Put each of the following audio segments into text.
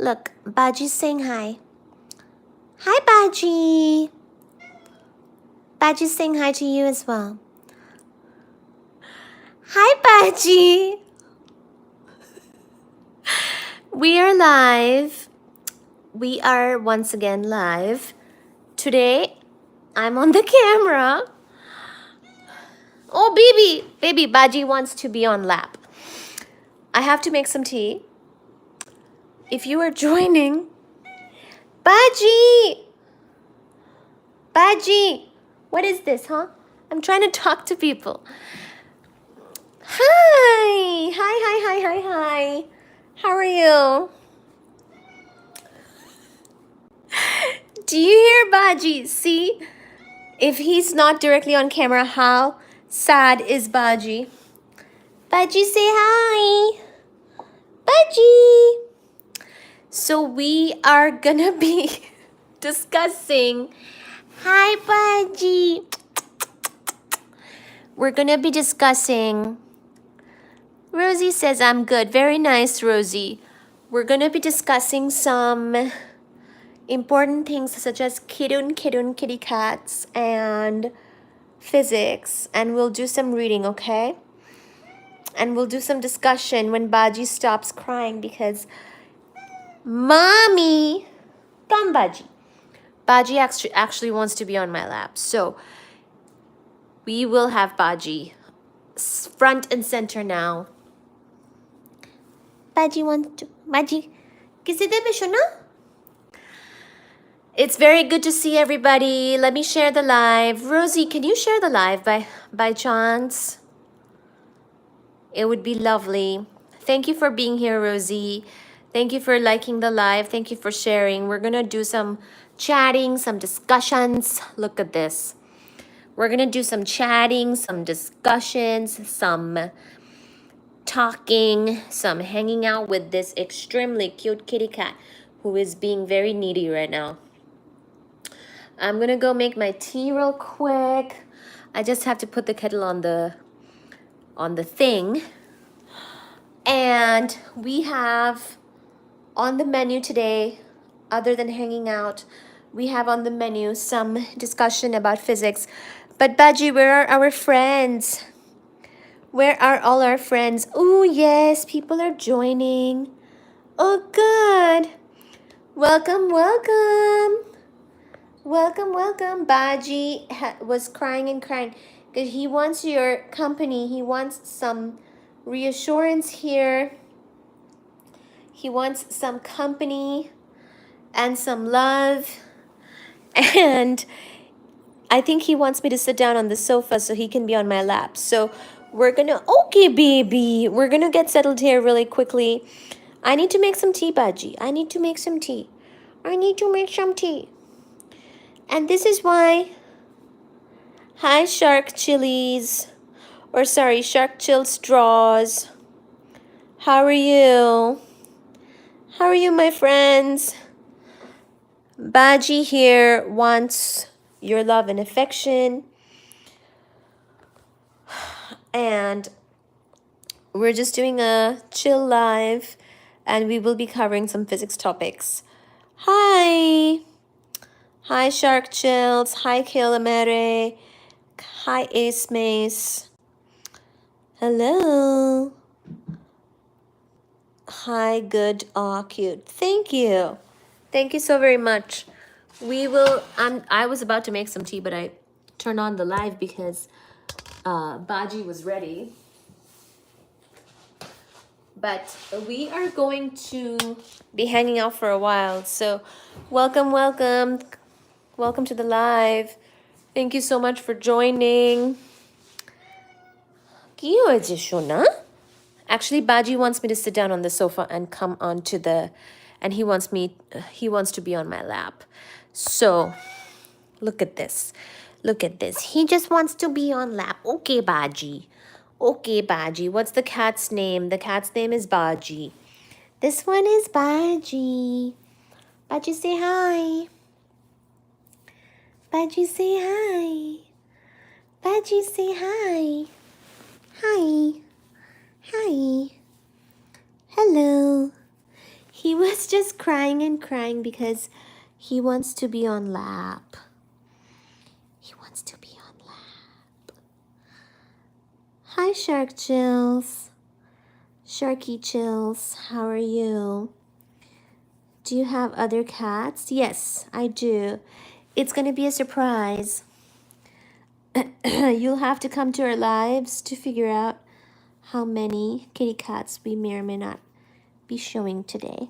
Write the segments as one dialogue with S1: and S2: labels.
S1: Look, Baji's saying hi. Hi, Baji. Baji's saying hi to you as well. Hi, Baji. We are live. We are once again live. Today, I'm on the camera. Oh, baby, Baji wants to be on lap. I have to make some tea. If you are joining, Baji, what is this, huh? I'm trying to talk to people. Hi. How are you? Do you hear Baji? See, if he's not directly on camera, how sad is Baji? Baji, say hi. Baji. So we are gonna be discussing. Hi, Baji. We're gonna be discussing. Rosie says I'm good. Very nice, Rosie. We're gonna be discussing some important things such as kitty cats and physics, and we'll do some reading, okay? And we'll do some discussion when Baji stops crying because Mommy, come Baji. Baji actually wants to be on my lap, so we will have Baji front and center now. Baji wants to. Baji, kisi de bishona? It's very good to see everybody. Let me share the live. Rosie, can you share the live by chance? It would be lovely. Thank you for being here, Rosie. Thank you for liking the live. Thank you for sharing. We're going to do some chatting, some discussions. Look at this. We're going to do some chatting, some discussions, some talking, some hanging out with this extremely cute kitty cat who is being very needy right now. I'm gonna go make my tea real quick. I just have to put the kettle on the thing. And we have on the menu today, other than hanging out, we have on the menu some discussion about physics. But Baji, where are our friends? Where are all our friends? Oh yes, people are joining. Oh good. Welcome. Baji was crying because he wants your company. He wants some reassurance here. He wants some company and some love. And I think he wants me to sit down on the sofa so he can be on my lap. So we're gonna, okay, baby. We're gonna get settled here really quickly. I need to make some tea, Baji. I need to make some tea. And this is why, hi Shark Chilies, or sorry, Shark Chill Straws. How are you? How are you, my friends? Baji here wants your love and affection. And we're just doing a chill live, and we will be covering some physics topics. Hi Shark Chills. Hi Kilamere. Hi Ace Mace. Hello. Hi good cute. Thank you so very much. We will I was about to make some tea, but I turned on the live because Baji was ready. But we are going to be hanging out for a while, so welcome to the live. Thank you so much for joining. Actually, Baji wants me to sit down on the sofa and come onto and he wants to be on my lap. So look at this. He just wants to be on lap. Okay, Baji. What's the cat's name? The cat's name is Baji. This one is Baji. Baji, say hi. Baji, say hi. Baji, say hi. Hi. Hello. He was just crying and crying because he wants to be on lap. He wants to be on lap. Hi, Shark Chills. Sharky Chills, how are you? Do you have other cats? Yes, I do. It's going to be a surprise. You'll have to come to our lives to figure out how many kitty cats we may or may not be showing today.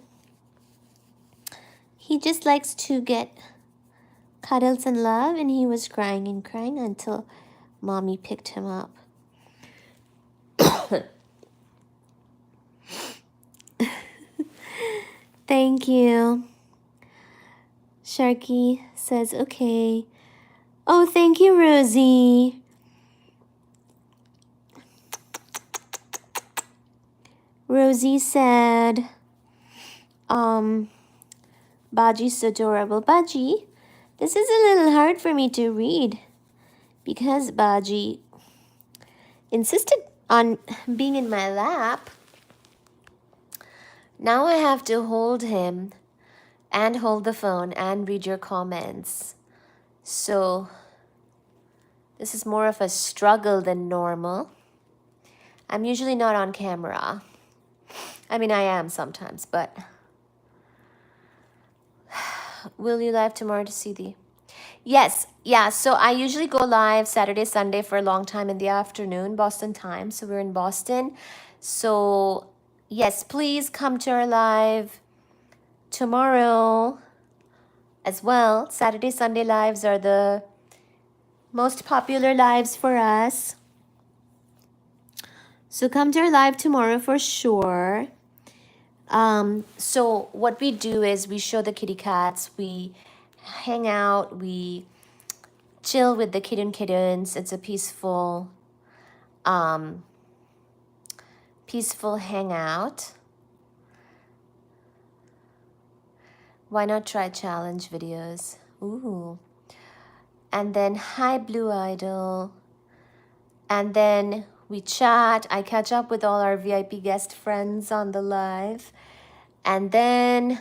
S1: He just likes to get cuddles and love, and he was crying and crying until Mommy picked him up. Thank you. Sharky says, okay. Oh, thank you, Rosie. Rosie said, Baji's adorable. Baji, this is a little hard for me to read because Baji insisted on being in my lap. Now I have to hold him and hold the phone and read your comments. So this is more of a struggle than normal. I'm usually not on camera. I mean, I am sometimes, but will you live tomorrow to see the... Yes, yeah, so I usually go live Saturday, Sunday for a long time in the afternoon, Boston time. So we're in Boston. So yes, please come to our live tomorrow as well. Saturday, Sunday lives are the most popular lives for us. So come to our live tomorrow for sure. So what we do is we show the kitty cats, we hang out, we chill with the kittens. It's a peaceful hangout. Why not try challenge videos? Ooh. And then hi Blue Idol. And then we chat. I catch up with all our VIP guest friends on the live. And then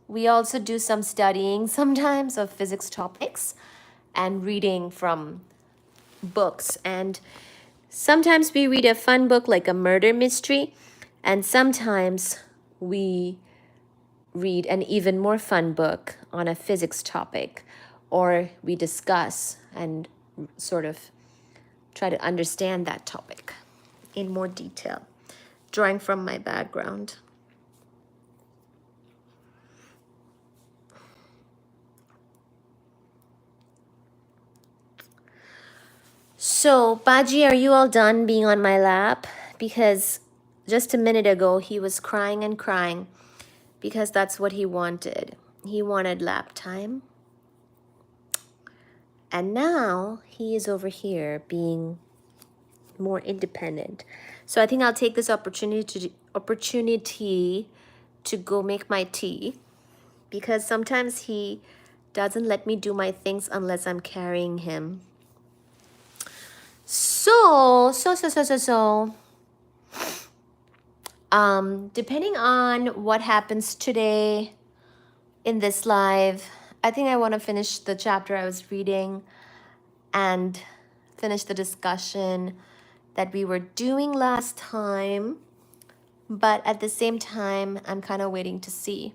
S1: we also do some studying sometimes of physics topics and reading from books. And sometimes we read a fun book like a murder mystery, and sometimes we read an even more fun book on a physics topic, or we discuss and sort of try to understand that topic in more detail, drawing from my background. So, Baji, are you all done being on my lap? Because just a minute ago, he was crying and crying because that's what he wanted. He wanted lap time. And now he is over here being more independent. So I think I'll take this opportunity to go make my tea, because sometimes he doesn't let me do my things unless I'm carrying him. So, depending on what happens today in this live, I think I want to finish the chapter I was reading and finish the discussion that we were doing last time. But at the same time, I'm kind of waiting to see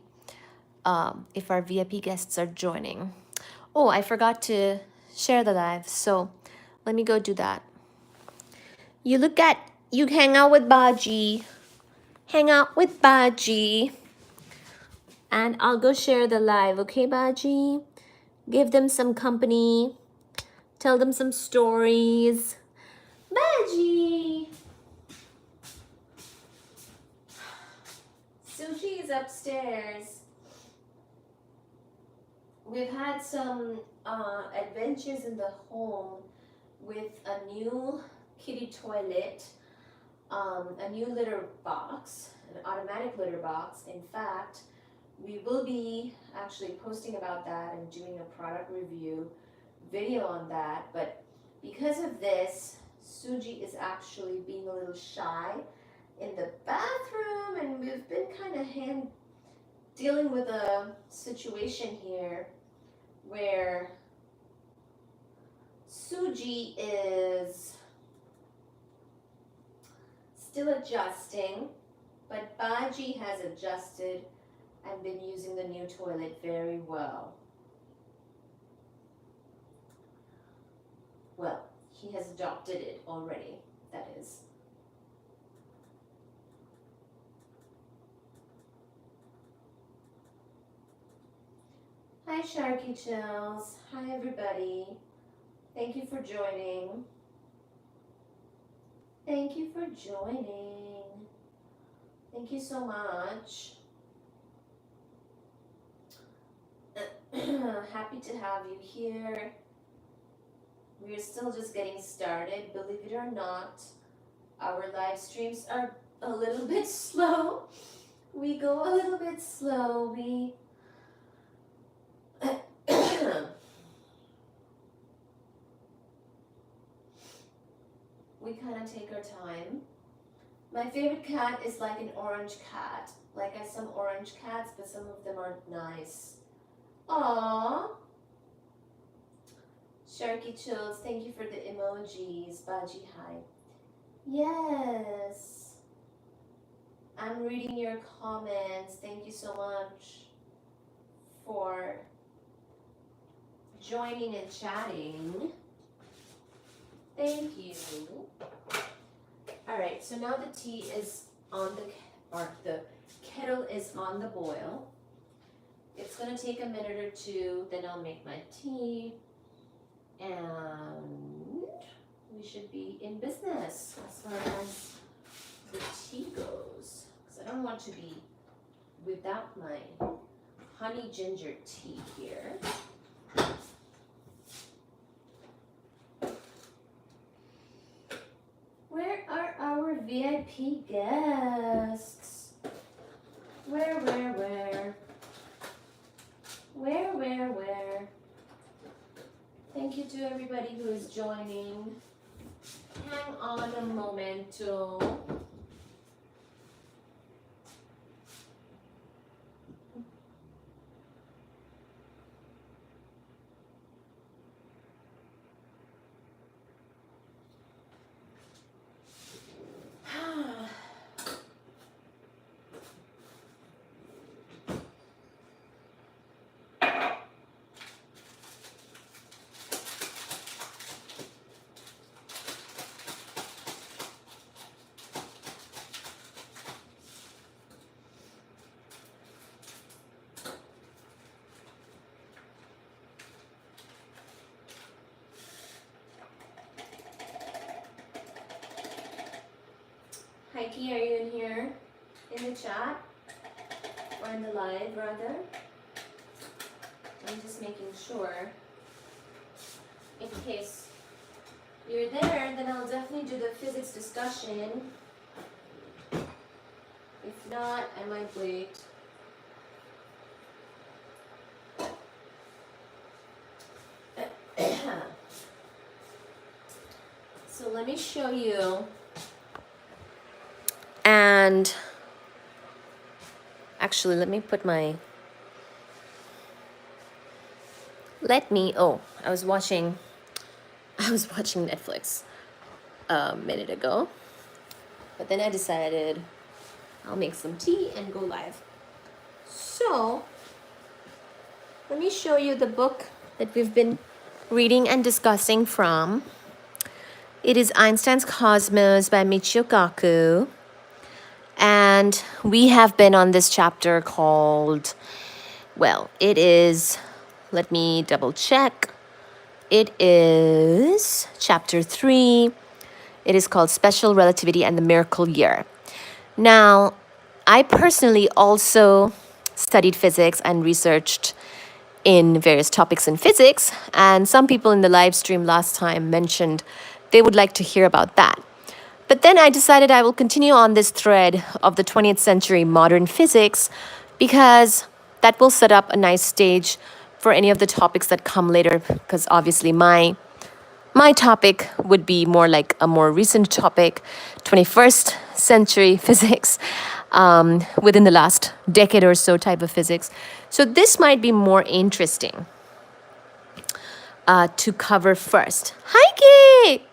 S1: if our VIP guests are joining. Oh, I forgot to share the live, so let me go do that. You hang out with Baji. Hang out with Baji. And I'll go share the live, okay, Baji? Give them some company. Tell them some stories. Baji! Sushi is upstairs. We've had some adventures in the home with a new kitty toilet, a new litter box, an automatic litter box. In fact, we will be actually posting about that and doing a product review video on that. But because of this, Suji is actually being a little shy in the bathroom, and we've been kind of dealing with a situation here where Suji is still adjusting, but Baji has adjusted and been using the new toilet very well. Well, he has adopted it already, that is. Hi Sharky Chills, hi everybody. Thank you for joining. Thank you for joining. Thank you so much. Happy to have you here. We're still just getting started. Believe it or not, our live streams are a little bit slow. We go a little bit slow. We kind of take our time. My favorite cat is like an orange cat. Like I have some orange cats, but some of them aren't nice. Aww. Sharky Chills, thank you for the emojis. Baji, hi. Yes. I'm reading your comments. Thank you so much for joining and chatting. Thank you. All right, so now the tea is on the kettle is on the boil. It's gonna take a minute or two, then I'll make my tea, and we should be in business as far as the tea goes. Because I don't want to be without my honey ginger tea here. Where are our VIP guests? Where? Thank you to everybody who is joining. Hang on a momento. Heike, are you in here? In the chat? Or in the live, rather? I'm just making sure. In case you're there, then I'll definitely do the physics discussion. If not, I might wait. So let me show you. And actually, let me put my, I was watching Netflix a minute ago, but then I decided I'll make some tea and go live. So let me show you the book that we've been reading and discussing from. It is Einstein's Cosmos by Michio Kaku. And we have been on this chapter called, well, it is, let me double check. It is chapter 3. It is called Special Relativity and the Miracle Year. Now, I personally also studied physics and researched in various topics in physics. And some people in the live stream last time mentioned they would like to hear about that. But then I decided I will continue on this thread of the 20th century modern physics because that will set up a nice stage for any of the topics that come later, because obviously my
S2: My topic would be more like a more recent topic, 21st century physics, within the last decade or so type of physics. So this might be more interesting to cover first. Hi, Kate!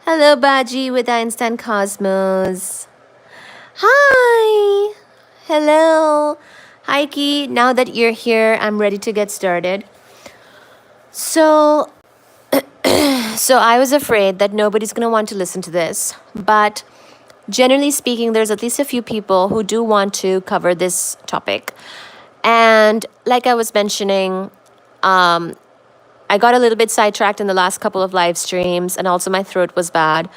S2: Hello, Baji with Einstein Cosmos. Hi! Hello! Heike, now that you're here, I'm ready to get started. So I was afraid that nobody's going to want to listen to this, but generally speaking, there's at least a few people who do want to cover this topic. And like I was mentioning, I got a little bit sidetracked in the last couple of live streams, and also my throat was bad.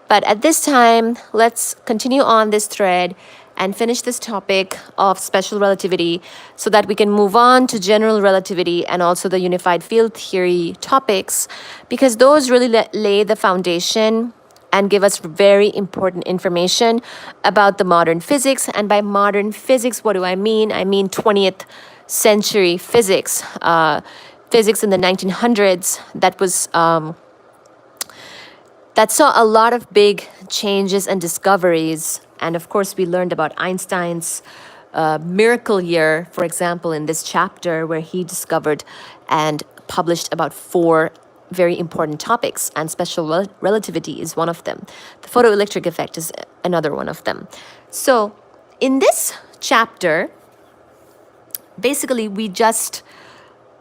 S2: But at this time, let's continue on this thread and finish this topic of special relativity so that we can move on to general relativity and also the unified field theory topics, because those really lay the foundation and give us very important information about the modern physics. And by modern physics, what do I mean? I mean 20th century physics, physics in the 1900s that saw a lot of big changes and discoveries. And of course, we learned about Einstein's miracle year, for example, in this chapter, where he discovered and published about 4 very important topics, and special relativity is one of them. The photoelectric effect is another one of them. So in this chapter, basically, we just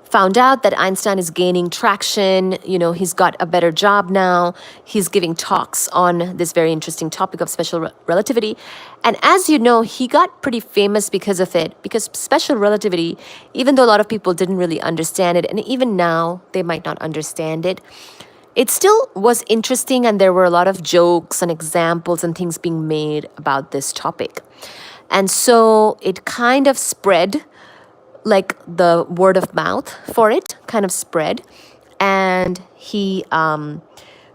S2: found out that Einstein is gaining traction. You know, he's got a better job now. He's giving talks on this very interesting topic of special relativity. And as you know, he got pretty famous because of it, because special relativity, even though a lot of people didn't really understand it, and even now they might not understand it, it still was interesting, and there were a lot of jokes and examples and things being made about this topic. And so it kind of spread, like the word of mouth for it kind of spread, and he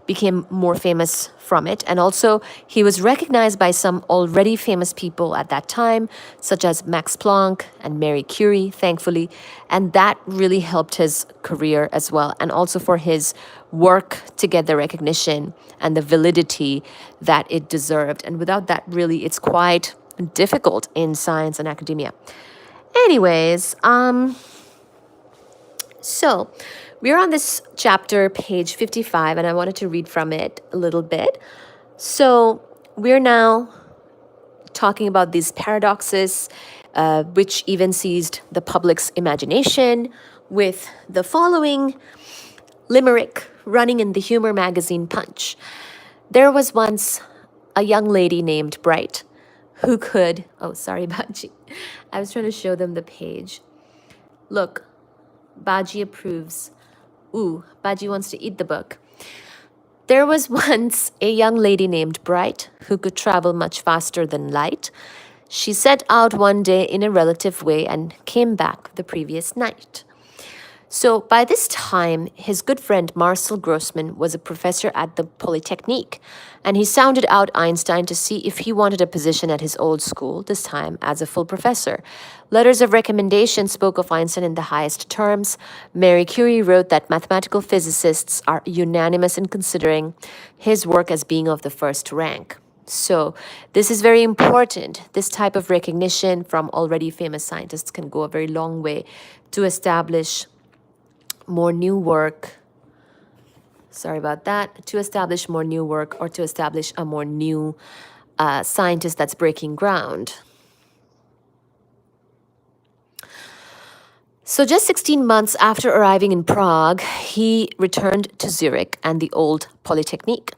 S2: became more famous from it. And also he was recognized by some already famous people at that time, such as Max Planck and Marie Curie, thankfully. And that really helped his career as well, and also for his work to get the recognition and the validity that it deserved. And without that, really, it's quite difficult in science and academia. Anyways, so we're on this chapter, page 55, and I wanted to read from it a little bit. So we're now talking about these paradoxes, which even seized the public's imagination, with the following limerick running in the humor magazine Punch. There was once a young lady named Bright who could... Oh, sorry, Baji. I was trying to show them the page. Look, Baji approves. Ooh, Baji wants to eat the book. There was once a young lady named Bright who could travel much faster than light. She set out one day in a relative way and came back the previous night. So by this time, his good friend Marcel Grossman was a professor at the Polytechnique, and he sounded out Einstein to see if he wanted a position at his old school, this time as a full professor. Letters of recommendation spoke of Einstein in the highest terms. Marie Curie wrote that mathematical physicists are unanimous in considering his work as being of the first rank. So this is very important. This type of recognition from already famous scientists can go a very long way to establish more new work. Sorry about that. To establish more new work, or to establish a more new scientist that's breaking ground. So just 16 months after arriving in Prague, he returned to Zurich and the old Polytechnique.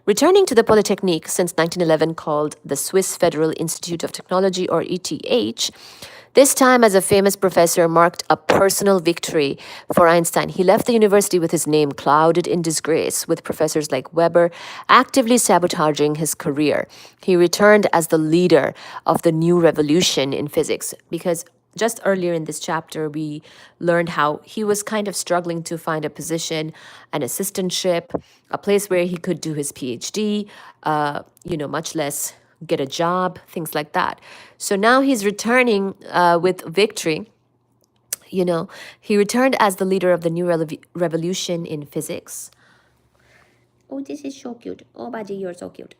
S2: Returning to the Polytechnique since 1911, called the Swiss Federal Institute of Technology, or ETH, this time as a famous professor, marked a personal victory for Einstein. He left the university with his name clouded in disgrace, with professors like Weber actively sabotaging his career. He returned as the leader of the new revolution in physics, because just earlier in this chapter, we learned how he was kind of struggling to find a position, an assistantship, a place where he could do his PhD, much less get a job, things like that. So now he's returning with victory. He returned as the leader of the new revolution in physics. Oh, this is so cute. Oh, Baji, you're so cute.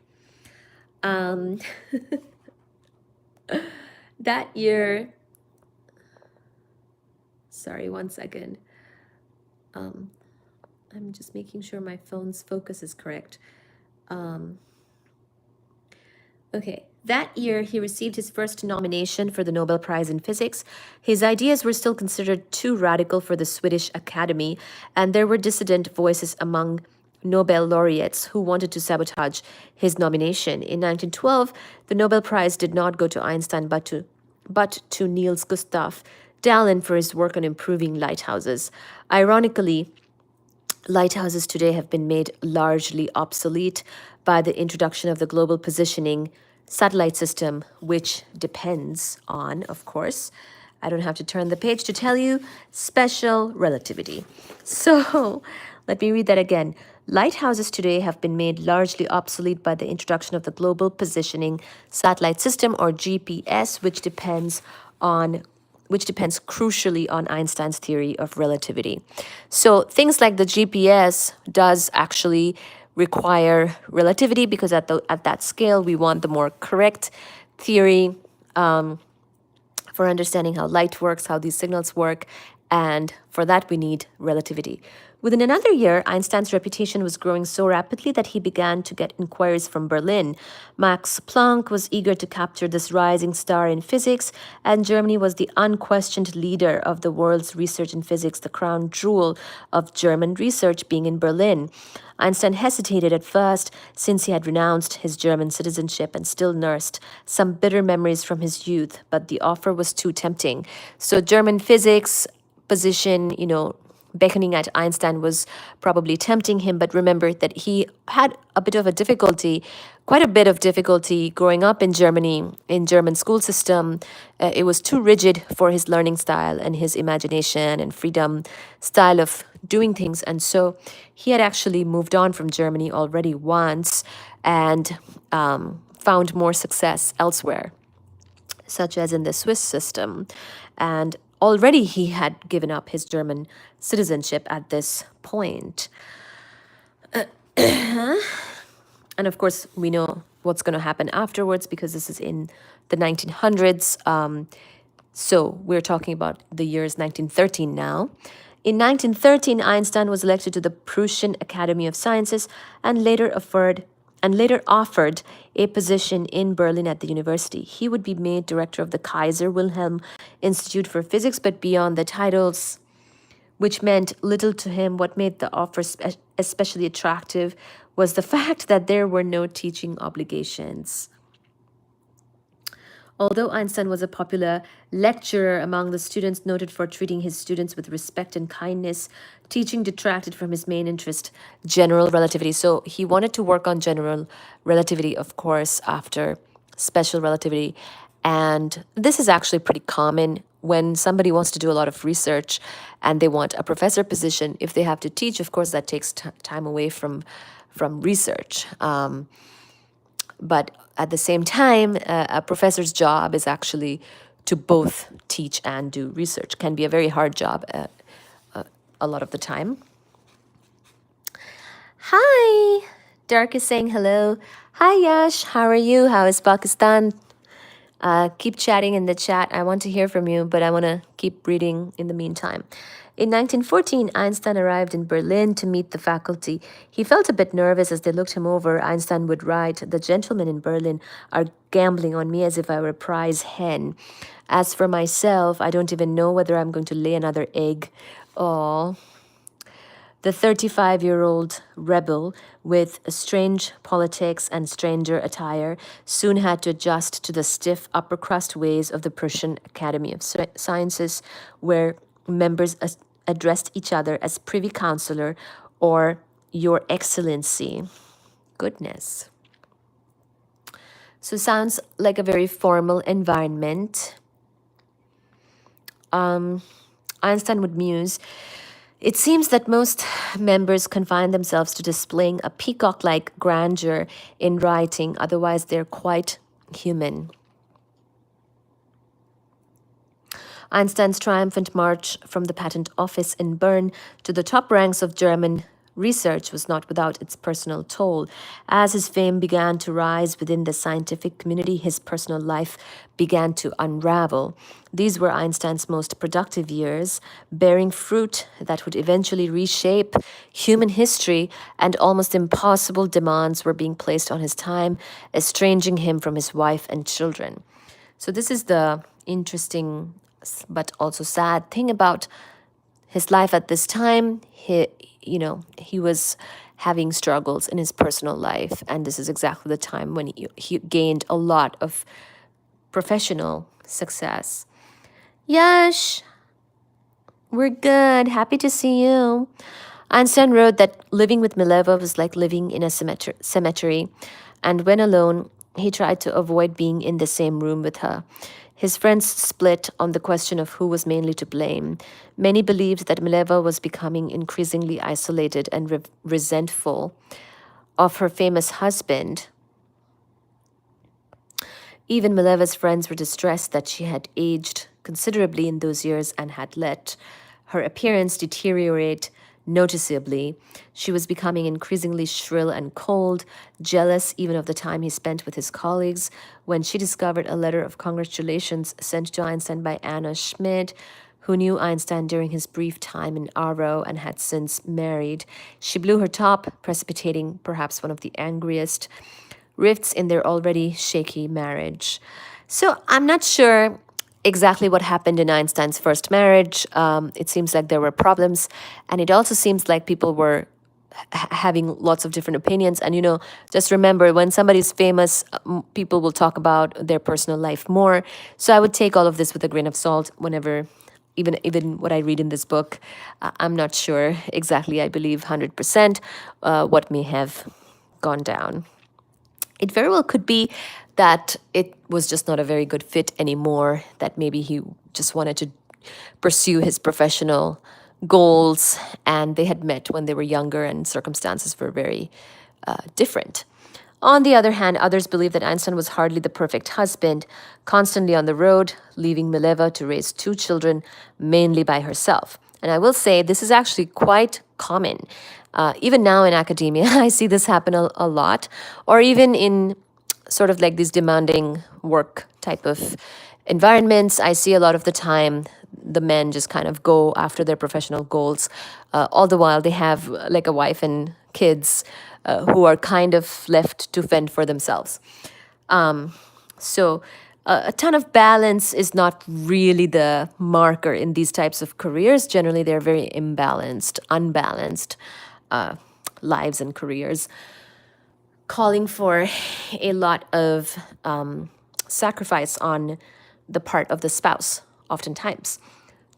S2: Um, that year, sorry, one second. Um, I'm just making sure my phone's focus is correct. Um, Okay. That year, he received his first nomination for the Nobel Prize in Physics. His ideas were still considered too radical for the Swedish Academy, and there were dissident voices among Nobel laureates who wanted to sabotage his nomination. In 1912, the Nobel Prize did not go to Einstein but to Niels Gustav Dahlen for his work on improving lighthouses. Ironically, lighthouses today have been made largely obsolete by the introduction of the global positioning satellite system, which depends on, of course, I don't have to turn the page to tell you, special relativity. So let me read that again. Lighthouses today have been made largely obsolete by the introduction of the global positioning satellite system, or GPS, which depends crucially on Einstein's theory of relativity. So things like the GPS does actually require relativity, because at that scale we want the more correct theory for understanding how light works, how these signals work, and for that we need relativity. Within another year, Einstein's reputation was growing so rapidly that he began to get inquiries from Berlin. Max Planck was eager to capture this rising star in physics, and Germany was the unquestioned leader of the world's research in physics, the crown jewel of German research being in Berlin. Einstein hesitated at first, since he had renounced his German citizenship and still nursed some bitter memories from his youth, but the offer was too tempting. So German physics position, beckoning at Einstein was probably tempting him, but remember that he had quite a bit of difficulty growing up in Germany, in German school system. It was too rigid for his learning style and his imagination and freedom style of doing things. And so he had actually moved on from Germany already once and found more success elsewhere, such as in the Swiss system. And already he had given up his German citizenship at this point. And of course, we know what's going to happen afterwards, because this is in the 1900s. So we're talking about the years 1913 now. In 1913, Einstein was elected to the Prussian Academy of Sciences and later offered a position in Berlin at the university. He would be made director of the Kaiser Wilhelm Institute for Physics, but beyond the titles, which meant little to him, what made the offer especially attractive was the fact that there were no teaching obligations. Although Einstein was a popular lecturer among the students, noted for treating his students with respect and kindness, teaching detracted from his main interest, general relativity. So he wanted to work on general relativity, of course, after special relativity. And this is actually pretty common when somebody wants to do a lot of research and they want a professor position. If they have to teach, of course, that takes time away from research. But at the same time, a professor's job is actually to both teach and do research. Can be a very hard job a lot of the time. Hi! Derek is saying hello. Hi, Yash. How are you? How is Pakistan? Keep chatting in the chat. I want to hear from you, but I want to keep reading in the meantime. In 1914, Einstein arrived in Berlin to meet the faculty. He felt a bit nervous as they looked him over. Einstein would write, "The gentlemen in Berlin are gambling on me as if I were a prize hen. As for myself, I don't even know whether I'm going to lay another egg." Oh. The 35-year-old rebel with strange politics and stranger attire soon had to adjust to the stiff upper crust ways of the Prussian Academy of Sciences, where members addressed each other as Privy Councillor or Your Excellency. Goodness. So sounds like a very formal environment. Einstein would muse, "It seems that most members confine themselves to displaying a peacock-like grandeur in writing, otherwise they're quite human." Einstein's triumphant march from the patent office in Bern to the top ranks of German research was not without its personal toll. As his fame began to rise within the scientific community, his personal life began to unravel. These were Einstein's most productive years, bearing fruit that would eventually reshape human history, and almost impossible demands were being placed on his time, estranging him from his wife and children. So, this is the interesting but also sad thing about his life at this time. He was having struggles in his personal life, and this is exactly the time when he gained a lot of professional success. Yash, we're good. Happy to see you. Einstein wrote that living with Mileva was like living in a cemetery, and when alone, he tried to avoid being in the same room with her. His friends split on the question of who was mainly to blame. Many believed that Mileva was becoming increasingly isolated and resentful of her famous husband. Even Mileva's friends were distressed that she had aged considerably in those years and had let her appearance deteriorate noticeably. She was becoming increasingly shrill and cold, jealous even of the time he spent with his colleagues. When she discovered a letter of congratulations sent to Einstein by Anna Schmidt, who knew Einstein during his brief time in Aro and had since married, she blew her top, precipitating perhaps one of the angriest rifts in their already shaky marriage. So I'm not sure exactly what happened in Einstein's first marriage. It seems like there were problems, and it also seems like people were having lots of different opinions. And just remember, when somebody's famous, people will talk about their personal life more. So I would take all of this with a grain of salt whenever. Even what I read in this book, I'm not sure exactly. I believe 100% what may have gone down. It very well could be that it was just not a very good fit anymore, that maybe he just wanted to pursue his professional goals, and they had met when they were younger and circumstances were very different. On the other hand, others believe that Einstein was hardly the perfect husband, constantly on the road, leaving Mileva to raise two children, mainly by herself. And I will say this is actually quite common. Even now in academia, I see this happen a lot, or even in sort of like these demanding work type of environments. I see a lot of the time the men just kind of go after their professional goals, all the while they have like a wife and kids who are kind of left to fend for themselves. So a ton of balance is not really the marker in these types of careers. Generally, they're very imbalanced, unbalanced lives and careers, calling for a lot of sacrifice on the part of the spouse, oftentimes.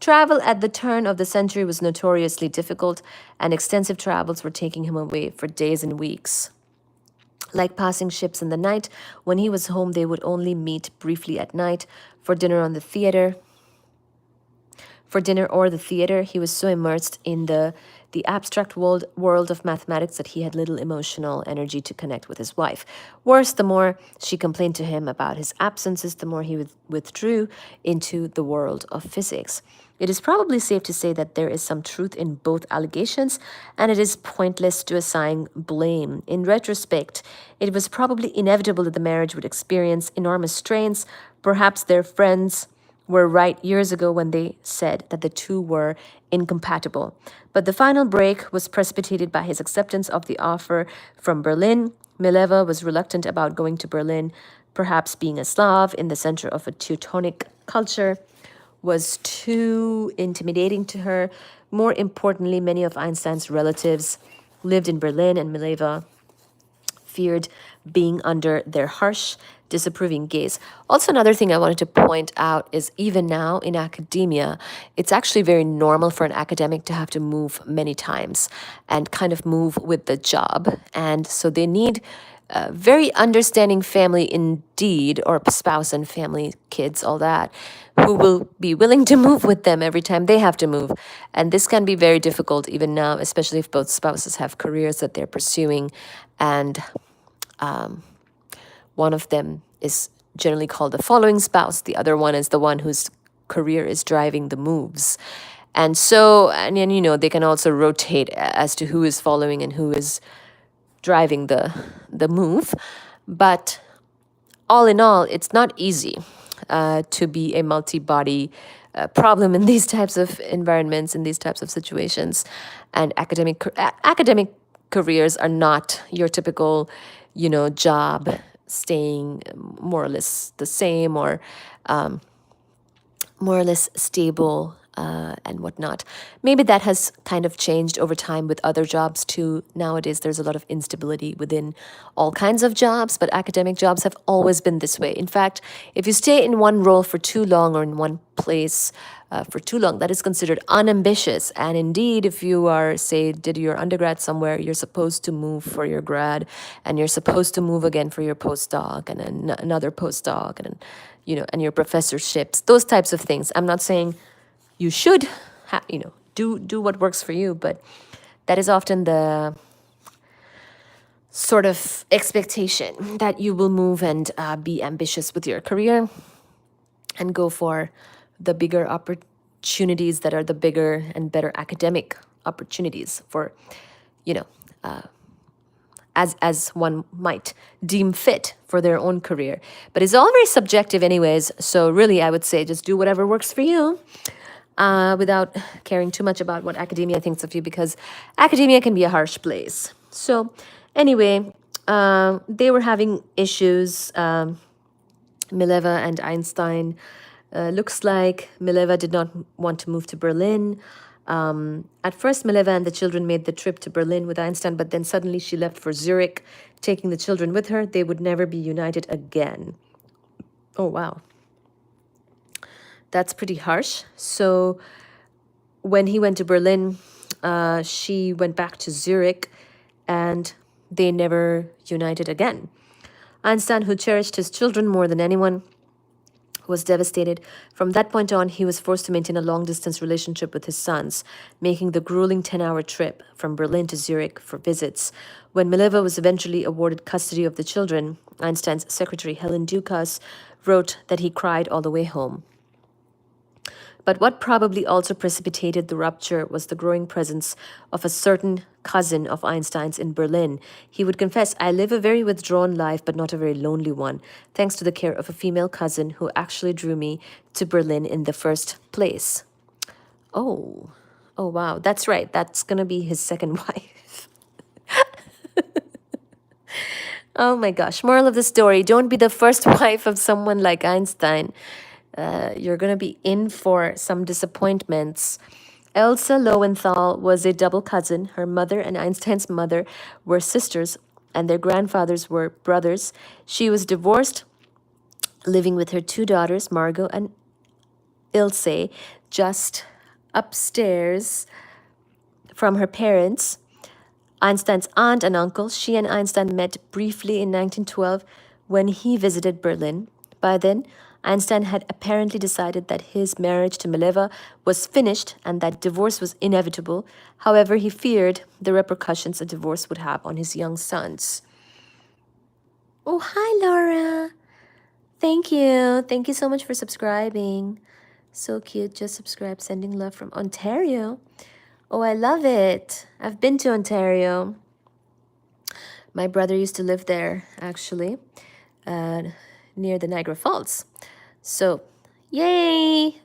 S2: Travel at the turn of the century was notoriously difficult, and extensive travels were taking him away for days and weeks. Like passing ships in the night, when he was home, they would only meet briefly at night for dinner on the theater. For dinner or the theater, he was so immersed in the abstract world of mathematics that he had little emotional energy to connect with his wife. Worse, the more she complained to him about his absences, the more he withdrew into the world of physics. It is probably safe to say that there is some truth in both allegations, and it is pointless to assign blame. In retrospect, it was probably inevitable that the marriage would experience enormous strains. Perhaps their friends were right years ago when they said that the two were incompatible. But the final break was precipitated by his acceptance of the offer from Berlin. Mileva was reluctant about going to Berlin, perhaps being a Slav in the center of a Teutonic culture was too intimidating to her. More importantly, many of Einstein's relatives lived in Berlin, and Mileva feared being under their harsh, disapproving gaze. Also, another thing I wanted to point out is even now in academia, it's actually very normal for an academic to have to move many times and kind of move with the job. And so they need a very understanding family indeed, or spouse and family, kids, all that, who will be willing to move with them every time they have to move. And this can be very difficult even now, especially if both spouses have careers that they're pursuing, and one of them is generally called the following spouse. The other one is the one whose career is driving the moves. And so, and then, they can also rotate as to who is following and who is driving the move. But all in all, it's not easy to be a multi-body problem in these types of environments, in these types of situations. And academic careers are not your typical, job staying more or less the same, or more or less stable, and whatnot. Maybe that has kind of changed over time with other jobs too. Nowadays, there's a lot of instability within all kinds of jobs, but academic jobs have always been this way. In fact, if you stay in one role for too long or in one place for too long, that is considered unambitious. And indeed, if you are, say, did your undergrad somewhere, you're supposed to move for your grad, and you're supposed to move again for your postdoc, and another postdoc, and and your professorships, those types of things. I'm not saying you should, do what works for you, but that is often the sort of expectation, that you will move and be ambitious with your career and go for the bigger opportunities that are the bigger and better academic opportunities for, you know, as one might deem fit for their own career. But it's all very subjective anyways. So really, I would say just do whatever works for you, without caring too much about what academia thinks of you, because academia can be a harsh place. So anyway, they were having issues, Mileva and Einstein. Looks like Mileva did not want to move to Berlin. At first, Mileva and the children made the trip to Berlin with Einstein, but then suddenly she left for Zurich, taking the children with her. They would never be united again. Oh, wow. That's pretty harsh. So when he went to Berlin, she went back to Zurich, and they never united again. Einstein, who cherished his children more than anyone, was devastated. From that point on, he was forced to maintain a long-distance relationship with his sons, making the grueling 10-hour trip from Berlin to Zurich for visits. When Mileva was eventually awarded custody of the children, Einstein's secretary, Helen Dukas, wrote that he cried all the way home. But what probably also precipitated the rupture was the growing presence of a certain cousin of Einstein's in Berlin. He would confess, "I live a very withdrawn life, but not a very lonely one, thanks to the care of a female cousin who actually drew me to Berlin in the first place." Oh, oh wow, that's right. That's going to be his second wife. Oh my gosh. Moral of the story, don't be the first wife of someone like Einstein. You're going to be in for some disappointments. Elsa Lowenthal was a double cousin. Her mother and Einstein's mother were sisters, and their grandfathers were brothers. She was divorced, living with her two daughters, Margot and Ilse, just upstairs from her parents. Einstein's aunt and uncle, she and Einstein met briefly in 1912 when he visited Berlin. By then, Einstein had apparently decided that his marriage to Mileva was finished and that divorce was inevitable. However, he feared the repercussions a divorce would have on his young sons. Oh, hi, Laura. Thank you. Thank you so much for subscribing. So cute. Just subscribe. Sending love from Ontario. Oh, I love it. I've been to Ontario. My brother used to live there, actually, near the Niagara Falls. So, yay!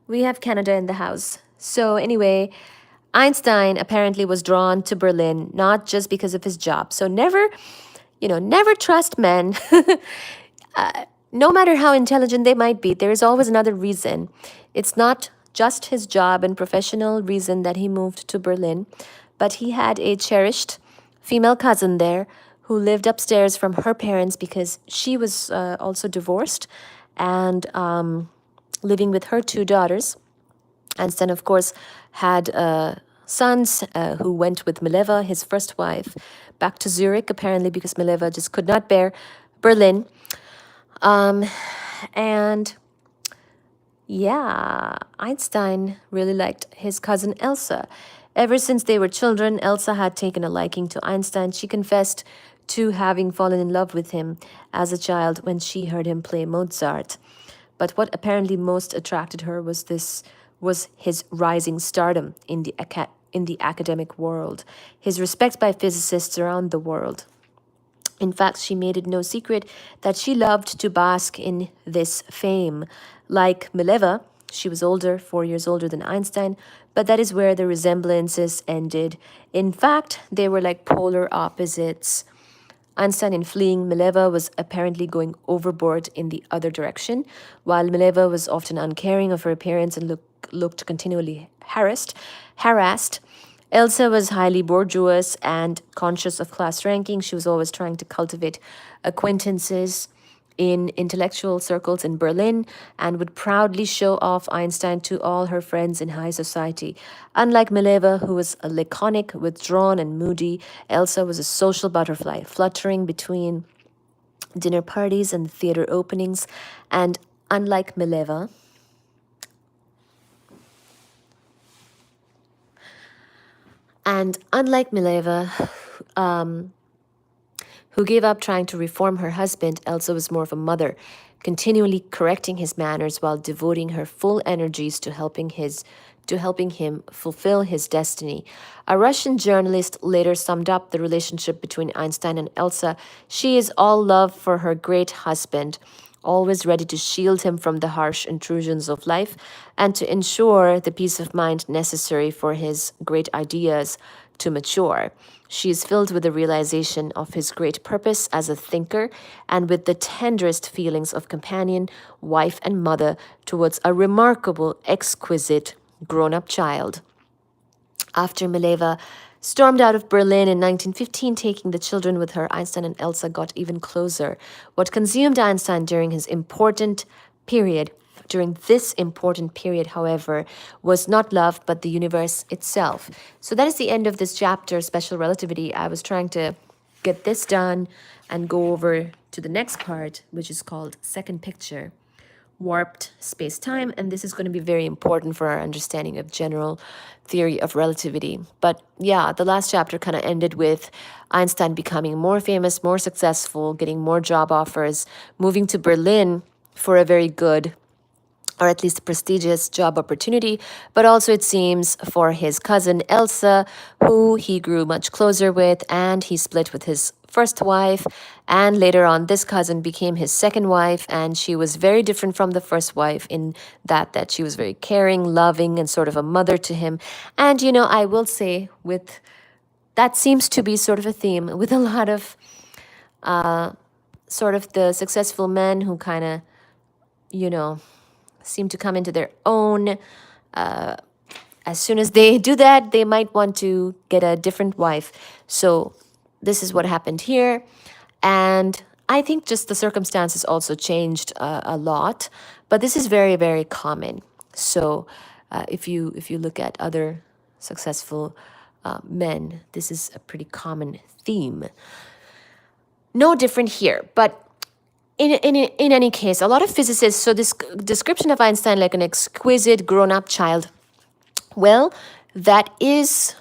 S2: We have Canada in the house. So anyway, Einstein apparently was drawn to Berlin, not just because of his job. So never trust men. No matter how intelligent they might be, there is always another reason. It's not just his job and professional reason that he moved to Berlin, but he had a cherished female cousin there who lived upstairs from her parents because she was also divorced and living with her two daughters. Einstein, of course, had sons who went with Mileva, his first wife, back to Zurich, apparently because Mileva just could not bear Berlin. And yeah, Einstein really liked his cousin Elsa. Ever since they were children, Elsa had taken a liking to Einstein. She confessed to having fallen in love with him as a child when she heard him play Mozart. But what apparently most attracted her was this was his rising stardom in the academic world, his respect by physicists around the world. In fact, she made it no secret that she loved to bask in this fame. Like Mileva, she was older, 4 years older than Einstein, but that is where the resemblances ended. In fact, they were like polar opposites. Einstein, in fleeing Mileva, was apparently going overboard in the other direction, while Mileva was often uncaring of her appearance and looked continually harassed. Elsa was highly bourgeois and conscious of class ranking. She was always trying to cultivate acquaintances in intellectual circles in Berlin and would proudly show off Einstein to all her friends in high society. Unlike Mileva, who was a laconic, withdrawn, and moody, Elsa was a social butterfly, fluttering between dinner parties and theater openings. And unlike Mileva, who gave up trying to reform her husband, Elsa was more of a mother, continually correcting his manners while devoting her full energies to helping him fulfill his destiny. A Russian journalist later summed up the relationship between Einstein and Elsa. She is all love for her great husband, always ready to shield him from the harsh intrusions of life and to ensure the peace of mind necessary for his great ideas to mature. She is filled with the realization of his great purpose as a thinker and with the tenderest feelings of companion, wife, and mother towards a remarkable, exquisite, grown up child. After Mileva stormed out of Berlin in 1915, taking the children with her, Einstein and Elsa got even closer. What consumed Einstein during this important period, however, was not love, but the universe itself. So that is the end of this chapter, Special Relativity. I was trying to get this done and go over to the next part, which is called Second Picture, Warped Space-Time, and this is going to be very important for our understanding of general theory of relativity. But yeah, the last chapter kind of ended with Einstein becoming more famous, more successful, getting more job offers, moving to Berlin for a very good or at least a prestigious job opportunity, but also it seems for his cousin Elsa, who he grew much closer with, and he split with his first wife. And later on, this cousin became his second wife, and she was very different from the first wife in that she was very caring, loving, and sort of a mother to him. And I will say with that seems to be sort of a theme with a lot of sort of the successful men who kind of, seem to come into their own. As soon as they do that, they might want to get a different wife. So this is what happened here. And I think just the circumstances also changed a lot. But this is very, very common. So if you look at other successful men, this is a pretty common theme. No different here, but in any case, a lot of physicists, so this description of Einstein like an exquisite grown-up child, well, that is,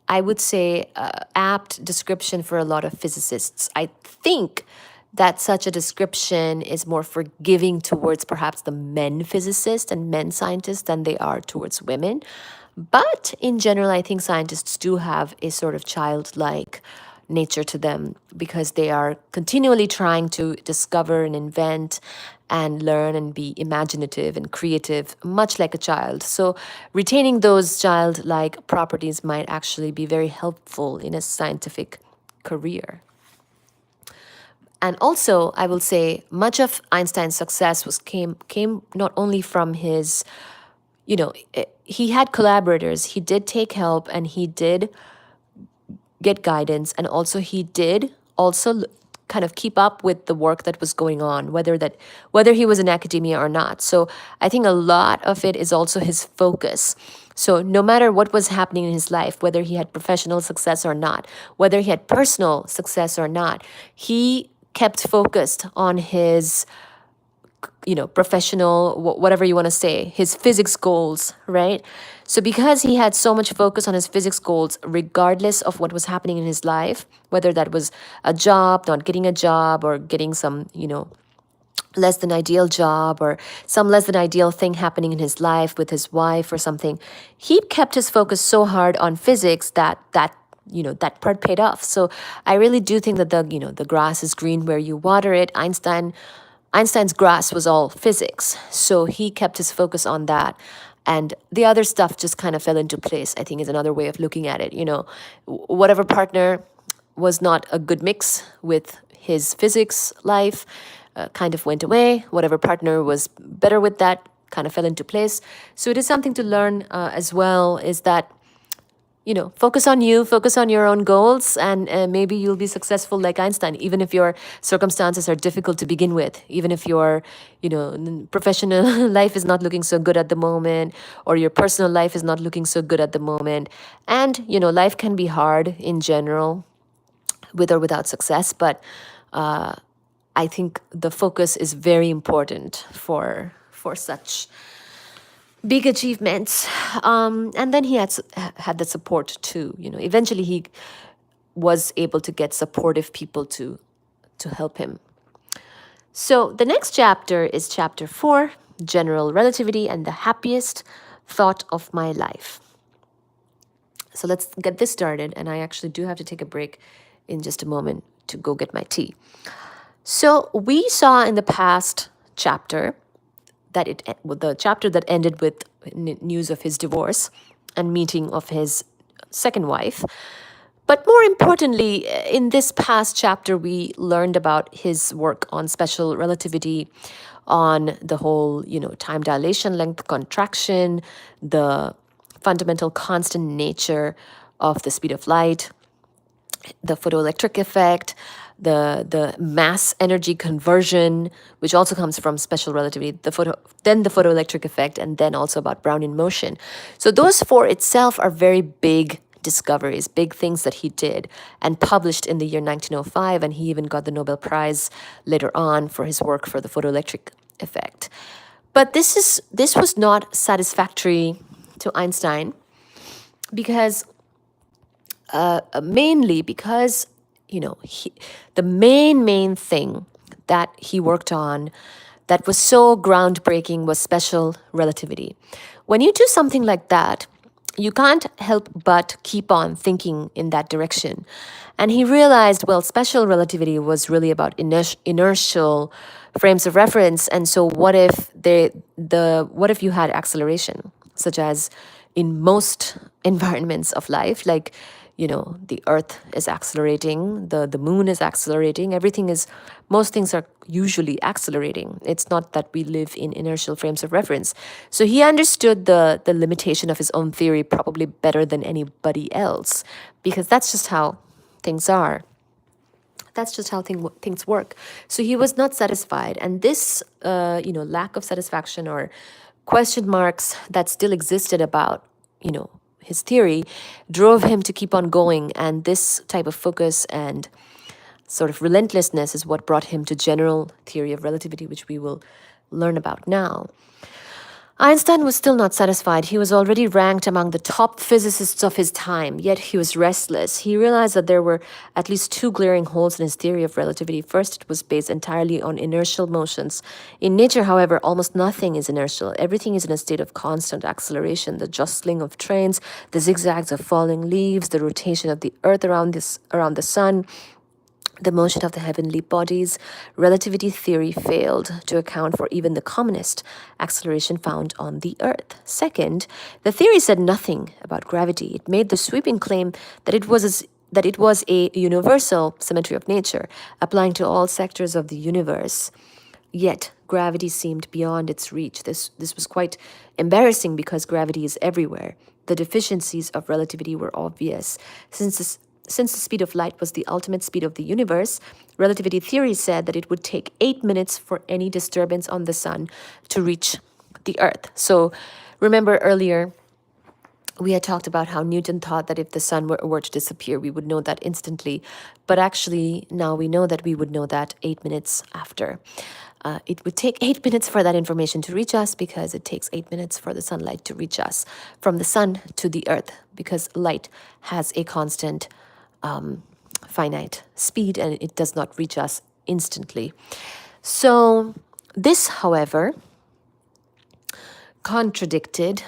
S2: I would say, apt description for a lot of physicists. I think that such a description is more forgiving towards perhaps the men physicists and men scientists than they are towards women. But in general, I think scientists do have a sort of childlike nature to them because they are continually trying to discover and invent and learn and be imaginative and creative, much like a child. So retaining those childlike properties might actually be very helpful in a scientific career. And also, I will say, much of Einstein's success came not only from his, he had collaborators, he did take help, and he did get guidance, and also he did also kind of keep up with the work that was going on, whether he was in academia or not. So I think a lot of it is also his focus. So no matter what was happening in his life, whether he had professional success or not, whether he had personal success or not, he kept focused on his professional, whatever you want to say, his physics goals, right? So because he had so much focus on his physics goals, regardless of what was happening in his life, whether that was a job, not getting a job, or getting some, less than ideal job or some less than ideal thing happening in his life with his wife or something, he kept his focus so hard on physics that part paid off. So I really do think that the grass is green where you water it. Einstein's grass was all physics, so he kept his focus on that. And the other stuff just kind of fell into place, I think, is another way of looking at it. Whatever partner was not a good mix with his physics life kind of went away. Whatever partner was better with that kind of fell into place. So it is something to learn as well, is that focus on you, focus on your own goals, and maybe you'll be successful like Einstein, even if your circumstances are difficult to begin with, even if your, professional life is not looking so good at the moment, or your personal life is not looking so good at the moment. And, life can be hard in general, with or without success, but I think the focus is very important for such big achievements. And then he had the support too. Eventually he was able to get supportive people to help him. So the next chapter is chapter 4, General Relativity and the Happiest Thought of My Life. So let's get this started, and I actually do have to take a break in just a moment to go get my tea. So we saw in the past chapter that the chapter that ended with news of his divorce and meeting of his second wife. But more importantly, in this past chapter, we learned about his work on special relativity, on the whole, time dilation, length contraction, the fundamental constant nature of the speed of light, the photoelectric effect, the mass energy conversion, which also comes from special relativity, then the photoelectric effect, and then also about Brownian motion. So those four itself are very big discoveries, big things that he did and published in the year 1905, and he even got the Nobel Prize later on for his work for the photoelectric effect. But this was not satisfactory to Einstein because mainly because the main thing that he worked on that was so groundbreaking was special relativity. When you do something like that, you can't help but keep on thinking in that direction. And he realized, well, special relativity was really about inertial frames of reference. And so what if what if you had acceleration, such as in most environments of life, like the earth is accelerating, the moon is accelerating, most things are usually accelerating. It's not that we live in inertial frames of reference. So he understood the limitation of his own theory probably better than anybody else, because that's just how things are. That's just how things work. So he was not satisfied, and this lack of satisfaction or question marks that still existed about his theory drove him to keep on going. And this type of focus and sort of relentlessness is what brought him to general theory of relativity, which we will learn about now. Einstein was still not satisfied. He was already ranked among the top physicists of his time, yet he was restless. He realized that there were at least two glaring holes in his theory of relativity. First, it was based entirely on inertial motions. In nature, however, almost nothing is inertial. Everything is in a state of constant acceleration. The jostling of trains, the zigzags of falling leaves, the rotation of the earth around the sun, the motion of the heavenly bodies. Relativity theory failed to account for even the commonest acceleration found on the earth. Second, the theory said nothing about gravity. It made the sweeping claim that it was a universal symmetry of nature, applying to all sectors of the universe. Yet gravity seemed beyond its reach. This was quite embarrassing because gravity is everywhere. The deficiencies of relativity were obvious. Since the speed of light was the ultimate speed of the universe, relativity theory said that it would take 8 minutes for any disturbance on the sun to reach the earth. So remember earlier, we had talked about how Newton thought that if the sun were to disappear, we would know that instantly. But actually, now we know that we would know that 8 minutes after. It would take 8 minutes for that information to reach us, because it takes 8 minutes for the sunlight to reach us from the sun to the earth, because light has a constant finite speed and it does not reach us instantly. So This, however, contradicted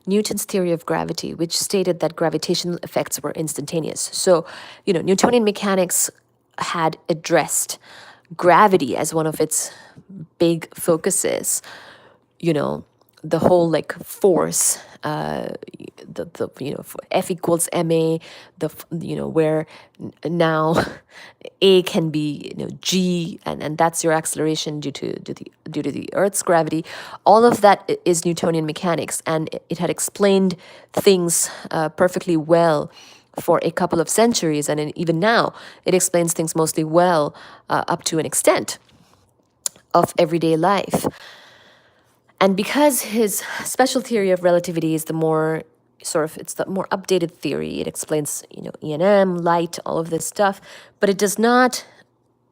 S2: Newton's theory of gravity, which stated that gravitational effects were instantaneous. So, Newtonian mechanics had addressed gravity as one of its big focuses. you know the whole like force, the F equals ma, where now a can be g, and that's your acceleration due to the earth's gravity. All of that is Newtonian mechanics, and it had explained things perfectly well for a couple of centuries, and even now it explains things mostly well, up to an extent of everyday life. And because his special theory of relativity is the more it's the more updated theory, it explains, E&M, light, all of this stuff, but it does not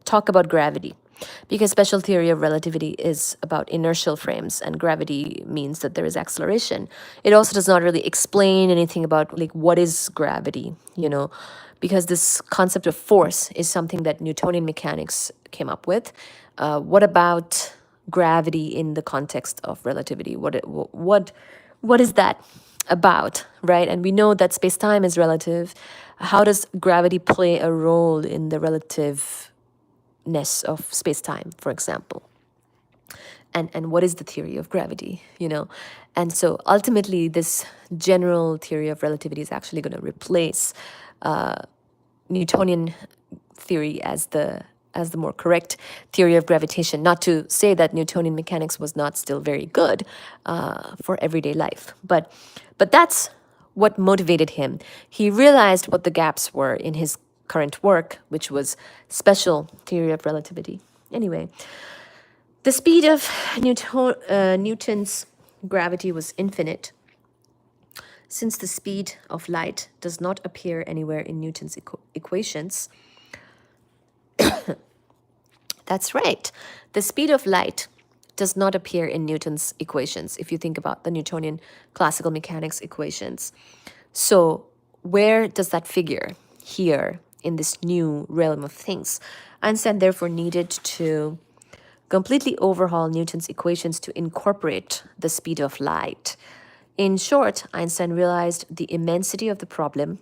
S2: talk about gravity, because special theory of relativity is about inertial frames, and gravity means that there is acceleration. It also does not really explain anything about like what is gravity, because this concept of force is something that Newtonian mechanics came up with. What about gravity in the context of relativity? What is that about, right? And we know that space-time is relative. How does gravity play a role in the relativeness of space-time, for example? And what is the theory of gravity, And so ultimately, this general theory of relativity is actually going to replace Newtonian theory as the more correct theory of gravitation. Not to say that Newtonian mechanics was not still very good for everyday life, but that's what motivated him. He realized what the gaps were in his current work, which was special theory of relativity. Anyway, the speed of Newton's gravity was infinite, since the speed of light does not appear anywhere in Newton's equations. That's right. The speed of light does not appear in Newton's equations, if you think about the Newtonian classical mechanics equations. So, where does that figure? Here, in this new realm of things. Einstein therefore needed to completely overhaul Newton's equations to incorporate the speed of light. In short, Einstein realized the immensity of the problem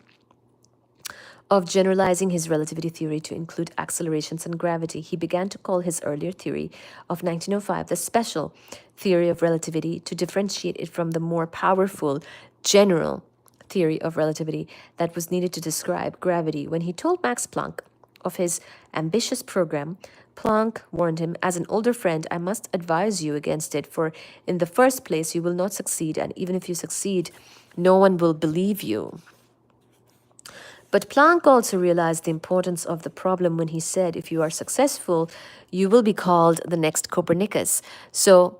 S2: of generalizing his relativity theory to include accelerations and gravity. He began to call his earlier theory of 1905 the special theory of relativity, to differentiate it from the more powerful general theory of relativity that was needed to describe gravity. When he told Max Planck of his ambitious program, Planck warned him, "As an older friend, I must advise you against it, for in the first place, you will not succeed, and even if you succeed, no one will believe you." But Planck also realized the importance of the problem when he said, "If you are successful, you will be called the next Copernicus." So,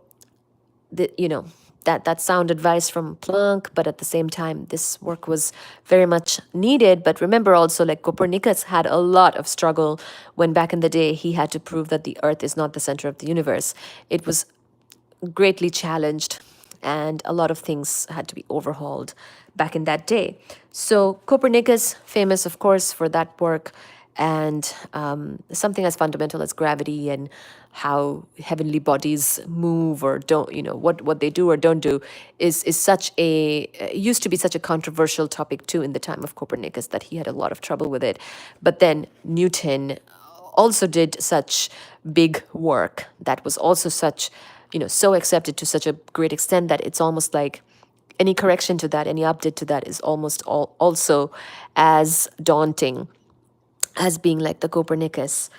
S2: that's sound advice from Planck, but at the same time, this work was very much needed. But remember also, like, Copernicus had a lot of struggle when back in the day he had to prove that the Earth is not the center of the universe. It was greatly challenged, and a lot of things had to be overhauled back in that day. So Copernicus, famous, of course, for that work, and something as fundamental as gravity and how heavenly bodies move or don't, what they do or don't do, is such a used to be such a controversial topic too in the time of Copernicus, that he had a lot of trouble with it. But then Newton also did such big work that was also such, so accepted to such a great extent that it's almost like any correction to that, any update to that is almost also as daunting as being like the Copernicus.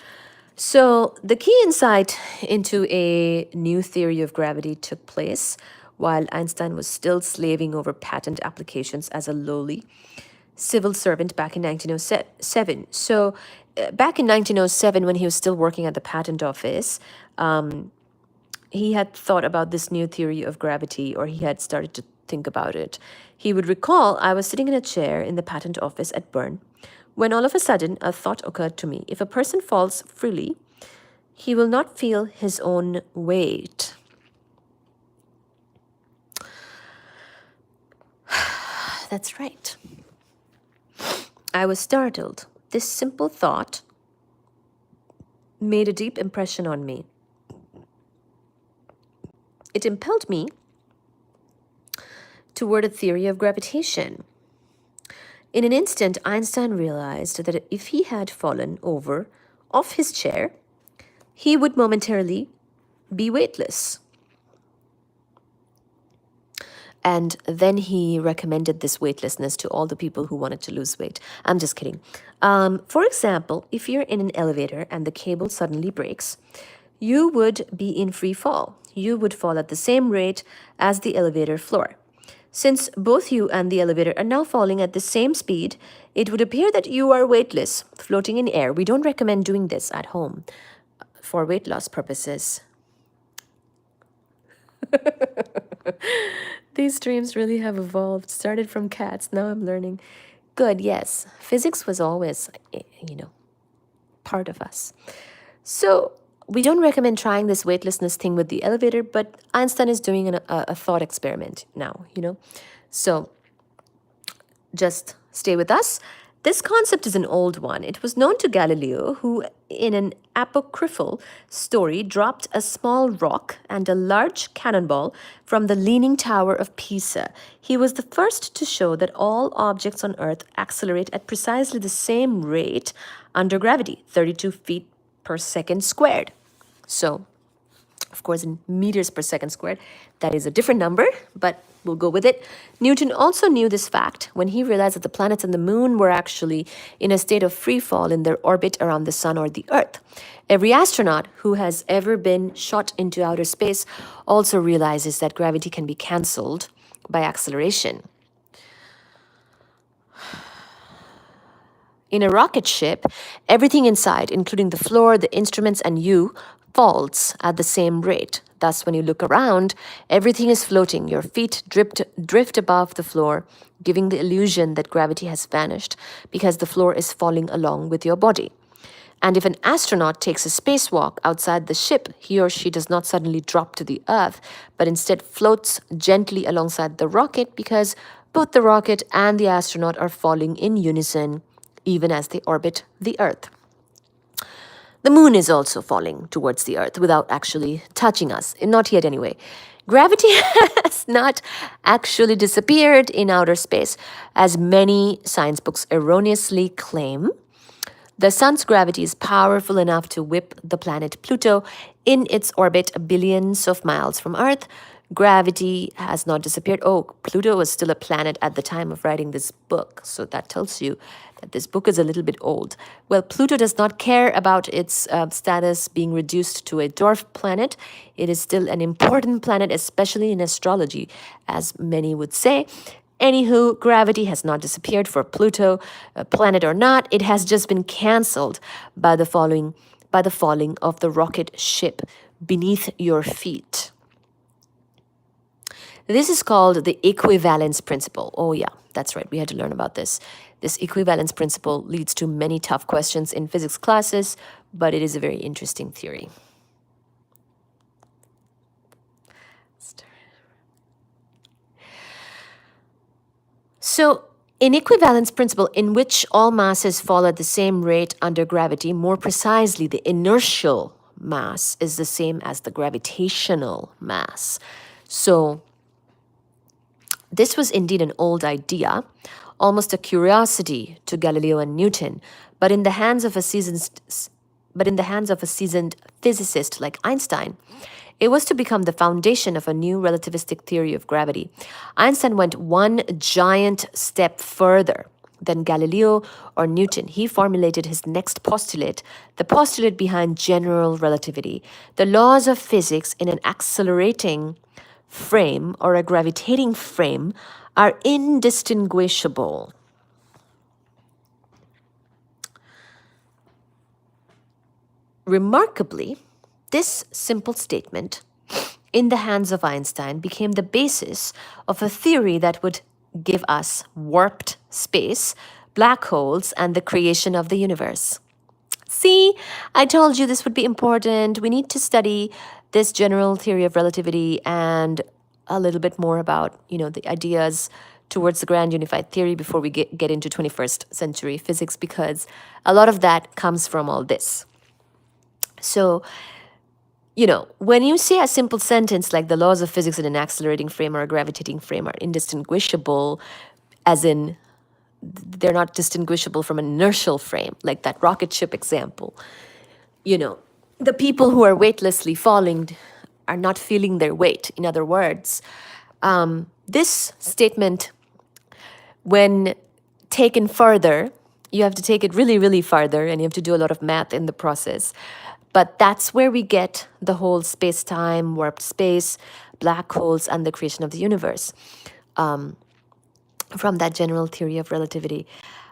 S2: So the key insight into a new theory of gravity took place while Einstein was still slaving over patent applications as a lowly civil servant back in 1907. So back in 1907, when he was still working at the patent office, he had thought about this new theory of gravity, or he had started to think about it. He would recall, "I was sitting in a chair in the patent office at Bern when all of a sudden a thought occurred to me. If a person falls freely, he will not feel his own weight." That's right. I was startled. This simple thought made a deep impression on me. it impelled me toward a theory of gravitation. In an instant, Einstein realized that if he had fallen over off his chair, he would momentarily be weightless. And then he recommended this weightlessness to all the people who wanted to lose weight. I'm just kidding. For example, if you're in an elevator and the cable suddenly breaks, you would be in free fall. You would fall at the same rate as the elevator floor. Since both you and the elevator are now falling at the same speed, it would appear that you are weightless, floating in air. We don't recommend doing this at home for weight loss purposes. These dreams really have evolved. Started from cats, now I'm learning. Good, yes. Physics was always, part of us. So we don't recommend trying this weightlessness thing with the elevator, but Einstein is doing a thought experiment now, So just stay with us. This concept is an old one. It was known to Galileo, who, in an apocryphal story, dropped a small rock and a large cannonball from the Leaning Tower of Pisa. He was the first to show that all objects on Earth accelerate at precisely the same rate under gravity, 32 feet per second squared. So, of course, in meters per second squared, that is a different number, but we'll go with it. Newton also knew this fact when he realized that the planets and the moon were actually in a state of free fall in their orbit around the sun or the earth. Every astronaut who has ever been shot into outer space also realizes that gravity can be cancelled by acceleration. In a rocket ship, everything inside, including the floor, the instruments, and you, falls at the same rate. Thus, when you look around, everything is floating. Your feet drift above the floor, giving the illusion that gravity has vanished because the floor is falling along with your body. And if an astronaut takes a spacewalk outside the ship, he or she does not suddenly drop to the earth, but instead floats gently alongside the rocket because both the rocket and the astronaut are falling in unison, even as they orbit the earth. The moon is also falling towards the earth without actually touching us. Not yet, anyway. Gravity has not actually disappeared in outer space, as many science books erroneously claim. The sun's gravity is powerful enough to whip the planet Pluto in its orbit billions of miles from Earth. Gravity has not disappeared. Oh, Pluto was still a planet at the time of writing this book, so that tells you that this book is a little bit old. Well, Pluto does not care about its status being reduced to a dwarf planet. It is still an important planet, especially in astrology, as many would say. Anywho, gravity has not disappeared for Pluto, planet or not. It has just been cancelled by the falling of the rocket ship beneath your feet. This is called the equivalence principle. Oh yeah, that's right. We had to learn about this. This equivalence principle leads to many tough questions in physics classes, but it is a very interesting theory. So, an equivalence principle in which all masses fall at the same rate under gravity, more precisely, the inertial mass is the same as the gravitational mass. So, this was indeed an old idea, almost a curiosity to Galileo and Newton, but in the hands of a seasoned physicist like Einstein, it was to become the foundation of a new relativistic theory of gravity. Einstein went one giant step further than Galileo or Newton. He formulated his next postulate, the postulate behind general relativity. The laws of physics in an accelerating frame or a gravitating frame are indistinguishable. Remarkably, this simple statement, in the hands of Einstein, became the basis of a theory that would give us warped space, black holes, and the creation of the universe. See, I told you this would be important. We need to study this general theory of relativity and a little bit more about, the ideas towards the grand unified theory before we get into 21st century physics, because a lot of that comes from all this. So, when you say a simple sentence like the laws of physics in an accelerating frame or a gravitating frame are indistinguishable, as in they're not distinguishable from an inertial frame, like that rocket ship example, you know, the people who are weightlessly falling are not feeling their weight. In other words, this statement, when taken further, you have to take it really, really farther, and you have to do a lot of math in the process. But that's where we get the whole space time, warped space, black holes, and the creation of the universe from that general theory of relativity.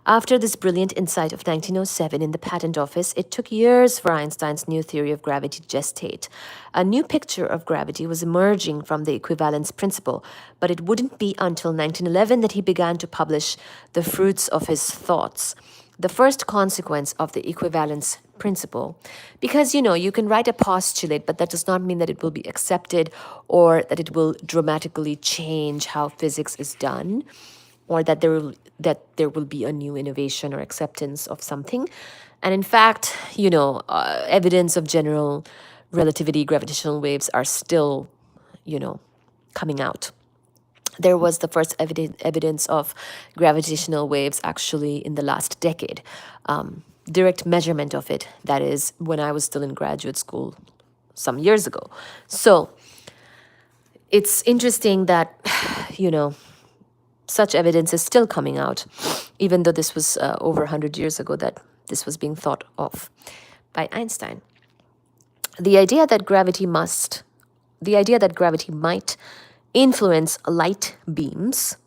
S2: After this brilliant insight of 1907 in the patent office, it took years for Einstein's new theory of gravity to gestate. A new picture of gravity was emerging from the equivalence principle, but it wouldn't be until 1911 that he began to publish the fruits of his thoughts. The first consequence of the equivalence principle. Because, you can write a postulate, but that does not mean that it will be accepted or that it will dramatically change how physics is done, or that there will be a new innovation or acceptance of something. And in fact, evidence of general relativity, gravitational waves are still, coming out. There was the first evidence of gravitational waves actually in the last decade. Direct measurement of it, that is, when I was still in graduate school some years ago. So it's interesting that, such evidence is still coming out, even though this was over 100 years ago that this was being thought of by Einstein. The idea that gravity might influence light beams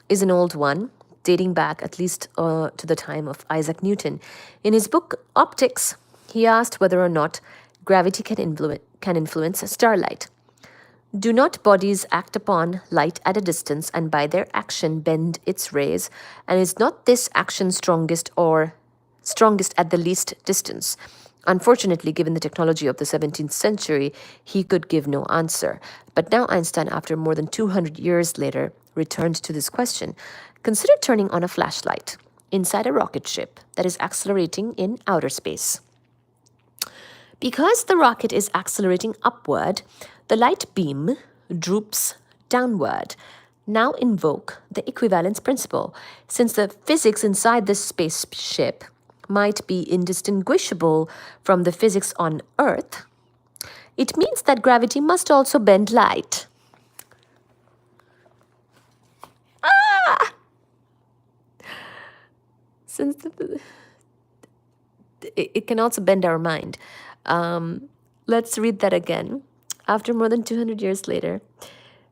S2: is an old one, dating back at least to the time of Isaac Newton. In his book Optics, he asked whether or not gravity can influence starlight. Do not bodies act upon light at a distance and by their action bend its rays? And is not this action strongest at the least distance? Unfortunately, given the technology of the 17th century, he could give no answer. But now Einstein, after more than 200 years later, returned to this question. Consider turning on a flashlight inside a rocket ship that is accelerating in outer space. Because the rocket is accelerating upward, the light beam droops downward. Now invoke the equivalence principle. Since the physics inside this spaceship might be indistinguishable from the physics on Earth, it means that gravity must also bend light. Since it can also bend our mind. Let's read that again. After more than 200 years later,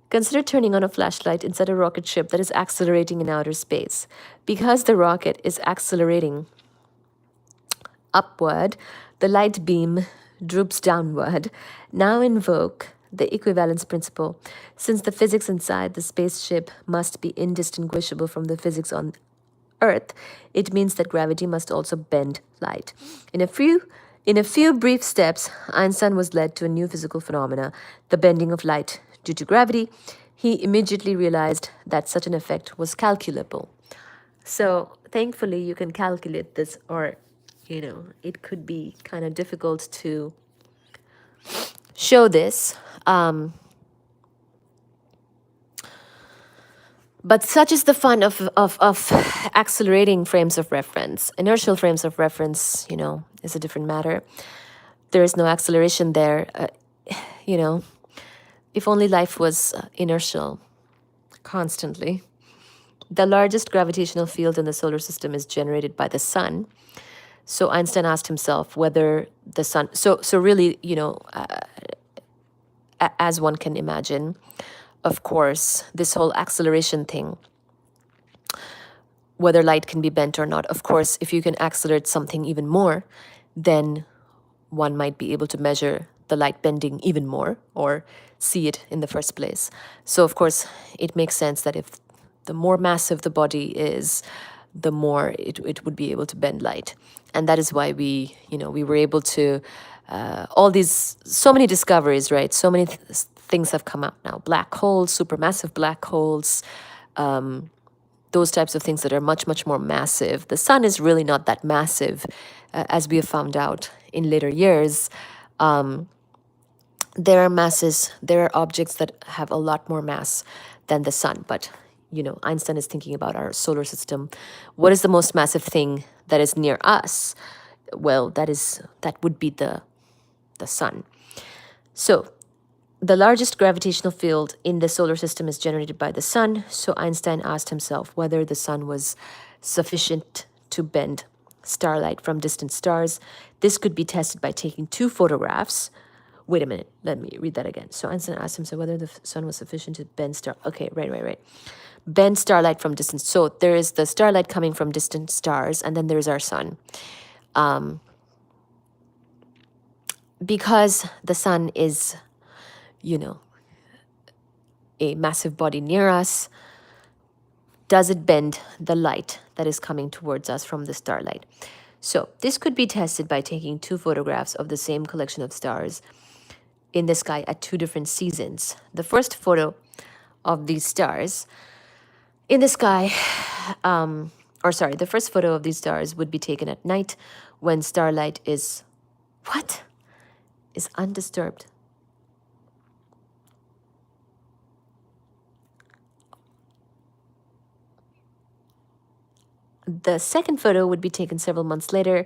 S2: consider turning on a flashlight inside a rocket ship that is accelerating in outer space. Because the rocket is accelerating upward, the light beam droops downward. Now invoke the equivalence principle. Since the physics inside the spaceship must be indistinguishable from the physics on Earth, it means that gravity must also bend light. In a few brief steps, Einstein was led to a new physical phenomena, the bending of light due to gravity. He immediately realized that such an effect was calculable. So, thankfully, you can calculate this, or, it could be kind of difficult to show this. But such is the fun of accelerating frames of reference. Inertial frames of reference, is a different matter. There is no acceleration there. If only life was inertial constantly. The largest gravitational field in the solar system is generated by the sun. So Einstein asked himself whether the sun... So really, as one can imagine, of course, this whole acceleration thing, whether light can be bent or not, of course, if you can accelerate something even more, then one might be able to measure the light bending even more or see it in the first place. So, of course, it makes sense that if the more massive the body is, the more it would be able to bend light. And that is why we were able to, so many discoveries, right? So many things have come out now. Black holes, supermassive black holes, those types of things that are much, much more massive. The sun is really not that massive, as we have found out in later years. there are masses, there are objects that have a lot more mass than the sun. But, Einstein is thinking about our solar system. What is the most massive thing that is near us? Well, that would be the sun. So, the largest gravitational field in the solar system is generated by the sun. So, Einstein asked himself whether the sun was sufficient to bend starlight from distant stars. This could be tested by taking two photographs. Wait a minute, let me read that again. So Einstein asked himself whether the sun was sufficient to bend Okay, right. Bend starlight from distance. So there is the starlight coming from distant stars, and then there's our sun. Because the sun is, a massive body near us, does it bend the light that is coming towards us from the starlight? So this could be tested by taking two photographs of the same collection of stars in the sky at two different seasons. The first photo of these stars in the sky, the first photo of these stars would be taken at night when starlight is undisturbed. The second photo would be taken several months later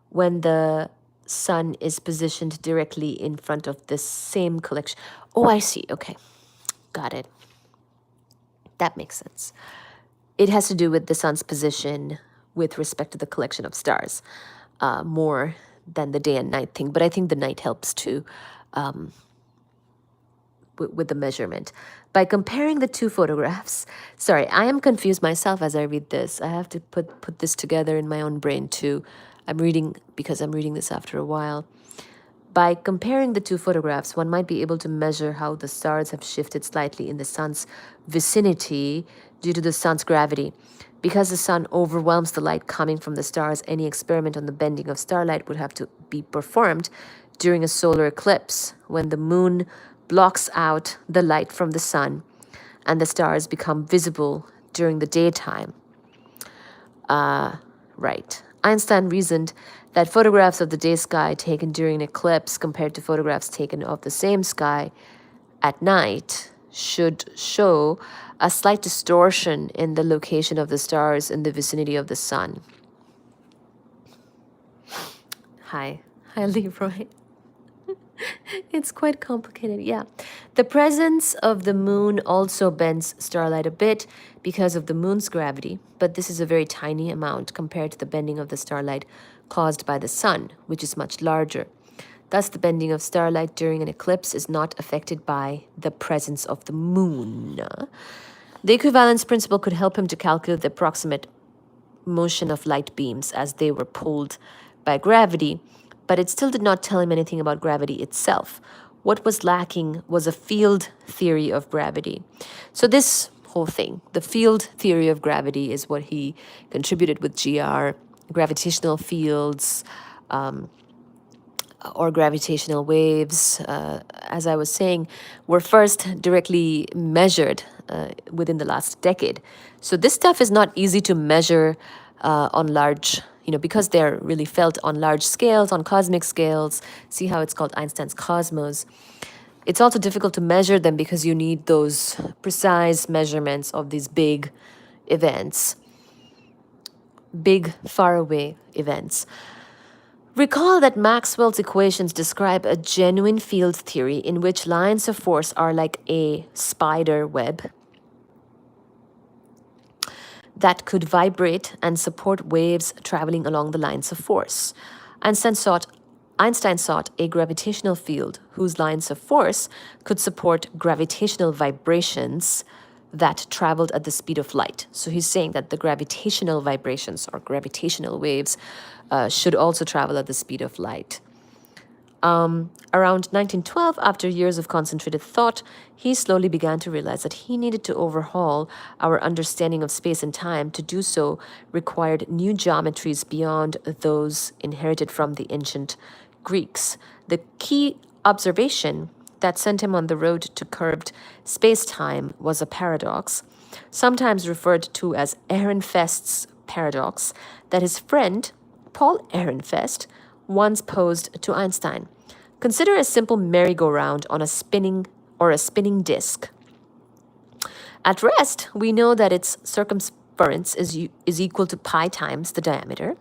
S2: when the sun is positioned directly in front of the same collection. Oh, I see. Okay. Got it. That makes sense. It has to do with the sun's position with respect to the collection of stars, more than the day and night thing. But I think the night helps too, with the measurement. By comparing the two photographs, sorry, I am confused myself as I read this. I have to put this together in my own brain too. I'm reading this after a while. By comparing the two photographs, one might be able to measure how the stars have shifted slightly in the sun's vicinity due to the sun's gravity. Because the sun overwhelms the light coming from the stars, any experiment on the bending of starlight would have to be performed during a solar eclipse, when the moon blocks out the light from the sun and the stars become visible during the daytime. Right. Einstein reasoned that photographs of the day sky taken during an eclipse compared to photographs taken of the same sky at night should show a slight distortion in the location of the stars in the vicinity of the sun. Hi, Leroy. It's quite complicated, yeah. The presence of the moon also bends starlight a bit because of the moon's gravity, but this is a very tiny amount compared to the bending of the starlight caused by the sun, which is much larger. Thus, the bending of starlight during an eclipse is not affected by the presence of the moon. The equivalence principle could help him to calculate the approximate motion of light beams as they were pulled by gravity, but it still did not tell him anything about gravity itself. What was lacking was a field theory of gravity. So this whole thing, the field theory of gravity, is what he contributed with GR. Gravitational fields, or gravitational waves, as I was saying, were first directly measured within the last decade. So this stuff is not easy to measure on large, because they're really felt on large scales, on cosmic scales. See how it's called Einstein's cosmos. It's also difficult to measure them because you need those precise measurements of these big events, big faraway events. Recall that Maxwell's equations describe a genuine field theory in which lines of force are like a spider web that could vibrate and support waves traveling along the lines of force. Einstein sought a gravitational field whose lines of force could support gravitational vibrations that traveled at the speed of light. So he's saying that the gravitational vibrations or gravitational waves should also travel at the speed of light. Around 1912, after years of concentrated thought, he slowly began to realize that he needed to overhaul our understanding of space and time. To do so required new geometries beyond those inherited from the ancient Greeks. The key observation that sent him on the road to curved space-time was a paradox, sometimes referred to as Ehrenfest's paradox, that his friend, Paul Ehrenfest, once posed to Einstein. Consider a simple merry-go-round on a spinning disk. At rest, we know that its circumference is equal to pi times the diameter.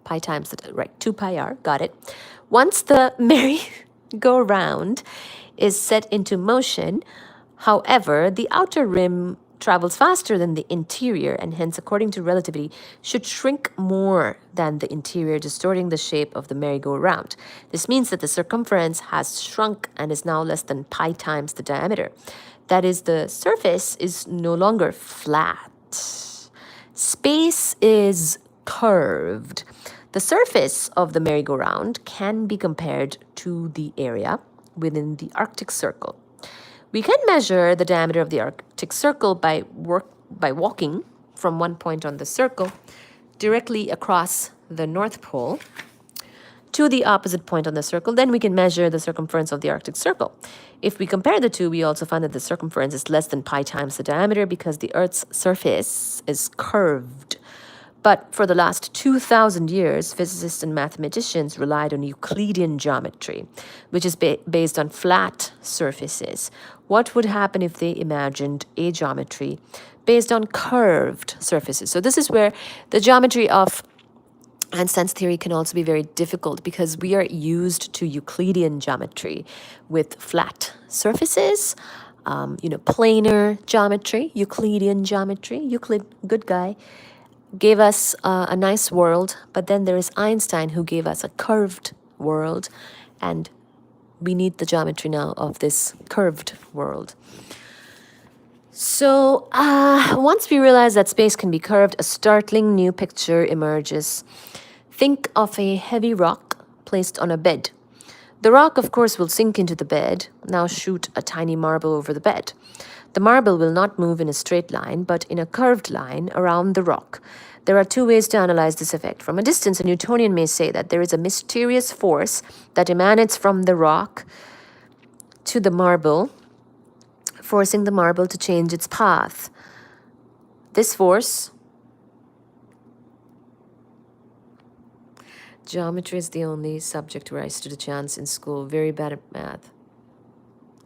S2: Pi times the, right, 2 pi r, got it. Once the merry-go-round is set into motion, however, the outer rim travels faster than the interior and hence, according to relativity, should shrink more than the interior, distorting the shape of the merry-go-round. This means that the circumference has shrunk and is now less than pi times the diameter. That is, the surface is no longer flat. Space is curved. The surface of the merry-go-round can be compared to the area within the Arctic Circle. We can measure the diameter of the Arctic Circle by walking from one point on the circle directly across the North Pole to the opposite point on the circle. Then we can measure the circumference of the Arctic Circle. If we compare the two, we also find that the circumference is less than pi times the diameter because the Earth's surface is curved. But for the last 2,000 years, physicists and mathematicians relied on Euclidean geometry, which is based on flat surfaces. What would happen if they imagined a geometry based on curved surfaces? So this is where the geometry of Einstein's theory can also be very difficult because we are used to Euclidean geometry with flat surfaces, planar geometry, Euclidean geometry. Euclid, good guy, gave us a nice world, but then there is Einstein who gave us a curved world, and we need the geometry now of this curved world. So once we realize that space can be curved, a startling new picture emerges. Think of a heavy rock placed on a bed. The rock, of course, will sink into the bed. Now shoot a tiny marble over the bed. The marble will not move in a straight line, but in a curved line around the rock. There are two ways to analyze this effect. From a distance, a Newtonian may say that there is a mysterious force that emanates from the rock to the marble, forcing the marble to change its path. This force... Geometry is the only subject where I stood a chance in school. Very bad at math.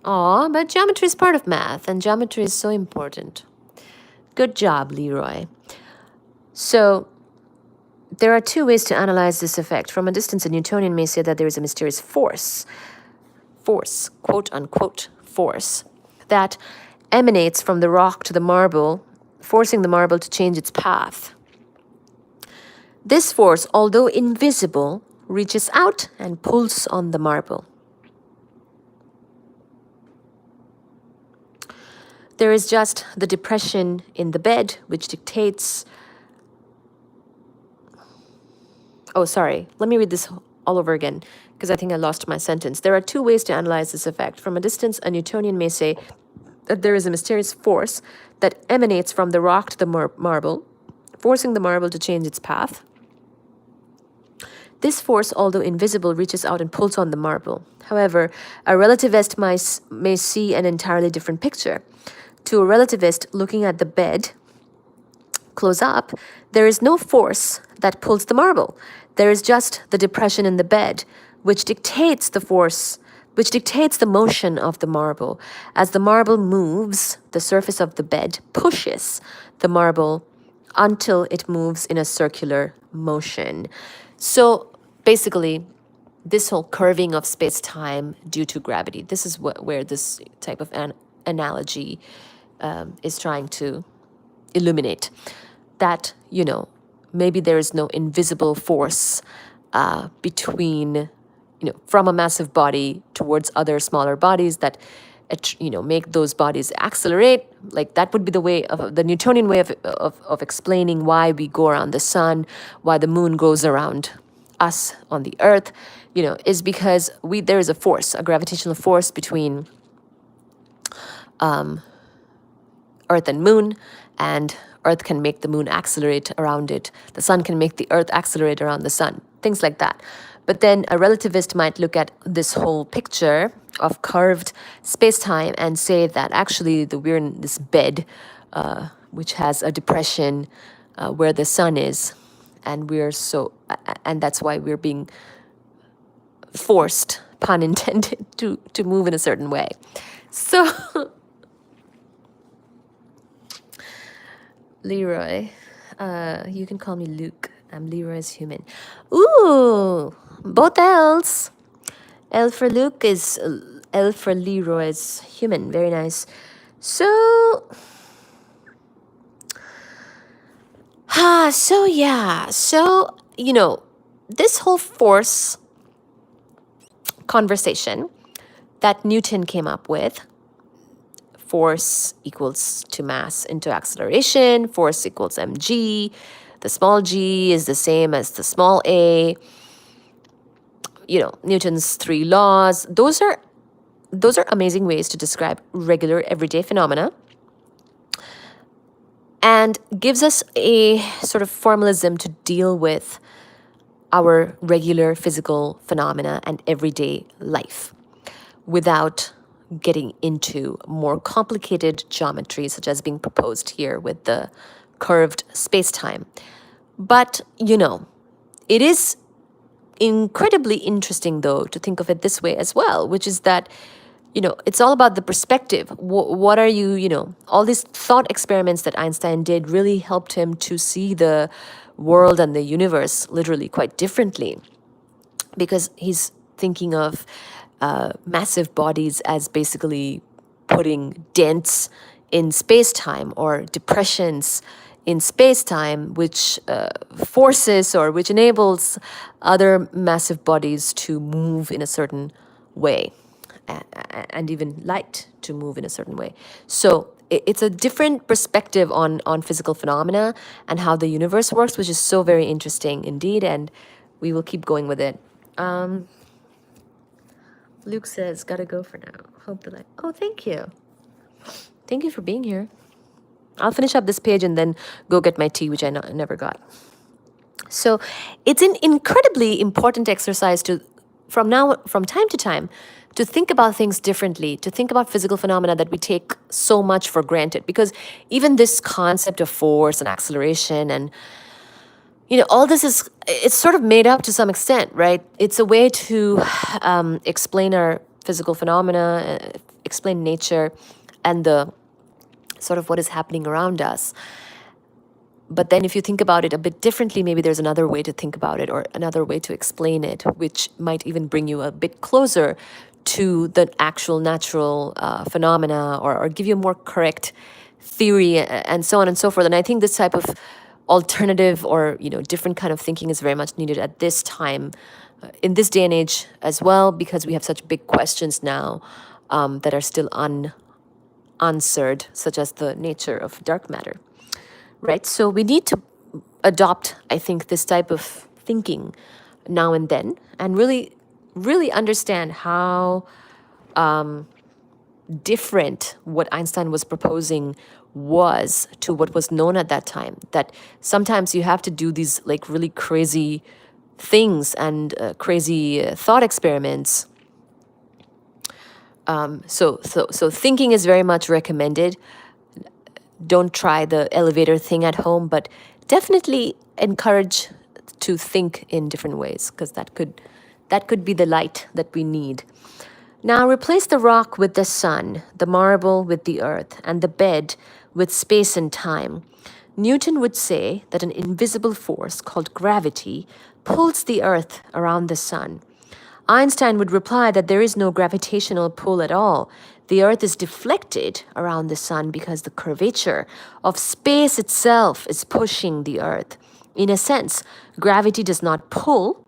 S2: Aw, but geometry is part of math, and geometry is so important. Good job, Leroy. So, there are two ways to analyze this effect. From a distance, a Newtonian may say that there is a mysterious force, quote unquote, force, that emanates from the rock to the marble, forcing the marble to change its path. This force, although invisible, reaches out and pulls on the marble. There is just the depression in the bed, which dictates... Oh, sorry. Let me read this all over again, because I think I lost my sentence. There are two ways to analyze this effect. From a distance, a Newtonian may say that there is a mysterious force that emanates from the rock to the marble, forcing the marble to change its path. This force, although invisible, reaches out and pulls on the marble. However, a relativist may see an entirely different picture. To a relativist looking at the bed close up, there is no force that pulls the marble. There is just the depression in the bed, which dictates the motion of the marble. As the marble moves, the surface of the bed pushes the marble until it moves in a circular motion. So basically, this whole curving of space-time due to gravity, this is where this type of analogy is trying to illuminate. That, maybe there is no invisible force between, from a massive body towards other smaller bodies that, make those bodies accelerate. Like that would be the Newtonian way of explaining why we go around the sun, why the moon goes around us on the earth, is because there is a gravitational force between Earth and moon, and Earth can make the moon accelerate around it. The sun can make the Earth accelerate around the sun, things like that. But then a relativist might look at this whole picture of curved space-time and say that actually we're in this bed, which has a depression where the sun is, and that's why we're being forced pun intended, to move in a certain way. So, Leroy, you can call me Luke. I'm Leroy's human. Ooh, both L's. L for Luke is L for Leroy's human. Very nice. So, so this whole force conversation that Newton came up with, force equals to mass into acceleration, force equals mg, the small g is the same as the small a, Newton's three laws. Those are amazing ways to describe regular everyday phenomena, and gives us a sort of formalism to deal with our regular physical phenomena and everyday life without getting into more complicated geometry, such as being proposed here with the curved space-time. But, it is incredibly interesting, though, to think of it this way as well, which is that, it's all about the perspective. What are you, all these thought experiments that Einstein did really helped him to see the world and the universe literally quite differently, because he's thinking of massive bodies as basically putting dents in space-time or depressions in space-time, which forces or which enables other massive bodies to move in a certain way, and even light to move in a certain way. So it's a different perspective on physical phenomena and how the universe works, which is so very interesting indeed, and we will keep going with it. Luke says, gotta go for now. Hope the light. Oh, thank you. Thank you for being here. I'll finish up this page and then go get my tea, which I never got. So it's an incredibly important exercise from time to time, to think about things differently, to think about physical phenomena that we take so much for granted. Because even this concept of force and acceleration and all this it's sort of made up to some extent, right? It's a way to explain our physical phenomena, explain nature, and the sort of what is happening around us. But then if you think about it a bit differently, maybe there's another way to think about it or another way to explain it, which might even bring you a bit closer to the actual natural phenomena, or give you a more correct theory, and so on and so forth. And I think this type of alternative or different kind of thinking is very much needed at this time, in this day and age as well, because we have such big questions now that are still unanswered, such as the nature of dark matter. Right? So we need to adopt, I think, this type of thinking now and then, and really, really understand how different what Einstein was proposing was to what was known at that time. That sometimes you have to do these like really crazy things and crazy thought experiments. So thinking is very much recommended. Don't try the elevator thing at home, but definitely encourage to think in different ways, because that could be the light that we need. Now replace the rock with the sun, the marble with the earth, and the bed with space and time. Newton would say that an invisible force called gravity pulls the earth around the sun. Einstein would reply that there is no gravitational pull at all. The earth is deflected around the sun because the curvature of space itself is pushing the earth. In a sense, gravity does not pull,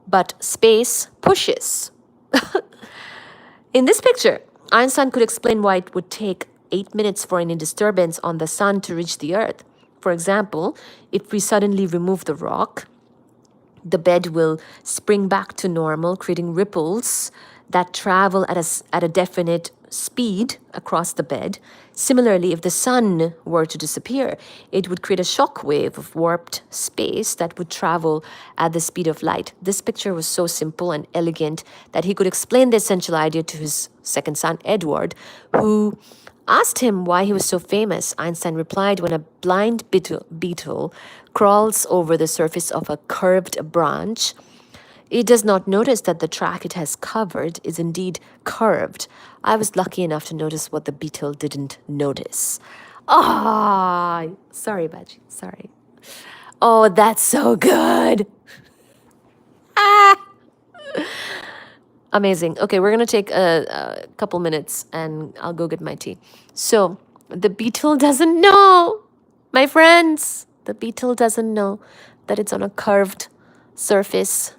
S2: but space pushes. In this picture, Einstein could explain why it would take 8 minutes for any disturbance on the sun to reach the earth. For example, if we suddenly remove the rock, the bed will spring back to normal, creating ripples that travel at a definite speed across the bed. Similarly, if the sun were to disappear, it would create a shock wave of warped space that would travel at the speed of light. This picture was so simple and elegant that he could explain the essential idea to his second son, Edward, who asked him why he was so famous. Einstein replied, when a blind beetle crawls over the surface of a curved branch, It does not notice that the track it has covered is indeed curved. I was lucky enough to notice what the beetle didn't notice. Ah, sorry, Baji. Sorry. Oh, that's so good. Ah, amazing. Okay, we're gonna take a couple minutes, and I'll go get my tea. So the beetle doesn't know, my friends. The beetle doesn't know that it's on a curved surface,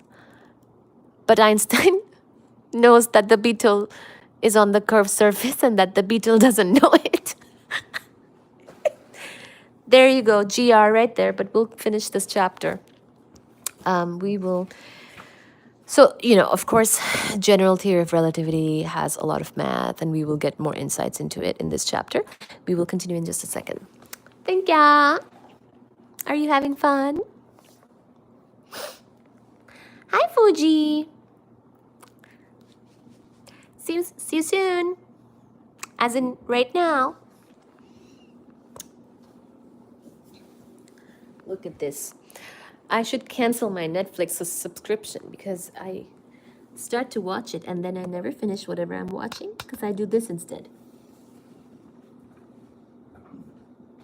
S2: but Einstein knows that the beetle is on the curved surface and that the beetle doesn't know it. There you go, GR right there, but we'll finish this chapter. We will. So, of course, general theory of relativity has a lot of math, and we will get more insights into it in this chapter. We will continue in just a second. Thank ya. Are you having fun? Hi, Fuji. See you soon. As in right now. Look at this. I should cancel my Netflix subscription because I start to watch it and then I never finish whatever I'm watching because I do this instead.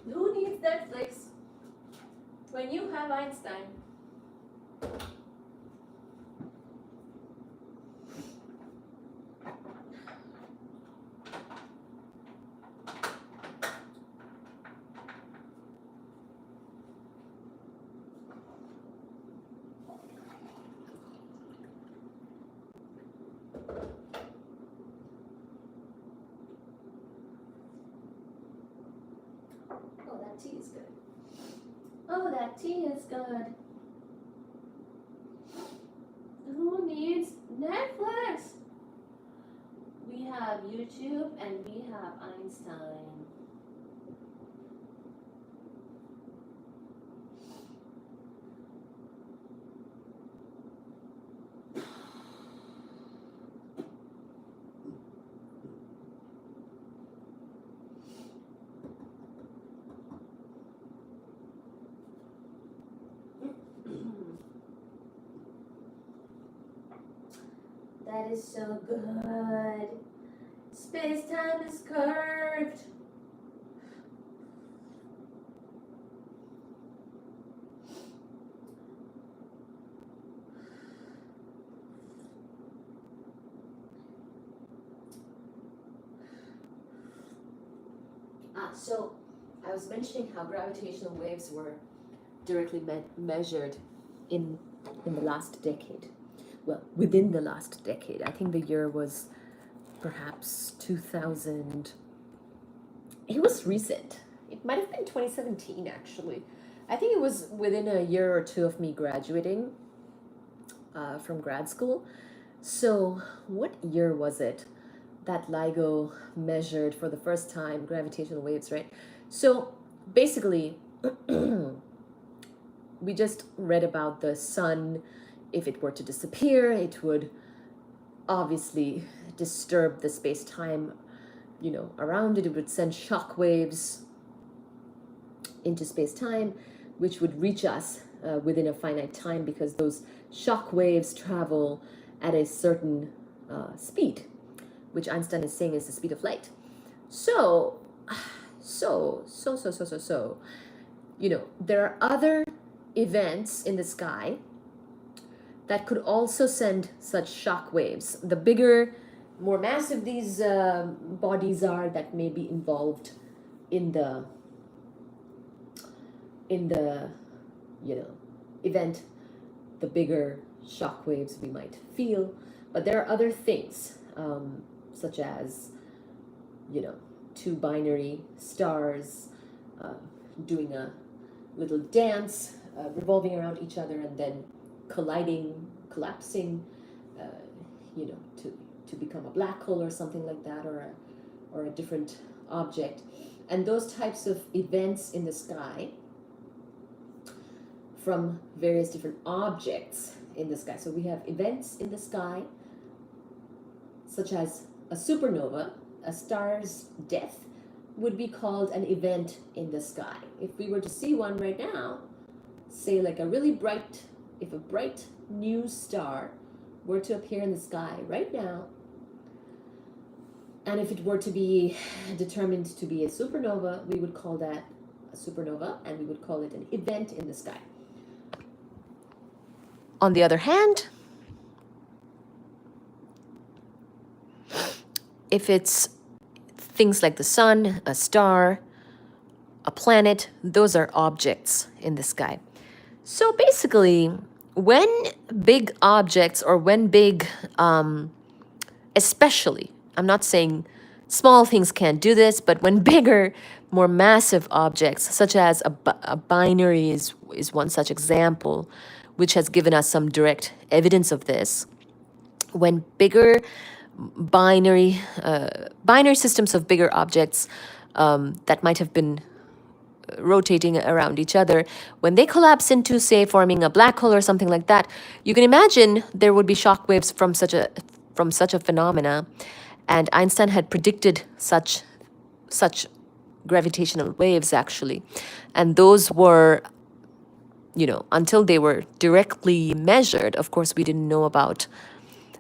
S2: Who needs Netflix when you have Einstein? Oh, that tea is good. Oh, that tea is good. Who needs Netflix? We have YouTube and we have Einstein. That is so good. Space-time is curved. So I was mentioning how gravitational waves were directly measured in the last decade. Well, within the last decade. I think the year was perhaps 2000. It was recent. It might have been 2017, actually. I think it was within a year or two of me graduating from grad school. So, what year was it that LIGO measured for the first time gravitational waves, right? So, basically, we just read about the sun. If it were to disappear, it would obviously disturb the space-time, around it. It would send shock waves into space-time, which would reach us within a finite time because those shock waves travel at a certain speed, which Einstein is saying is the speed of light. So, there are other events in the sky that could also send such shock waves. The bigger, more massive these bodies are that may be involved in the event, the bigger shock waves we might feel. But there are other things, such as, two binary stars doing a little dance, revolving around each other and then collapsing, to become a black hole or something like that, or a different object. And those types of events in the sky from various different objects in the sky. So we have events in the sky, such as a supernova, a star's death, would be called an event in the sky. If we were to see one right now, say like a really bright if a bright new star were to appear in the sky right now, and if it were to be determined to be a supernova, we would call that a supernova, and we would call it an event in the sky. On the other hand, if it's things like the sun, a star, a planet, those are objects in the sky. So basically, when big objects or when big, especially, I'm not saying small things can't do this, but when bigger, more massive objects, such as a binary is one such example, which has given us some direct evidence of this. When bigger binary systems of bigger objects that might have been rotating around each other, when they collapse into, say, forming a black hole or something like that, you can imagine there would be shock waves from such a phenomena, and Einstein had predicted such gravitational waves actually, and those were, until they were directly measured, of course we didn't know about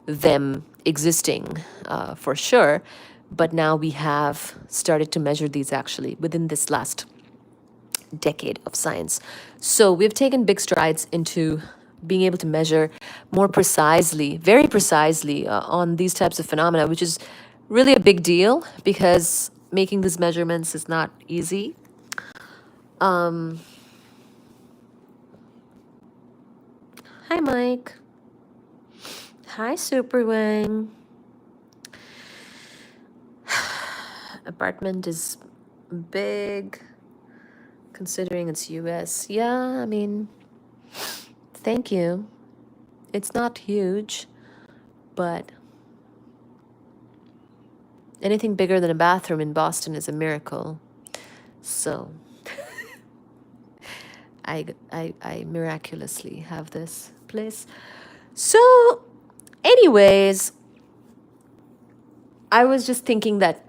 S2: them existing for sure, but now we have started to measure these actually within this last decade of science. So we've taken big strides into being able to measure more precisely, very precisely, on these types of phenomena, which is really a big deal because making these measurements is not easy. Hi, Mike. Hi, Superwing. Apartment is big, considering it's US. Yeah, I mean, thank you. It's not huge, but anything bigger than a bathroom in Boston is a miracle. So I miraculously have this place. So anyways, I was just thinking that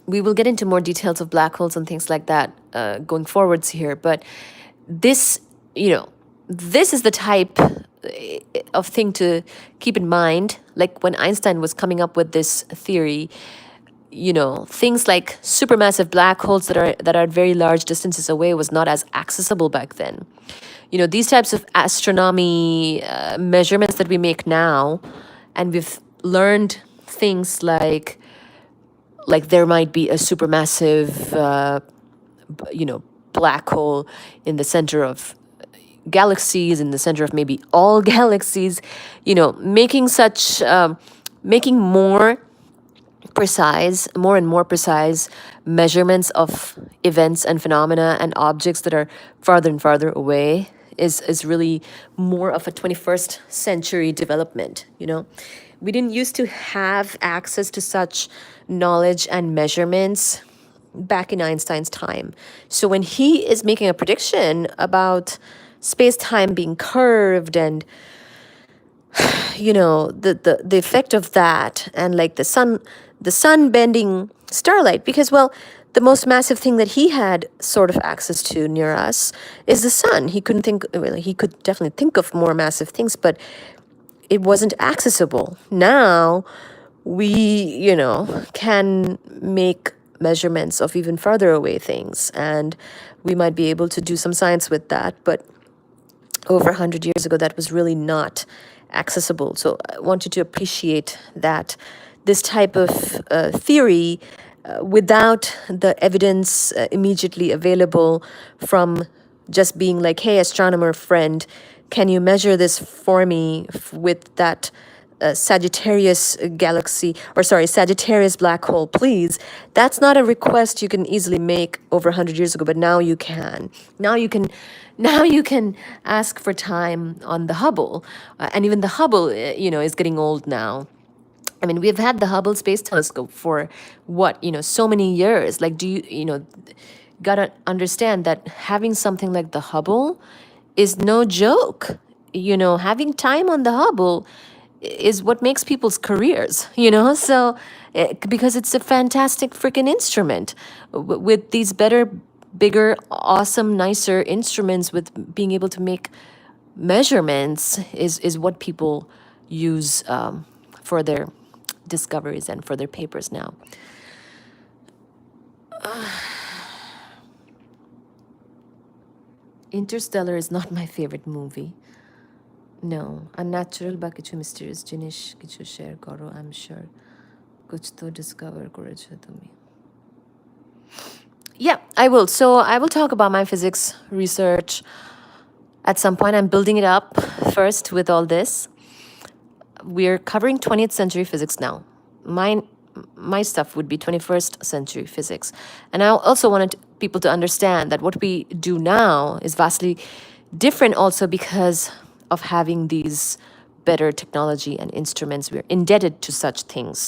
S2: we will get into more details of black holes and things like that going forwards here. But this, this is the type of thing to keep in mind. Like when Einstein was coming up with this theory, things like supermassive black holes that are at very large distances away was not as accessible back then. These types of astronomy measurements that we make now, and we've learned things like there might be a supermassive, black hole in the center of galaxies, in the center of maybe all galaxies, making more and more precise measurements of events and phenomena and objects that are farther and farther away is really more of a 21st century development. We didn't used to have access to such knowledge and measurements back in Einstein's time. So when he is making a prediction about space-time being curved and the effect of that, and like the sun bending starlight, because the most massive thing that he had sort of access to near us is the sun. He could definitely think of more massive things, but it wasn't accessible. Now we, can make measurements of even farther away things, and we might be able to do some science with that. But over 100 years ago, that was really not accessible. So I want you to appreciate that this type of theory, without the evidence immediately available from just being like, hey, astronomer friend, can you measure this for me with that Sagittarius black hole, please? That's not a request you can easily make over 100 years ago, but now you can. Now you can ask for time on the Hubble, and even the Hubble, is getting old now. I mean, we've had the Hubble Space Telescope for so many years. Like, gotta understand that having something like the Hubble is no joke. Having time on the Hubble is what makes people's careers, so because it's a fantastic freaking instrument with these better, bigger, awesome, nicer instruments, with being able to make measurements is what people use for their discoveries and for their papers now. Interstellar is not my favorite movie. No, unnatural বা কিছু mysterious জিনিস কিছু share করো, I'm sure कुछ तो discover করেছো তুমি. Yeah, I will. So I will talk about my physics research at some point. I'm building it up first with all this. We're covering 20th century physics now. My stuff would be 21st century physics. And I also wanted people to understand that what we do now is vastly different also because of having these better technology and instruments. We're indebted to such things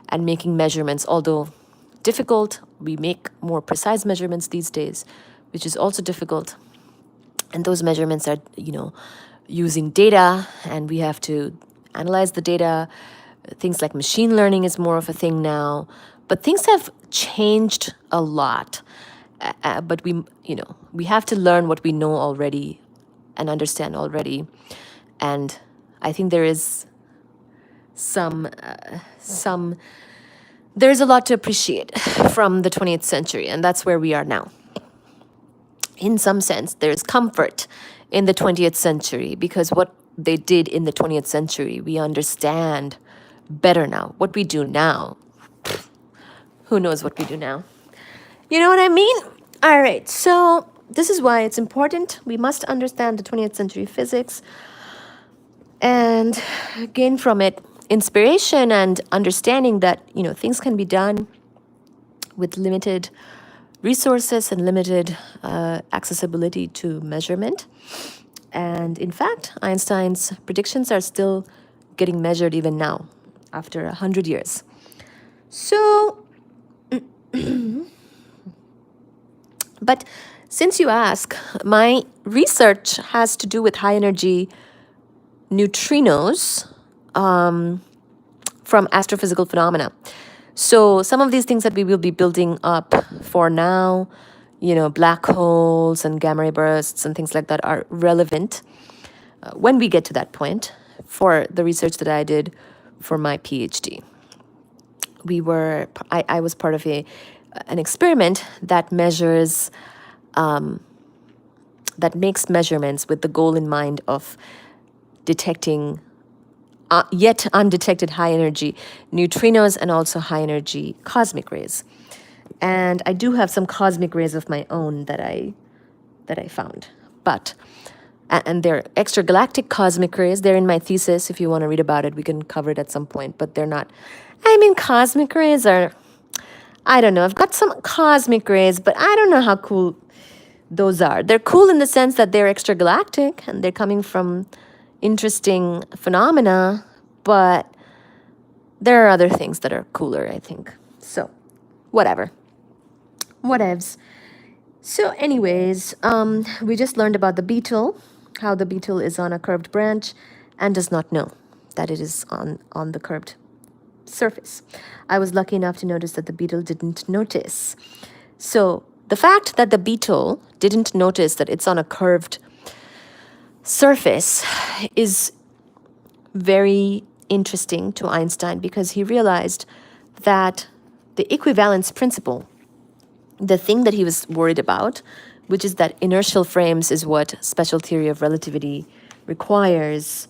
S2: and making measurements, although difficult, we make more precise measurements these days, which is also difficult. And those measurements are, using data, and we have to analyze the data. Things like machine learning is more of a thing now, but things have changed a lot. But we have to learn what we know already and understand already. And I think there is there's a lot to appreciate from the 20th century, and that's where we are now. In some sense, there's comfort in the 20th century because what they did in the 20th century, we understand better now. What we do now, who knows what we do now? You know what I mean? All right, so this is why it's important. We must understand the 20th century physics and gain from it inspiration and understanding that, things can be done with limited resources and limited accessibility to measurement. And in fact, Einstein's predictions are still getting measured even now, after 100 years. So, but since you ask, my research has to do with high energy neutrinos from astrophysical phenomena. So some of these things that we will be building up for now, black holes and gamma ray bursts and things like that are relevant when we get to that point for the research that I did for my PhD. I was part of an experiment that measures, that makes measurements with the goal in mind of detecting yet undetected high energy neutrinos and also high energy cosmic rays. And I do have some cosmic rays of my own that I found. And they're extragalactic cosmic rays. They're in my thesis. If you want to read about it, we can cover it at some point, but they're not. Cosmic rays are, I don't know. I've got some cosmic rays, but I don't know how cool those are. They're cool in the sense that they're extragalactic and they're coming from interesting phenomena, but there are other things that are cooler, I think. So, whatevs. So anyways, we just learned about the beetle, how the beetle is on a curved branch and does not know that it is on the curved surface. I was lucky enough to notice that the beetle didn't notice. So the fact that the beetle didn't notice that it's on a curved surface is very interesting to Einstein because he realized that the equivalence principle, the thing that he was worried about, which is that inertial frames is what special theory of relativity requires.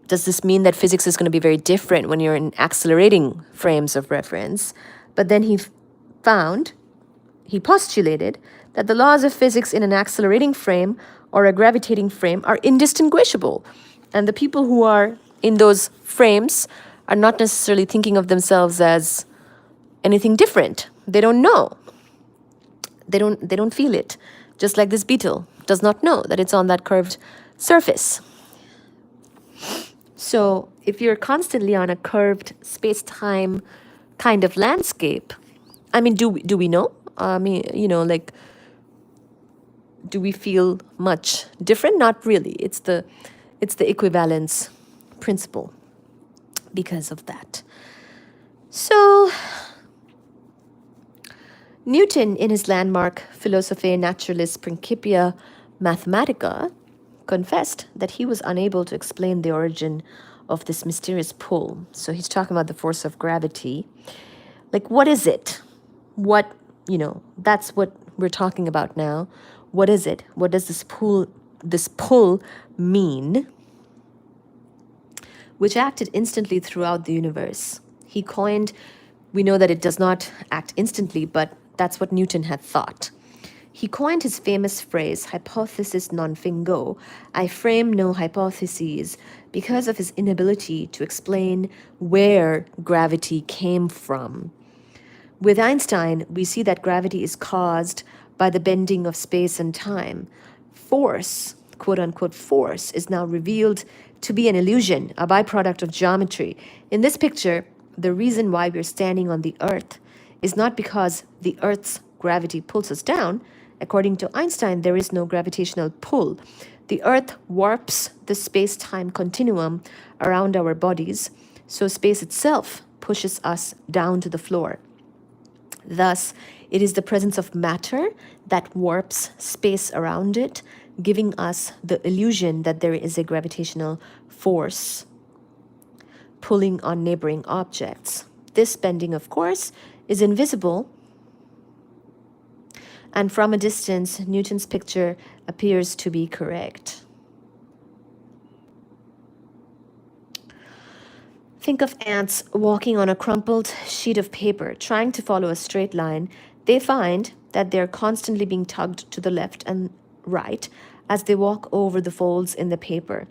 S2: Does this mean that physics is going to be very different when you're in accelerating frames of reference? But then he postulated that the laws of physics in an accelerating frame or a gravitating frame are indistinguishable. And the people who are in those frames are not necessarily thinking of themselves as anything different. They don't know. They don't feel it. Just like this beetle does not know that it's on that curved surface. So if you're constantly on a curved space-time kind of landscape, do we know? Do we feel much different? Not really. It's the equivalence principle because of that. So Newton, in his landmark Philosophiae Naturalis Principia Mathematica, confessed that he was unable to explain the origin of this mysterious pull. So he's talking about the force of gravity. Like, what is it? What, that's what we're talking about now. What is it? What does this pull mean? Which acted instantly throughout the universe. He coined, we know that it does not act instantly, but that's what Newton had thought. He coined his famous phrase, hypothesis non fingo, I frame no hypotheses, because of his inability to explain where gravity came from. With Einstein, we see that gravity is caused by the bending of space and time. Force, quote unquote force, is now revealed to be an illusion, a byproduct of geometry. In this picture, the reason why we're standing on the Earth is not because the Earth's gravity pulls us down. According to Einstein, there is no gravitational pull. The Earth warps the space time continuum around our bodies, so space itself pushes us down to the floor. Thus, it is the presence of matter that warps space around it, giving us the illusion that there is a gravitational force pulling on neighboring objects. This bending, of course, is invisible, and from a distance, Newton's picture appears to be correct. Think of ants walking on a crumpled sheet of paper, trying to follow a straight line. They find that they're constantly being tugged to the left and right as they walk over the folds in the paper.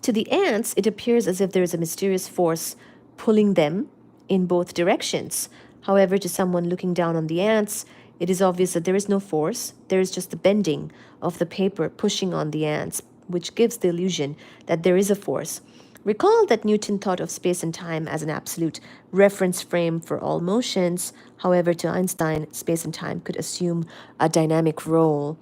S2: To the ants, it appears as if there is a mysterious force pulling them in both directions. However, to someone looking down on the ants, it is obvious that there is no force. There is just the bending of the paper pushing on the ants, which gives the illusion that there is a force. Recall that Newton thought of space and time as an absolute reference frame for all motions. However, to Einstein, space and time could assume a dynamic role.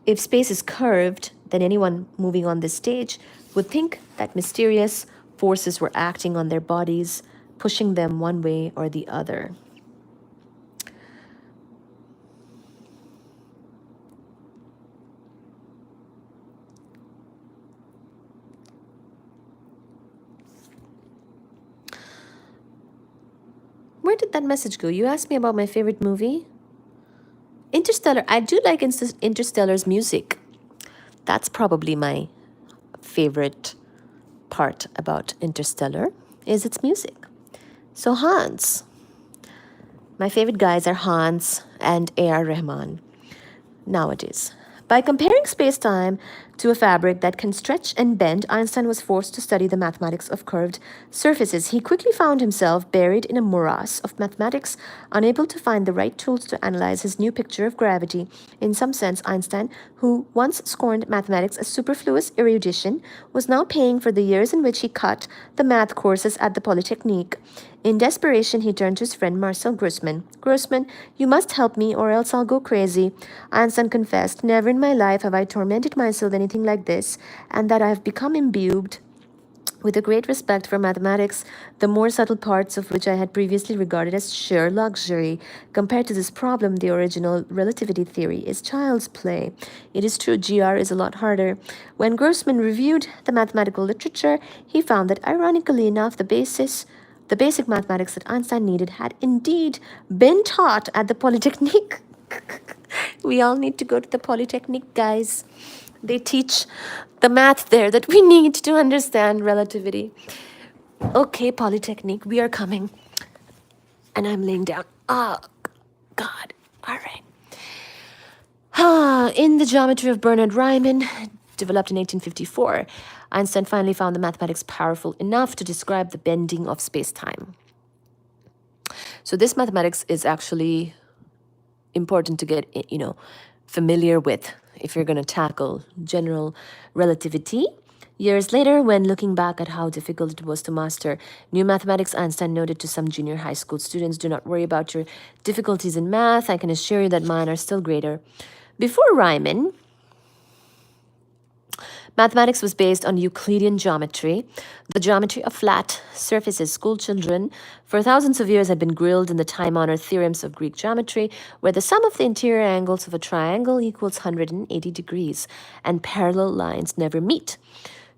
S2: If space is curved, then anyone moving on this stage would think that mysterious forces were acting on their bodies, pushing them one way or the other. Where did that message go? You asked me about my favorite movie? Interstellar. I do like Interstellar's music. That's probably my favorite part about Interstellar, is its music. So Hans. My favorite guys are Hans and A.R. Rahman nowadays. By comparing space-time to a fabric that can stretch and bend, Einstein was forced to study the mathematics of curved surfaces. He quickly found himself buried in a morass of mathematics, unable to find the right tools to analyze his new picture of gravity. In some sense, Einstein, who once scorned mathematics as superfluous erudition, was now paying for the years in which he cut the math courses at the Polytechnique. In desperation, he turned to his friend Marcel Grossman. Grossman, you must help me or else I'll go crazy. Einstein confessed, never in my life have I tormented myself anything like this, and that I have become imbued with a great respect for mathematics, the more subtle parts of which I had previously regarded as sheer luxury. Compared to this problem, the original relativity theory is child's play. It is true, GR is a lot harder. When Grossman reviewed the mathematical literature, he found that, ironically enough, the basic mathematics that Einstein needed had indeed been taught at the Polytechnique. We all need to go to the Polytechnique, guys. They teach the math there that we need to understand relativity. Okay, Polytechnique, we are coming. And I'm laying down. Oh, God. All right. In the geometry of Bernard Riemann, developed in 1854, Einstein finally found the mathematics powerful enough to describe the bending of space-time. So this mathematics is actually important to get, familiar with if you're going to tackle general relativity. Years later, when looking back at how difficult it was to master new mathematics, Einstein noted to some junior high school students, do not worry about your difficulties in math. I can assure you that mine are still greater. Before Riemann, Mathematics was based on Euclidean geometry, the geometry of flat surfaces. School children for thousands of years had been grilled in the time honored theorems of Greek geometry, where the sum of the interior angles of a triangle equals 180 degrees, and parallel lines never meet.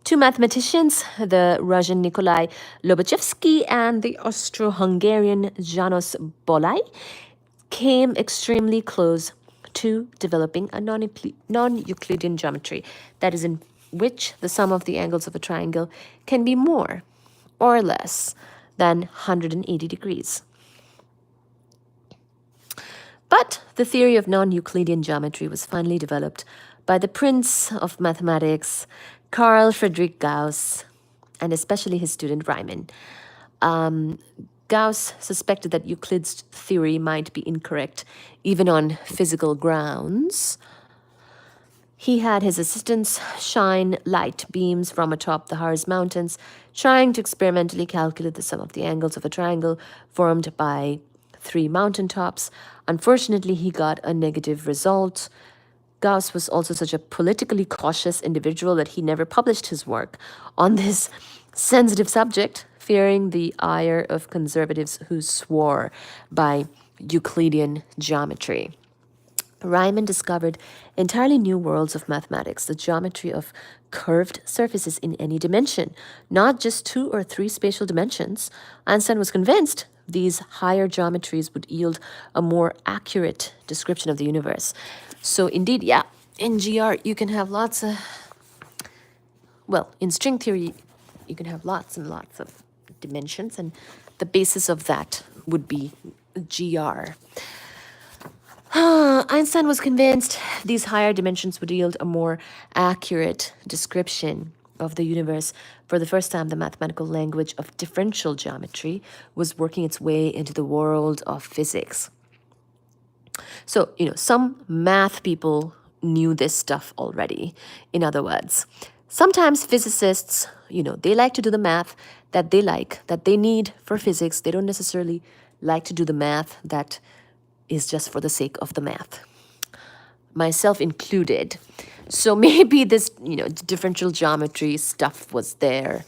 S2: Two mathematicians, the Russian Nikolai Lobachevsky and the Austro-Hungarian Janos Bolai, came extremely close to developing a non-Euclidean geometry, that is, in which the sum of the angles of a triangle can be more or less than 180 degrees. But the theory of non-Euclidean geometry was finally developed by the prince of mathematics, Carl Friedrich Gauss, and especially his student Riemann. Gauss suspected that Euclid's theory might be incorrect, even on physical grounds. He had his assistants shine light beams from atop the Harz Mountains, trying to experimentally calculate the sum of the angles of a triangle formed by three mountaintops. Unfortunately, he got a negative result. Gauss was also such a politically cautious individual that he never published his work on this sensitive subject, fearing the ire of conservatives who swore by Euclidean geometry. Riemann discovered entirely new worlds of mathematics, the geometry of curved surfaces in any dimension, not just 2 or 3 spatial dimensions. Einstein was convinced these higher geometries would yield a more accurate description of the universe. So indeed, yeah, in GR you can have lots of, well, in string theory you can have lots and lots of dimensions, and the basis of that would be GR. Einstein was convinced these higher dimensions would yield a more accurate description of the universe. For the first time, the mathematical language of differential geometry was working its way into the world of physics. So, some math people knew this stuff already. In other words, sometimes physicists, they like to do the math that they like, that they need for physics. They don't necessarily like to do the math that is just for the sake of the math, myself included. So maybe this, differential geometry stuff was there,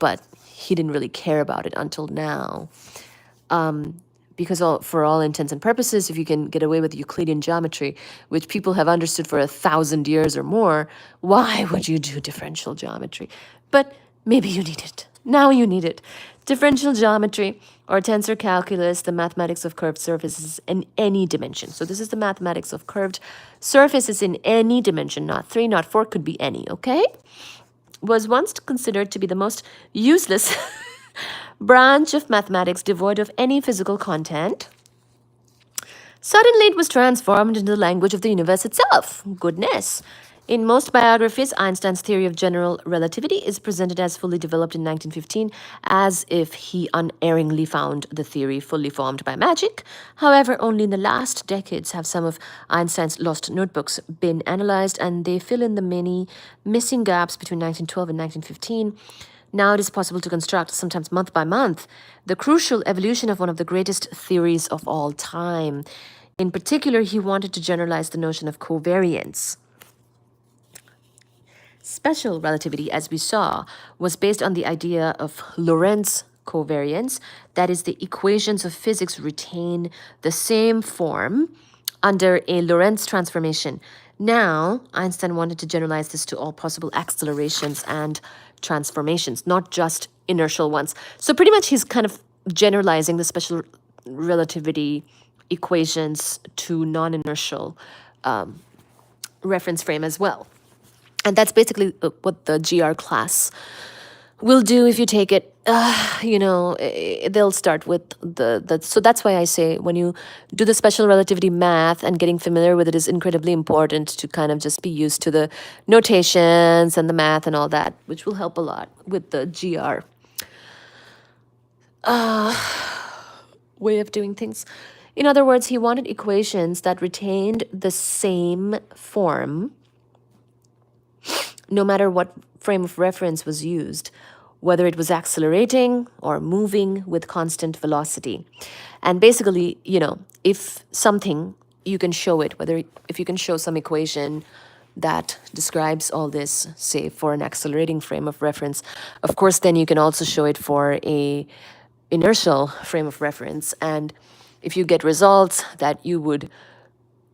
S2: but he didn't really care about it until now. Because for all intents and purposes, if you can get away with Euclidean geometry, which people have understood for 1,000 years or more, why would you do differential geometry? But maybe you need it. Now you need it. Differential geometry, or tensor calculus, the mathematics of curved surfaces in any dimension. So this is the mathematics of curved surfaces in any dimension, not 3, not 4, could be any, okay? Was once considered to be the most useless branch of mathematics, devoid of any physical content. Suddenly it was transformed into the language of the universe itself. Goodness. In most biographies, Einstein's theory of general relativity is presented as fully developed in 1915, as if he unerringly found the theory fully formed by magic. However, only in the last decades have some of Einstein's lost notebooks been analyzed, and they fill in the many missing gaps between 1912 and 1915. Now it is possible to construct, sometimes month by month, the crucial evolution of one of the greatest theories of all time. In particular, he wanted to generalize the notion of covariance. Special relativity, as we saw, was based on the idea of Lorentz covariance, that is, the equations of physics retain the same form under a Lorentz transformation. Now, Einstein wanted to generalize this to all possible accelerations and transformations, not just inertial ones. So pretty much he's kind of generalizing the special relativity equations to non-inertial reference frame as well. And that's basically what the GR class will do if you take it. They'll start with the. So that's why I say when you do the special relativity math, and getting familiar with it is incredibly important to kind of just be used to the notations and the math and all that, which will help a lot with the GR way of doing things. In other words, he wanted equations that retained the same form no matter what frame of reference was used, whether it was accelerating or moving with constant velocity. And basically, if something, you can show it, if you can show some equation that describes all this, say, for an accelerating frame of reference. Of course, then you can also show it for a inertial frame of reference. And if you get results that you would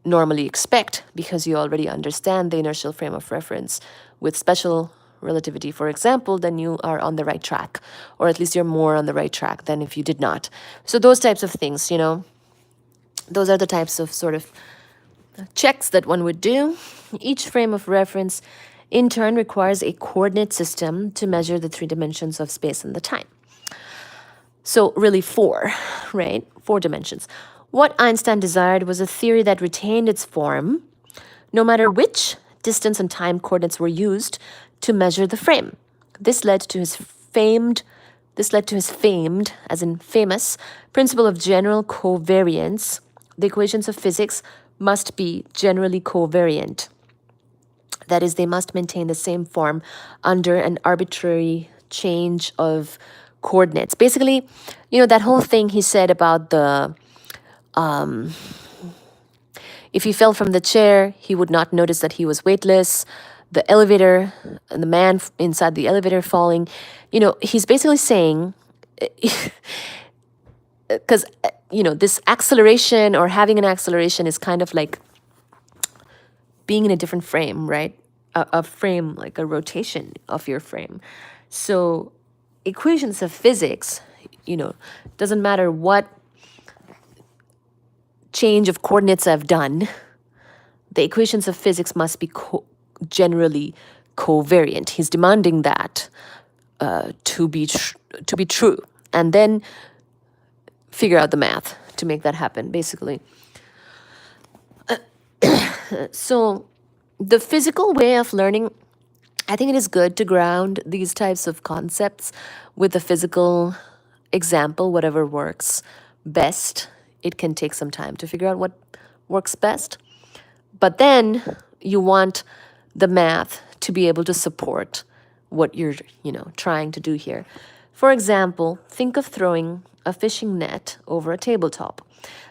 S2: normally expect because you already understand the inertial frame of reference with special relativity, for example, then you are on the right track, or at least you're more on the right track than if you did not. So those types of things, those are the types of sort of checks that one would do. Each frame of reference in turn requires a coordinate system to measure the three dimensions of space and the time. So really four, right? 4 dimensions. What Einstein desired was a theory that retained its form no matter which distance and time coordinates were used to measure the frame. This led to his famed, as in famous, principle of general covariance. The equations of physics must be generally covariant. That is, they must maintain the same form under an arbitrary change of coordinates. Basically, that whole thing he said about the if he fell from the chair, he would not notice that he was weightless. The elevator and the man inside the elevator falling, he's basically saying, because, this acceleration or having an acceleration is kind of like being in a different frame, right? A frame, like a rotation of your frame. So equations of physics, doesn't matter what change of coordinates I've done, the equations of physics must be generally covariant. He's demanding that to be true, and then figure out the math to make that happen, basically. So the physical way of learning, I think it is good to ground these types of concepts with a physical example, whatever works best. It can take some time to figure out what works best. But then you want the math to be able to support what you're, trying to do here. For example, think of throwing a fishing net over a tabletop.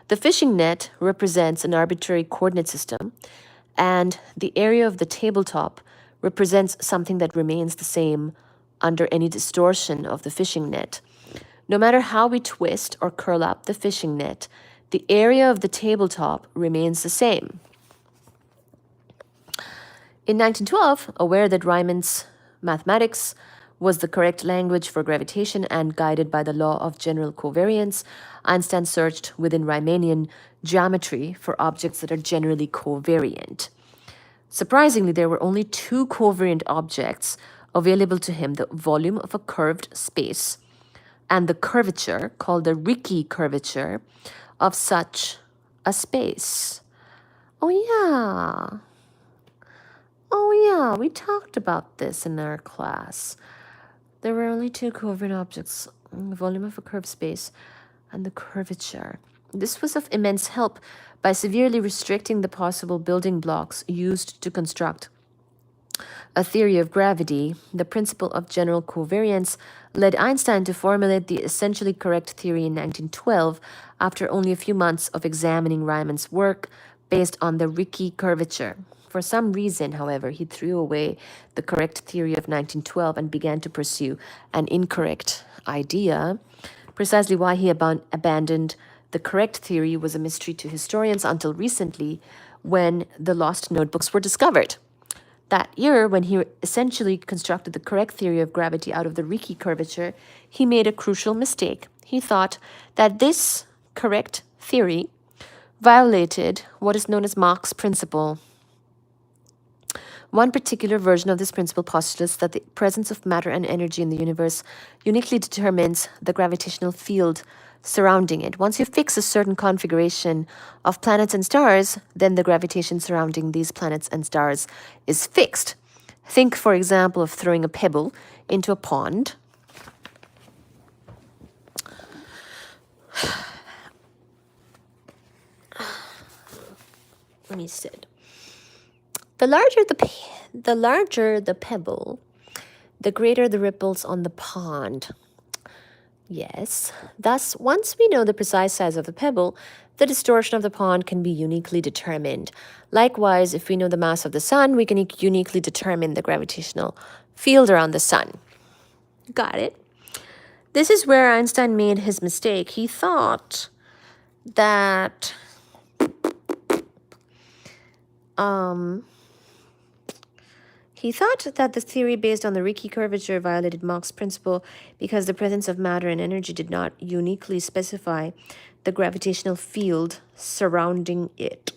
S2: The fishing net represents an arbitrary coordinate system, and the area of the tabletop represents something that remains the same under any distortion of the fishing net. No matter how we twist or curl up the fishing net, the area of the tabletop remains the same. In 1912, aware that Riemann's mathematics was the correct language for gravitation and guided by the law of general covariance, Einstein searched within Riemannian geometry for objects that are generally covariant. Surprisingly, there were only 2 covariant objects available to him: the volume of a curved space and the curvature, called the Ricci curvature, of such a space. Oh yeah, we talked about this in our class. There were only 2 covariant objects, the volume of a curved space and the curvature. This was of immense help by severely restricting the possible building blocks used to construct a theory of gravity. The principle of general covariance led Einstein to formulate the essentially correct theory in 1912 after only a few months of examining Riemann's work based on the Ricci curvature. For some reason, however, he threw away the correct theory of 1912 and began to pursue an incorrect idea. Precisely why he abandoned the correct theory was a mystery to historians until recently, when the lost notebooks were discovered. That year, when he essentially constructed the correct theory of gravity out of the Ricci curvature, he made a crucial mistake. He thought that this correct theory violated what is known as Mach's principle. One particular version of this principle postulates that the presence of matter and energy in the universe uniquely determines the gravitational field surrounding it. Once you fix a certain configuration of planets and stars, then the gravitation surrounding these planets and stars is fixed. Think, for example, of throwing a pebble into a pond. Let me sit. The larger the pebble, the greater the ripples on the pond. Yes. Thus, once we know the precise size of the pebble, the distortion of the pond can be uniquely determined. Likewise, if we know the mass of the sun, we can uniquely determine the gravitational field around the sun. Got it? This is where Einstein made his mistake. That um, he thought that the theory based on the Ricci curvature violated Mach's principle because the presence of matter and energy did not uniquely specify the gravitational field surrounding it.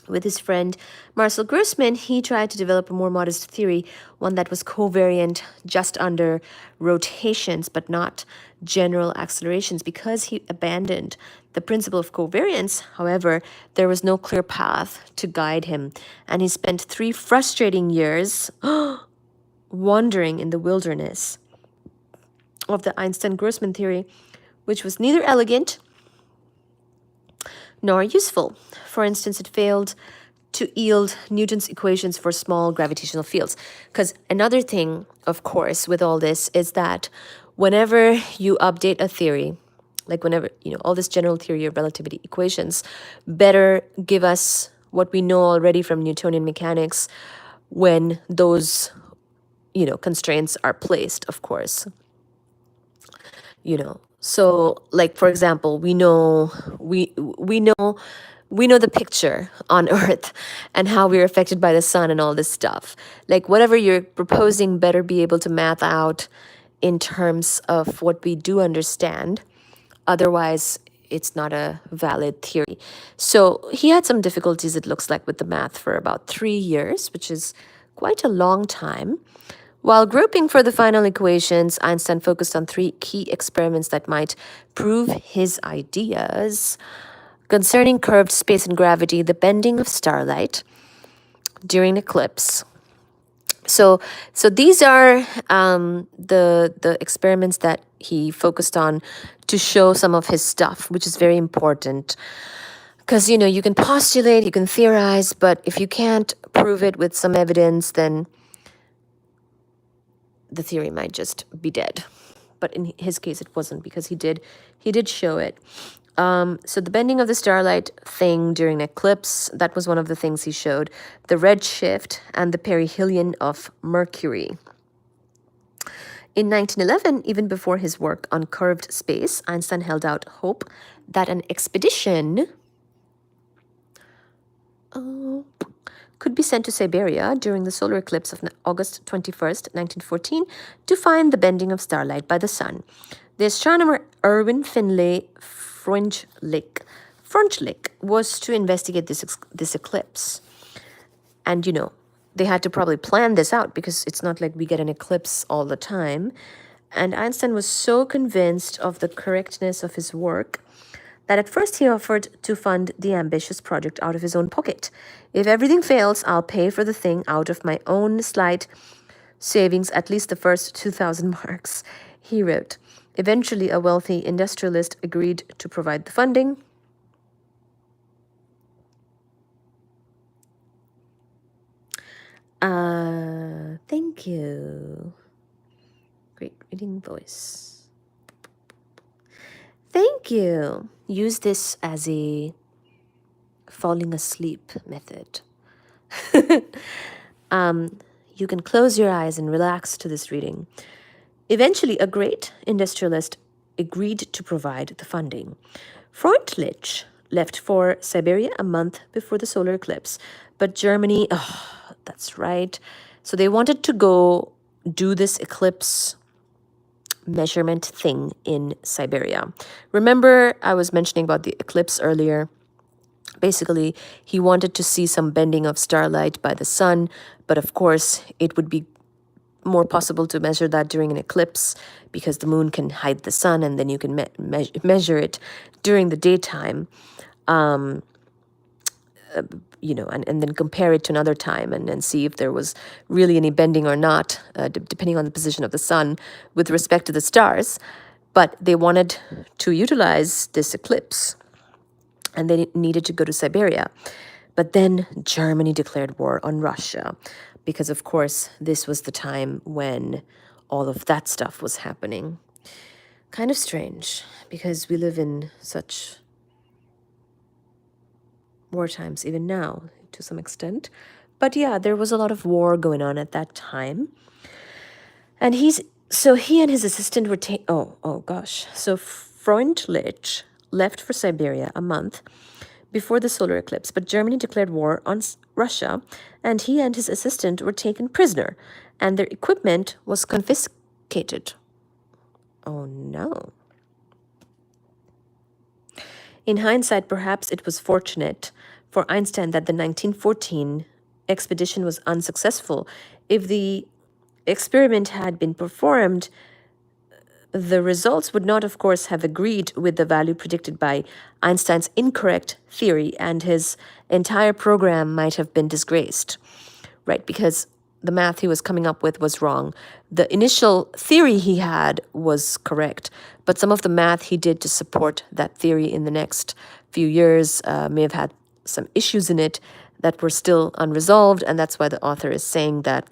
S2: With his friend Marcel Grossman, he tried to develop a more modest theory, one that was covariant just under rotations but not general accelerations. Because he abandoned the principle of covariance, however, there was no clear path to guide him, and he spent 3 frustrating years wandering in the wilderness of the Einstein-Grossman theory, which was neither elegant nor useful. For instance, it failed to yield Newton's equations for small gravitational fields. Because another thing, of course, with all this is that whenever you update a theory, like whenever, all this general theory of relativity equations, better give us what we know already from Newtonian mechanics when those, constraints are placed, of course. So like for example, we know the picture on earth and how we're affected by the sun and all this stuff. Like whatever you're proposing better be able to math out in terms of what we do understand. Otherwise, it's not a valid theory. So he had some difficulties, it looks like, with the math for about 3 years, which is quite a long time. While grouping for the final equations, Einstein focused on 3 key experiments that might prove his ideas concerning curved space and gravity, the bending of starlight during eclipse. So these are the experiments that he focused on to show some of his stuff, which is very important. Because, you can postulate, you can theorize, but if you can't prove it with some evidence, then the theory might just be dead. But in his case, it wasn't, because he did show it. So the bending of the starlight thing during eclipse, that was one of the things he showed. The redshift and the perihelion of Mercury. In 1911, even before his work on curved space, Einstein held out hope that an expedition could be sent to Siberia during the solar eclipse of August 21st, 1914, to find the bending of starlight by the sun. The astronomer Erwin Finlay Freundlich was to investigate this eclipse. And, they had to probably plan this out because it's not like we get an eclipse all the time. And Einstein was so convinced of the correctness of his work that at first he offered to fund the ambitious project out of his own pocket. If everything fails, I'll pay for the thing out of my own slight savings, at least the first 2,000 marks, he wrote. Eventually, a wealthy industrialist agreed to provide the funding. Thank you. Great reading voice. Thank you. Use this as a falling asleep method. You can close your eyes and relax to this reading. Eventually, a great industrialist agreed to provide the funding. Freundlich left for Siberia a month before the solar eclipse, but Germany, that's right. So they wanted to go do this eclipse measurement thing in Siberia. Remember, I was mentioning about the eclipse earlier. Basically, he wanted to see some bending of starlight by the sun, but of course, it would be more possible to measure that during an eclipse because the moon can hide the sun, and then you can measure it during the daytime. And then compare it to another time and see if there was really any bending or not, depending on the position of the sun with respect to the stars. But they wanted to utilize this eclipse, and they needed to go to Siberia. But then Germany declared war on Russia because, of course, this was the time when all of that stuff was happening. Kind of strange, because we live in such war times even now, to some extent. But yeah, there was a lot of war going on at that time. And he and his assistant were oh gosh. So Freundlich left for Siberia a month before the solar eclipse, but Germany declared war on Russia, and he and his assistant were taken prisoner, and their equipment was confiscated. Oh no. In hindsight, perhaps it was fortunate for Einstein that the 1914 expedition was unsuccessful. If the experiment had been performed, the results would not, of course, have agreed with the value predicted by Einstein's incorrect theory, and his entire program might have been disgraced, right? Because the math he was coming up with was wrong. The initial theory he had was correct, but some of the math he did to support that theory in the next few years may have had some issues in it that were still unresolved, and that's why the author is saying that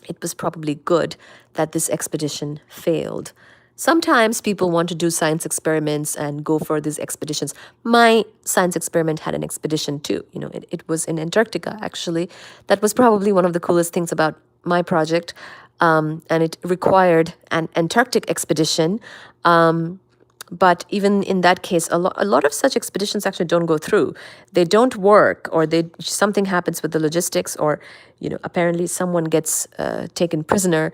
S2: it was probably good that this expedition failed. Sometimes people want to do science experiments and go for these expeditions. My science experiment had an expedition too. It was in Antarctica, actually. That was probably one of the coolest things about my project. And it required an Antarctic expedition. But even in that case, a lot of such expeditions actually don't go through. They don't work, or something happens with the logistics, or apparently someone gets taken prisoner,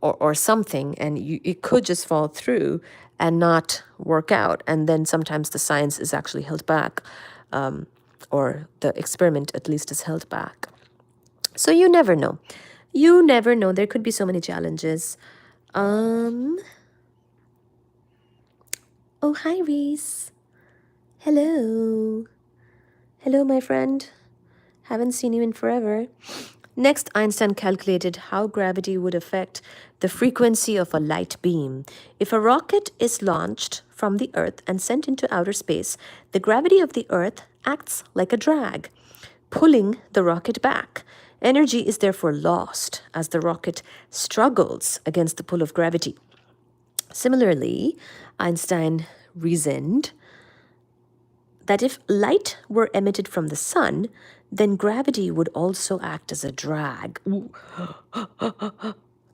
S2: or something, and it could just fall through and not work out. And then sometimes the science is actually held back, or the experiment at least is held back. So you never know. You never know. There could be so many challenges. Oh, hi, Reese. Hello. Hello, my friend. Haven't seen you in forever. Next, Einstein calculated how gravity would affect the frequency of a light beam. If a rocket is launched from the Earth and sent into outer space, the gravity of the Earth acts like a drag, pulling the rocket back. Energy is therefore lost as the rocket struggles against the pull of gravity. Similarly, Einstein reasoned that if light were emitted from the sun, then gravity would also act as a drag.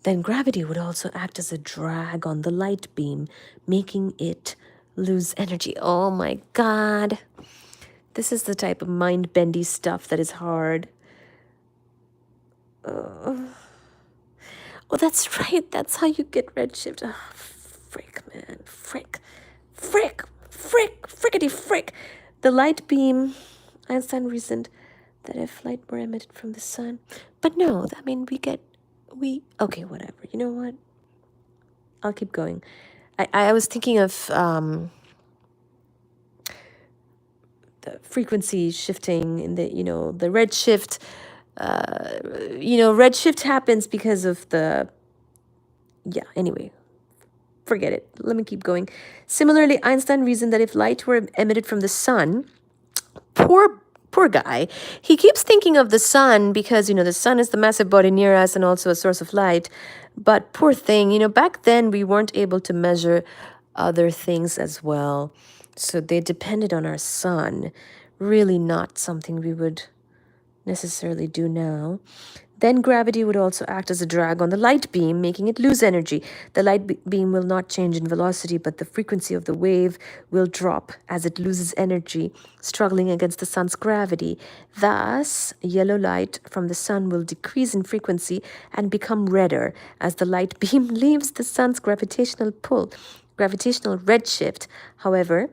S2: Then gravity would also act as a drag on the light beam, making it lose energy. Oh my God. This is the type of mind-bendy stuff that is hard. Oh, that's right. That's how you get redshift. Oh, frick, man. Frickety frick. The light beam, Einstein reasoned that if light were emitted from the sun, but no, I mean, okay, whatever. You know what? I'll keep going. I was thinking of the frequency shifting in the redshift. Redshift happens because of anyway. Forget it. Let me keep going. Similarly, Einstein reasoned that if light were emitted from the sun, poor guy, he keeps thinking of the sun because, the sun is the massive body near us and also a source of light. But poor thing, back then we weren't able to measure other things as well. So they depended on our sun. Really not something we would necessarily do now. Then gravity would also act as a drag on the light beam, making it lose energy. The light beam will not change in velocity, but the frequency of the wave will drop as it loses energy, struggling against the sun's gravity. Thus, yellow light from the sun will decrease in frequency and become redder as the light beam leaves the sun's gravitational pull. Gravitational redshift, however,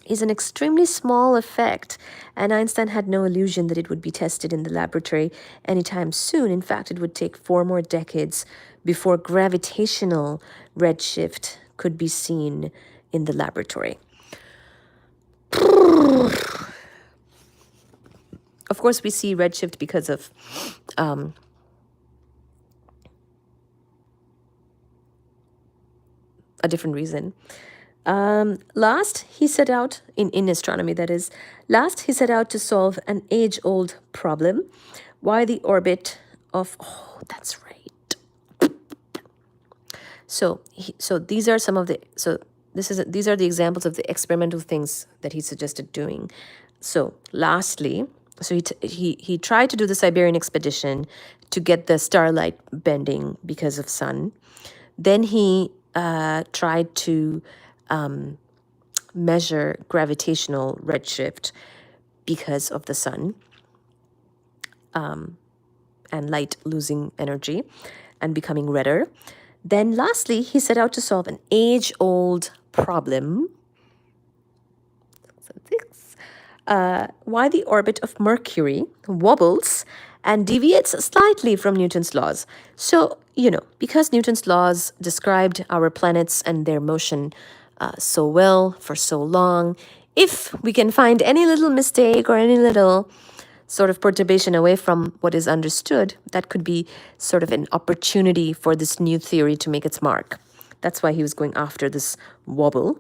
S2: is an extremely small effect, and Einstein had no illusion that it would be tested in the laboratory anytime soon. In fact, it would take 4 more decades before gravitational redshift could be seen in the laboratory. Of course, we see redshift because of a different reason. Last, he set out, in astronomy that is, he set out to solve an age-old problem, why the orbit of, that's right, So these are some of the these are the examples of the experimental things that he suggested doing. So lastly, he tried to do the Siberian expedition to get the starlight bending because of sun. Then he tried to measure gravitational redshift because of the sun and light losing energy and becoming redder. Then lastly, he set out to solve an age-old problem. Why the orbit of Mercury wobbles and deviates slightly from Newton's laws. So, because Newton's laws described our planets and their motion so well for so long, if we can find any little mistake or any little sort of perturbation away from what is understood, that could be sort of an opportunity for this new theory to make its mark. That's why he was going after this wobble.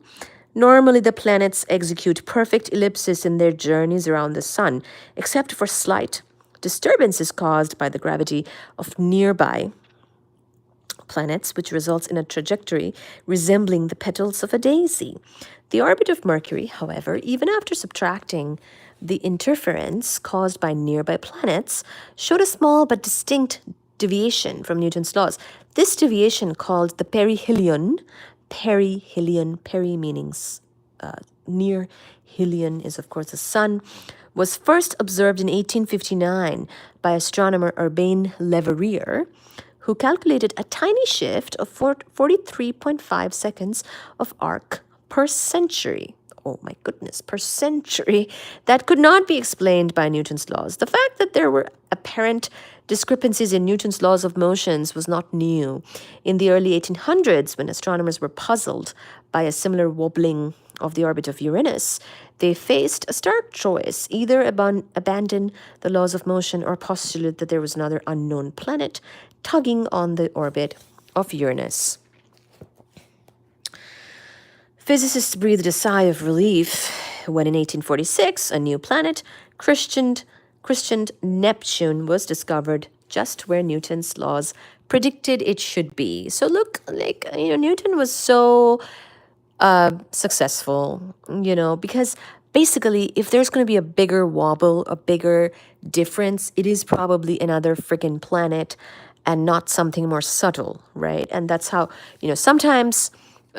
S2: Normally, the planets execute perfect ellipses in their journeys around the sun, except for slight disturbances caused by the gravity of nearby planets, which results in a trajectory resembling the petals of a daisy. The orbit of Mercury, however, even after subtracting the interference caused by nearby planets, showed a small but distinct deviation from Newton's laws. This deviation, called the perihelion, peri meaning near, helion is of course the sun, was first observed in 1859 by astronomer Urbain Le Verrier, who calculated a tiny shift of 43.5 seconds of arc per century. Oh my goodness, per century. That could not be explained by Newton's laws. The fact that there were apparent discrepancies in Newton's laws of motions was not new. In the early 1800s, when astronomers were puzzled by a similar wobbling of the orbit of Uranus, they faced a stark choice: either abandon the laws of motion or postulate that there was another unknown planet tugging on the orbit of Uranus. Physicists breathed a sigh of relief when in 1846 a new planet, christened Neptune, was discovered just where Newton's laws predicted it should be. So look, Newton was so successful, because basically if there's going to be a bigger wobble, a bigger difference, it is probably another freaking planet and not something more subtle, right? And that's how, sometimes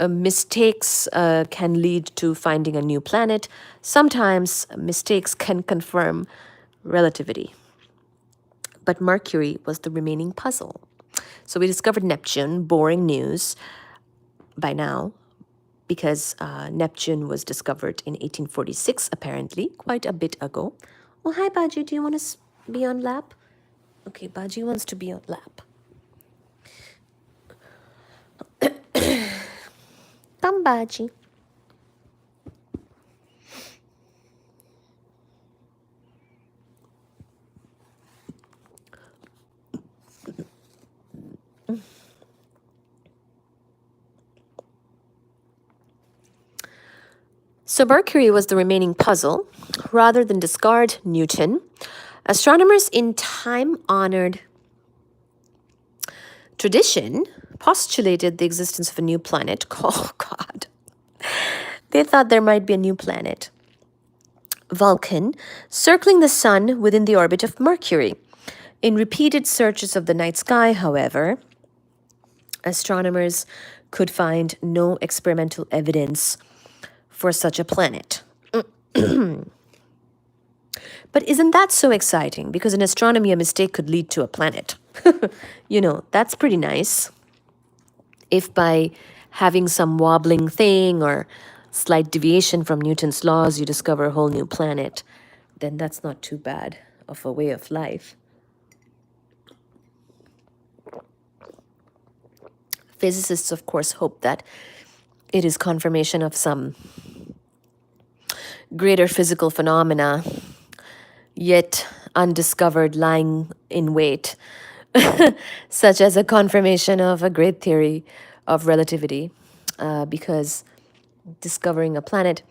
S2: mistakes can lead to finding a new planet. Sometimes mistakes can confirm relativity. But Mercury was the remaining puzzle. So we discovered Neptune, boring news by now, because Neptune was discovered in 1846, apparently, quite a bit ago. Oh, hi, Baji. Do you want to be on lap? Okay, Baji wants to be on lap. Come, Baji. So Mercury was the remaining puzzle. Rather than discard Newton, astronomers in time-honored tradition postulated the existence of a new planet. Oh, God. They thought there might be a new planet, Vulcan, circling the sun within the orbit of Mercury. In repeated searches of the night sky, however, astronomers could find no experimental evidence for such a planet. But isn't that so exciting? Because in astronomy, a mistake could lead to a planet. That's pretty nice. If by having some wobbling thing or slight deviation from Newton's laws, you discover a whole new planet, then that's not too bad of a way of life. Physicists, of course, hope that it is confirmation of some greater physical phenomena, yet undiscovered, lying in wait, such as a confirmation of a great theory of relativity, because discovering a planet,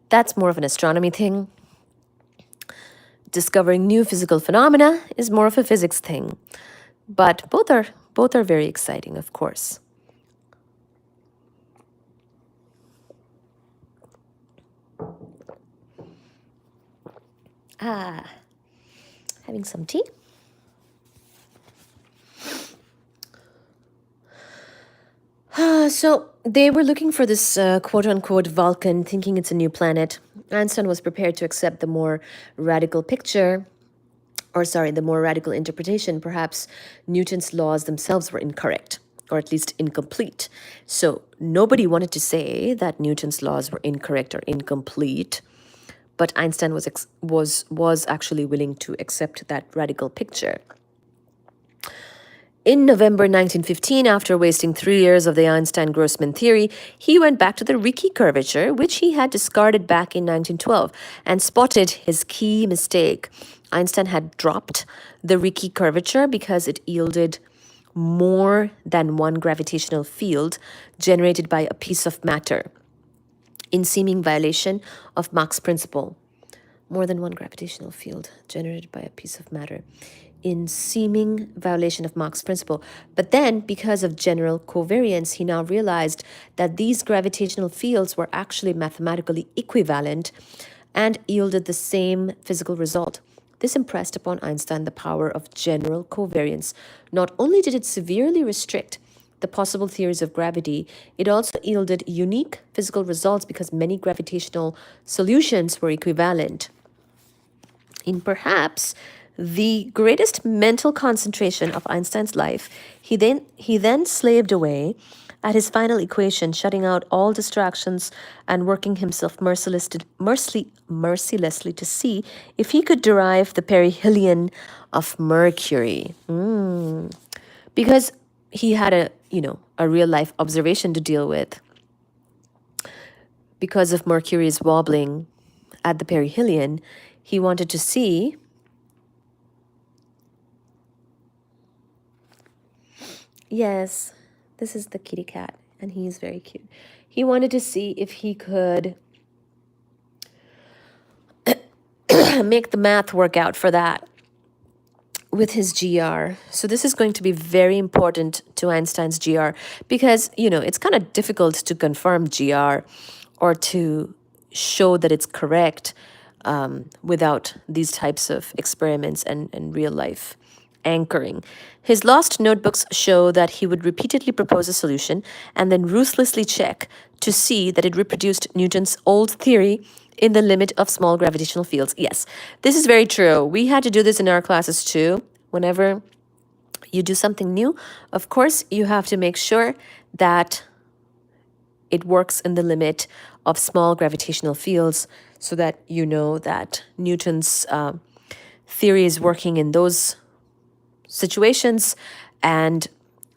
S2: that's more of an astronomy thing. Discovering new physical phenomena is more of a physics thing. But both are very exciting, of course. Ah, having some tea. So they were looking for this quote unquote Vulcan, thinking it's a new planet. Einstein was prepared to accept the more radical picture, or sorry, the more radical interpretation. Perhaps Newton's laws themselves were incorrect, or at least incomplete. So nobody wanted to say that Newton's laws were incorrect or incomplete, but Einstein was actually willing to accept that radical picture. In November 1915, after wasting 3 years of the Einstein-Grossman theory, he went back to the Ricci curvature, which he had discarded back in 1912, and spotted his key mistake. Einstein had dropped the Ricci curvature because it yielded more than one gravitational field generated by a piece of matter, in seeming violation of Mach's principle. More than one gravitational field generated by a piece of matter, in seeming violation of Mach's principle. But then, because of general covariance, he now realized that these gravitational fields were actually mathematically equivalent and yielded the same physical result. This impressed upon Einstein the power of general covariance. Not only did it severely restrict the possible theories of gravity, it also yielded unique physical results because many gravitational solutions were equivalent. In perhaps the greatest mental concentration of Einstein's life, he then slaved away at his final equation, shutting out all distractions and working himself mercilessly to see if he could derive the perihelion of Mercury. Because he had a real life observation to deal with. Because of Mercury's wobbling at the perihelion, he wanted to see yes, this is the kitty cat, and he's very cute. He wanted to see if he could make the math work out for that with his GR. So this is going to be very important to Einstein's GR because, it's kind of difficult to confirm GR or to show that it's correct without these types of experiments and real life anchoring. His lost notebooks show that he would repeatedly propose a solution and then ruthlessly check to see that it reproduced Newton's old theory in the limit of small gravitational fields. Yes, this is very true. We had to do this in our classes too. Whenever you do something new, of course, you have to make sure that it works in the limit of small gravitational fields so that you know that Newton's theory is working in those situations, and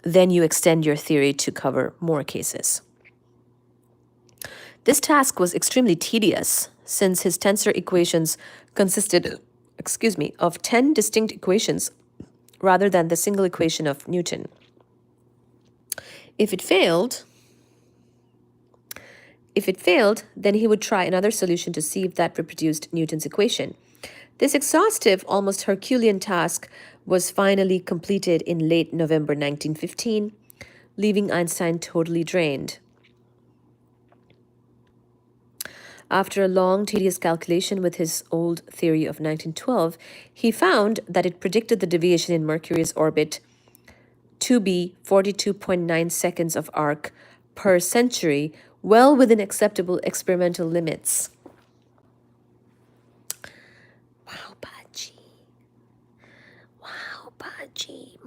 S2: then you extend your theory to cover more cases. This task was extremely tedious since his tensor equations consisted, of 10 distinct equations rather than the single equation of Newton. If it failed, then he would try another solution to see if that reproduced Newton's equation. This exhaustive, almost Herculean task was finally completed in late November 1915, leaving Einstein totally drained. After a long, tedious calculation with his old theory of 1912, he found that it predicted the deviation in Mercury's orbit to be 42.9 seconds of arc per century, well within acceptable experimental limits. Wow, Baji. Wow, Baji.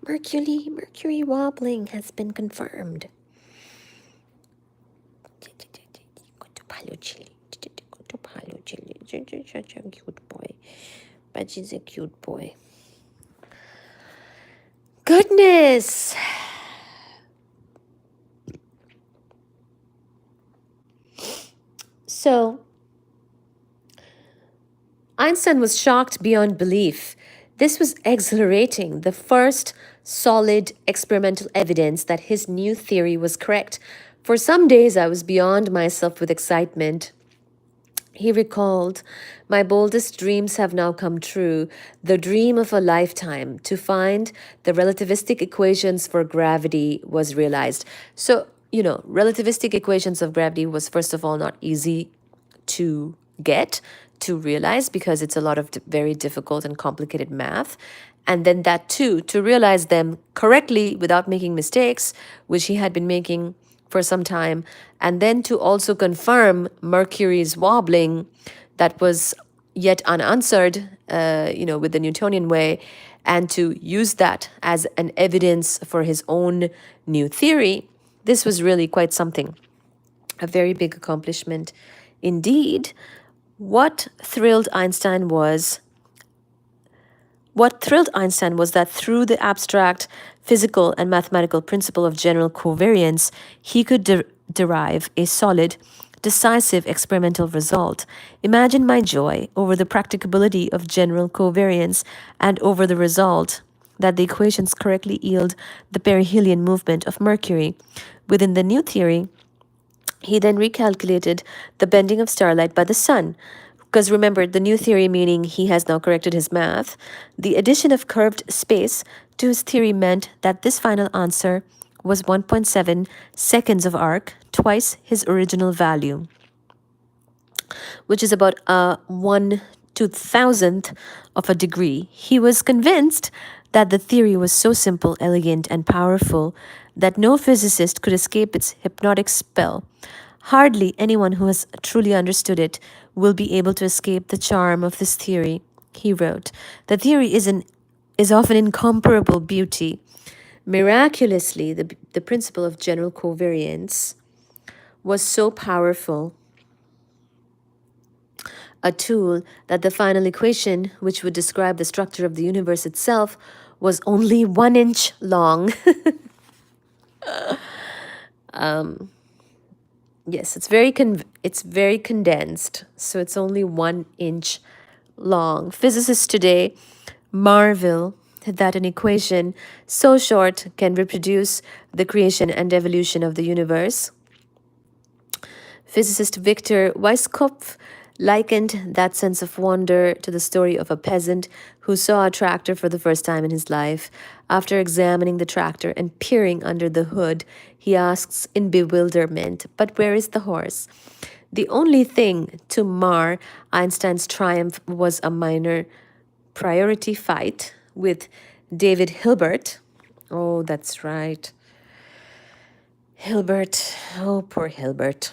S2: Mercury wobbling has been confirmed. Such a cute boy. Baji's a cute boy. Goodness! So, Einstein was shocked beyond belief. This was exhilarating, the first solid experimental evidence that his new theory was correct. For some days, I was beyond myself with excitement. He recalled, "My boldest dreams have now come true, the dream of a lifetime. To find the relativistic equations for gravity was realized." So, relativistic equations of gravity was, first of all, not easy to get, to realize because it's a lot of very difficult and complicated math. And then that too, to realize them correctly without making mistakes, which he had been making for some time. And then to also confirm Mercury's wobbling that was yet unanswered, with the Newtonian way, and to use that as an evidence for his own new theory. This was really quite something, a very big accomplishment indeed. What thrilled Einstein was what thrilled Einstein was that through the abstract physical and mathematical principle of general covariance, he could derive a solid, decisive experimental result. Imagine my joy over the practicability of general covariance and over the result that the equations correctly yield the perihelion movement of Mercury. Within the new theory, he then recalculated the bending of starlight by the sun. Because remember, the new theory meaning he has now corrected his math. The addition of curved space to his theory meant that this final answer was 1.7 seconds of arc, twice his original value, which is about a 1/2000th of a degree. He was convinced that the theory was so simple, elegant, and powerful that no physicist could escape its hypnotic spell. Hardly anyone who has truly understood it will be able to escape the charm of this theory, he wrote. The theory is often incomparable beauty. Miraculously, the principle of general covariance was so powerful a tool that the final equation, which would describe the structure of the universe itself, was only 1 inch long. Yes, it's very condensed, so it's only 1 inch long. Physicists today marvel that an equation so short can reproduce the creation and evolution of the universe. Physicist Victor Weisskopf likened that sense of wonder to the story of a peasant who saw a tractor for the first time in his life. After examining the tractor and peering under the hood, he asks in bewilderment, "But where is the horse?" The only thing to mar Einstein's triumph was a minor priority fight with David Hilbert. Oh, that's right. Hilbert. Oh, poor Hilbert.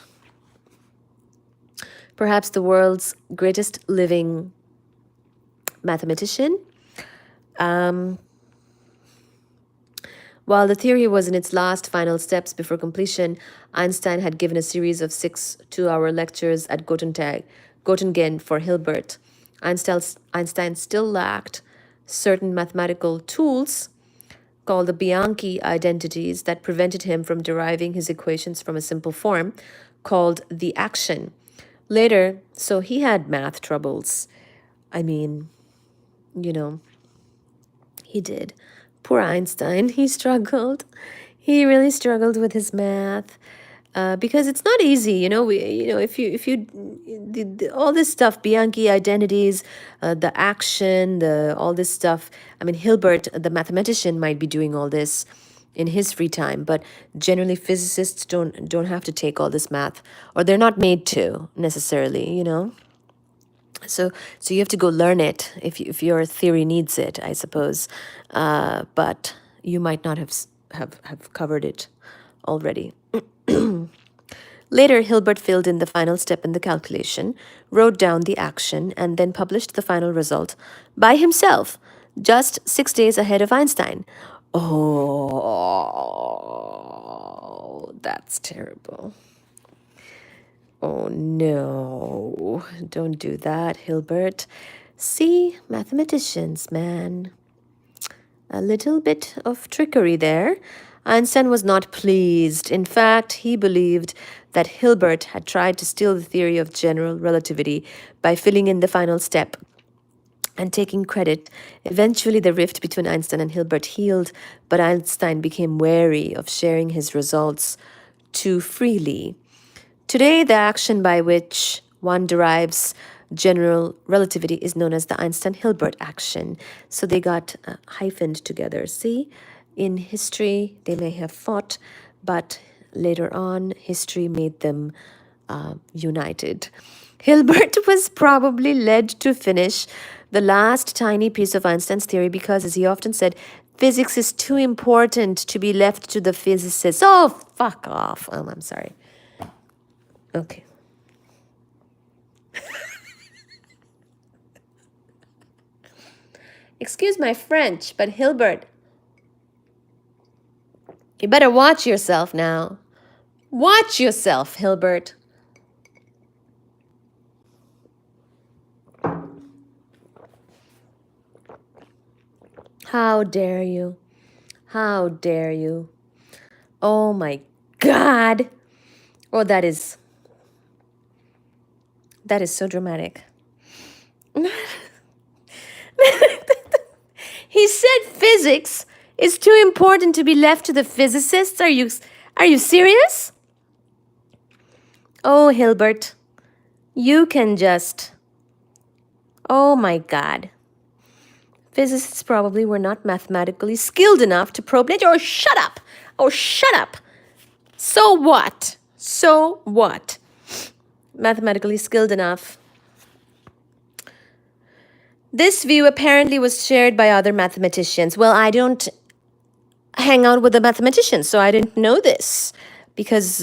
S2: Perhaps the world's greatest living mathematician. While the theory was in its last final steps before completion, Einstein had given a series of 6 two-hour lectures at Göttingen for Hilbert. Einstein still lacked certain mathematical tools called the Bianchi identities that prevented him from deriving his equations from a simple form called the action. Later, so he had math troubles. I mean, he did. Poor Einstein, he struggled. He really struggled with his math. Because it's not easy, if you all this stuff, Bianchi identities, the action, all this stuff. I mean, Hilbert, the mathematician, might be doing all this in his free time, but generally physicists don't have to take all this math, or they're not made to necessarily. So you have to go learn it if your theory needs it, I suppose. But you might not have covered it already. Later, Hilbert filled in the final step in the calculation, wrote down the action, and then published the final result by himself, just 6 days ahead of Einstein. Oh, that's terrible. Oh no, don't do that, Hilbert. See, mathematicians, man. A little bit of trickery there. Einstein was not pleased. In fact, he believed that Hilbert had tried to steal the theory of general relativity by filling in the final step and taking credit. Eventually, the rift between Einstein and Hilbert healed, but Einstein became wary of sharing his results too freely. Today, the action by which one derives general relativity is known as the Einstein-Hilbert action. So they got hyphened together. See, in history, they may have fought, but later on, history made them united. Hilbert was probably led to finish the last tiny piece of Einstein's theory because, as he often said, physics is too important to be left to the physicists. Oh, fuck off. I'm sorry. Okay. Excuse my French, but Hilbert, you better watch yourself now. Watch yourself, Hilbert. How dare you? How dare you? Oh my God. Oh, that is so dramatic. He said physics is too important to be left to the physicists. Are you serious? Oh, Hilbert, you can just... Oh my God. Physicists probably were not mathematically skilled enough to probe nature. Oh, shut up! Oh, shut up! So what? So what? Mathematically skilled enough. This view apparently was shared by other mathematicians. Well, I don't hang out with the mathematicians, so I didn't know this because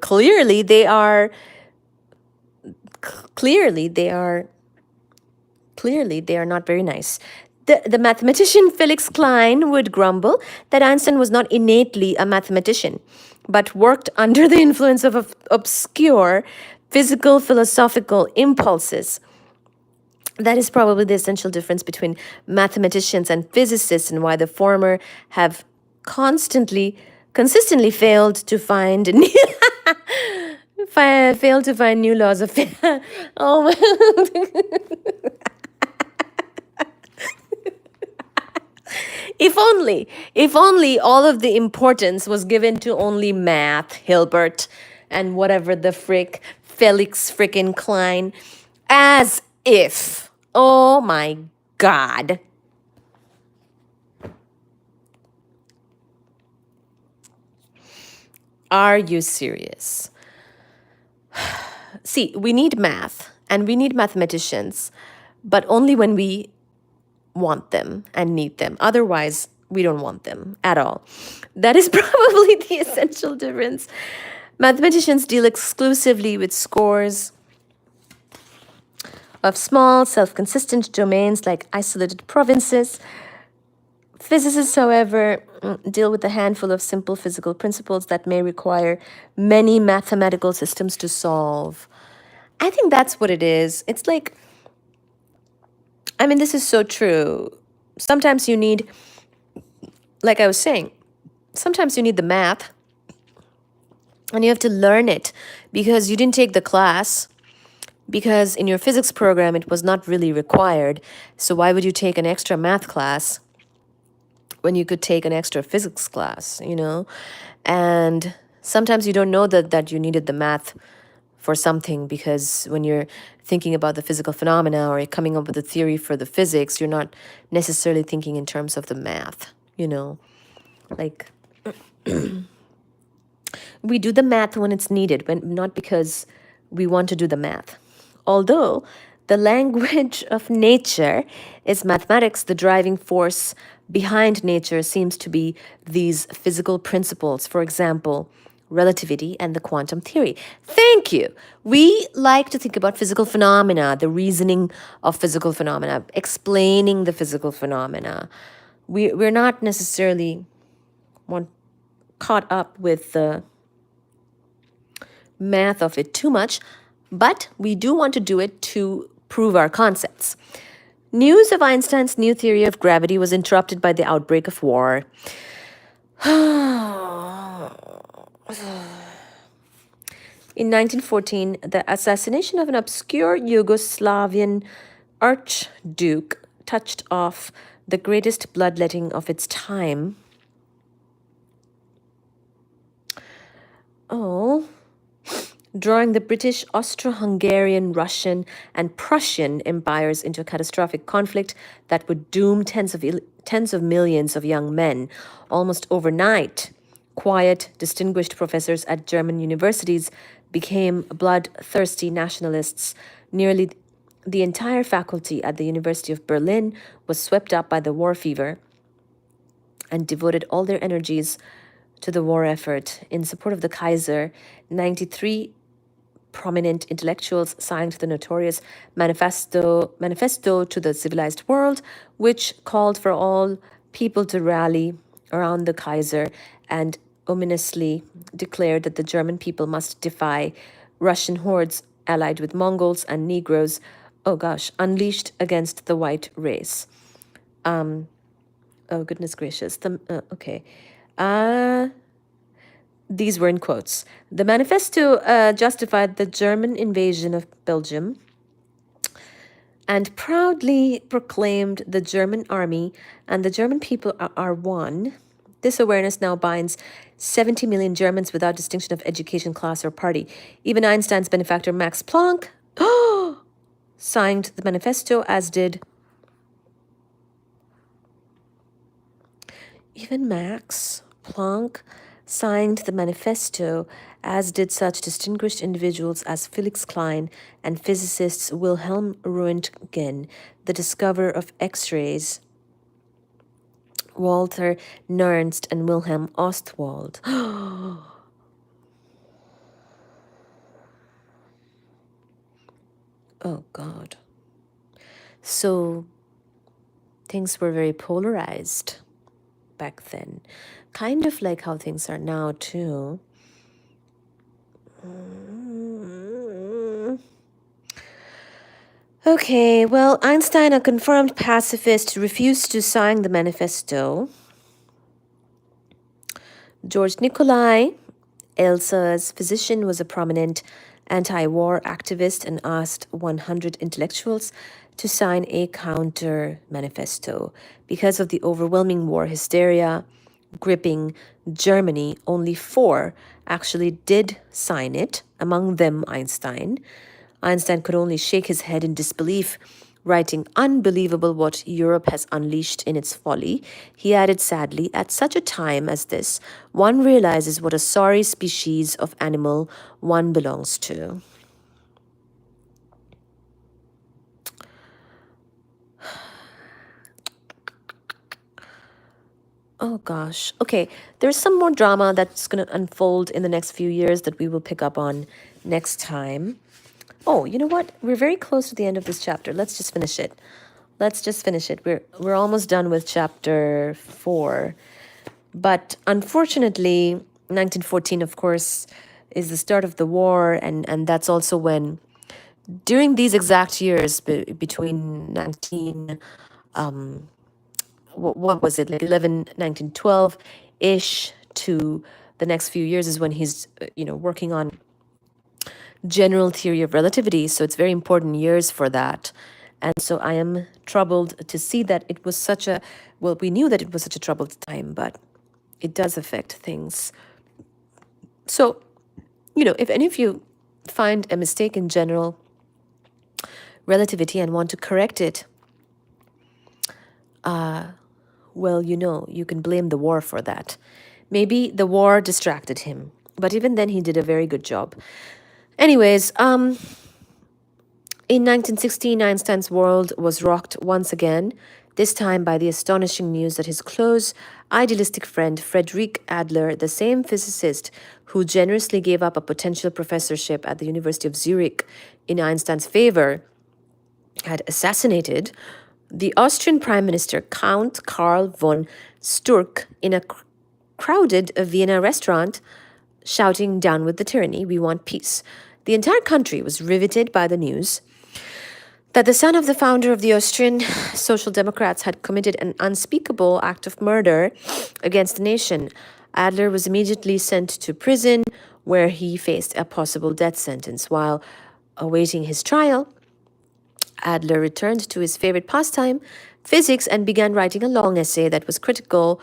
S2: clearly they are not very nice. The mathematician Felix Klein would grumble that Einstein was not innately a mathematician, but worked under the influence of obscure physical philosophical impulses. That is probably the essential difference between mathematicians and physicists, and why the former have consistently failed to find new laws of oh. If only all of the importance was given to only math, Hilbert, and whatever the frick, Felix frickin' Klein. As if. Oh my God. Are you serious? See, we need math and we need mathematicians, but only when we want them and need them. Otherwise, we don't want them at all. That is probably the essential difference. Mathematicians deal exclusively with scores of small, self-consistent domains like isolated provinces. Physicists, however, deal with a handful of simple physical principles that may require many mathematical systems to solve. I think that's what it is. It's like, I mean, this is so true. Sometimes you need, like I was saying, sometimes you need the math and you have to learn it because you didn't take the class, because in your physics program it was not really required. So why would you take an extra math class when you could take an extra physics class, you know? And sometimes you don't know that you needed the math for something, because when you're thinking about the physical phenomena or you're coming up with a theory for the physics, you're not necessarily thinking in terms of the math, you know? Like, we do the math when it's needed, when not because we want to do the math. Although the language of nature is mathematics, the driving force behind nature seems to be these physical principles. For example, relativity and the quantum theory. Thank you. We like to think about physical phenomena, the reasoning of physical phenomena, explaining the physical phenomena. We're not necessarily caught up with the math of it too much, but we do want to do it to prove our concepts. News of Einstein's new theory of gravity was interrupted by the outbreak of war. In 1914, the assassination of an obscure Yugoslavian archduke touched off the greatest bloodletting of its time. Drawing the British, Austro-Hungarian, Russian, and Prussian empires into a catastrophic conflict that would doom tens of millions of young men almost overnight. Quiet, distinguished professors at German universities became bloodthirsty nationalists. Nearly the entire faculty at the University of Berlin was swept up by the war fever and devoted all their energies to the war effort. In support of the Kaiser, 93 prominent intellectuals signed the notorious manifesto to the civilized world, which called for all people to rally around the Kaiser and ominously declared that the German people must defy Russian hordes allied with Mongols and Negroes, oh gosh, unleashed against the white race. Oh, goodness gracious. Okay. These were in quotes. The manifesto justified the German invasion of Belgium and proudly proclaimed the German army and the German people are one. This awareness now binds 70 million Germans without distinction of education, class, or party. Even Einstein's benefactor Max Planck signed the manifesto, as did Max Planck signed the manifesto, as did such distinguished individuals as Felix Klein and physicists Wilhelm Röntgen, the discoverer of X-rays, Walter Nernst, and Wilhelm Ostwald. Oh, God. So things were very polarized back then. Kind of like how things are now, too. Okay, well, Einstein, a confirmed pacifist, refused to sign the manifesto. George Nikolai, Elsa's physician, was a prominent anti-war activist and asked 100 intellectuals to sign a counter manifesto. Because of the overwhelming war hysteria gripping Germany, only 4 actually did sign it, among them Einstein. Einstein could only shake his head in disbelief, writing, "Unbelievable what Europe has unleashed in its folly." He added sadly, "At such a time as this, one realizes what a sorry species of animal one belongs to." Oh gosh. Okay, there's some more drama that's going to unfold in the next few years that we will pick up on next time. Oh, you know what? We're very close to the end of this chapter. Let's just finish it. We're almost done with chapter 4. But unfortunately, 1914, of course, is the start of the war, and that's also when, during these exact years between 19 what was it, like 1912 ish to the next few years is when he's working on general theory of relativity. So it's very important years for that. And so I am troubled to see that it was we knew that it was such a troubled time, but it does affect things. So, if any of you find a mistake in general relativity and want to correct it, well, you can blame the war for that. Maybe the war distracted him, but even then he did a very good job. Anyways, in 1916, Einstein's world was rocked once again, this time by the astonishing news that his close, idealistic friend Friedrich Adler, the same physicist who generously gave up a potential professorship at the University of Zurich in Einstein's favor, had assassinated the Austrian Prime Minister Count Karl von Sturck in a crowded Vienna restaurant, shouting, "Down with the tyranny, we want peace." The entire country was riveted by the news that the son of the founder of the Austrian Social Democrats had committed an unspeakable act of murder against the nation. Adler was immediately sent to prison, where he faced a possible death sentence. While awaiting his trial, Adler returned to his favorite pastime, physics, and began writing a long essay that was critical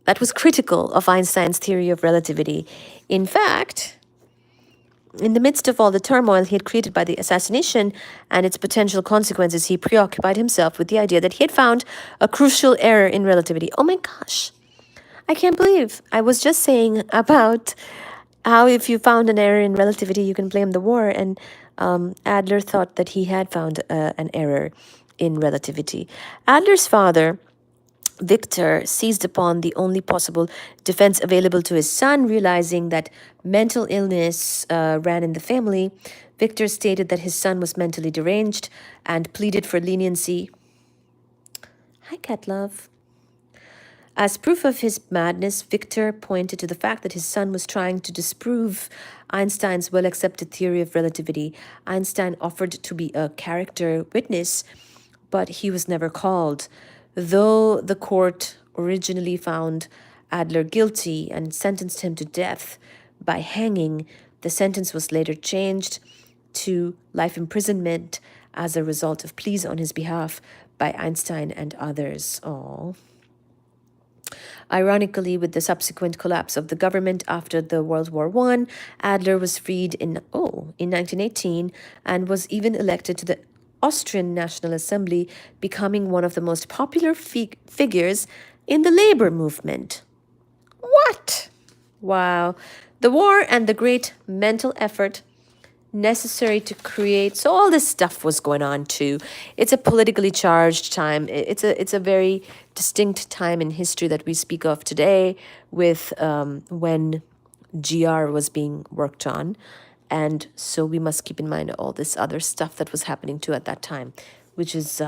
S2: of Einstein's theory of relativity. In fact, in the midst of all the turmoil he had created by the assassination and its potential consequences, he preoccupied himself with the idea that he had found a crucial error in relativity. Oh my gosh, I can't believe I was just saying about How, if you found an error in relativity, you can blame the war. And Adler thought that he had found an error in relativity. Adler's father, Victor, seized upon the only possible defense available to his son, realizing that mental illness ran in the family. Victor stated that his son was mentally deranged and pleaded for leniency. Hi, cat love. As proof of his madness, Victor pointed to the fact that his son was trying to disprove Einstein's well accepted theory of relativity. Einstein offered to be a character witness, but he was never called. Though the court originally found Adler guilty and sentenced him to death by hanging, the sentence was later changed to life imprisonment as a result of pleas on his behalf by Einstein and others. Aww. Ironically, with the subsequent collapse of the government after the World War I, Adler was freed in 1918 and was even elected to the Austrian National Assembly, becoming one of the most popular figures in the labor movement. What? Wow. The war and the great mental effort necessary to create, so all this stuff was going on too. It's a politically charged time. It's a very distinct time in history that we speak of today, with when GR was being worked on, and so we must keep in mind all this other stuff that was happening too at that time, which is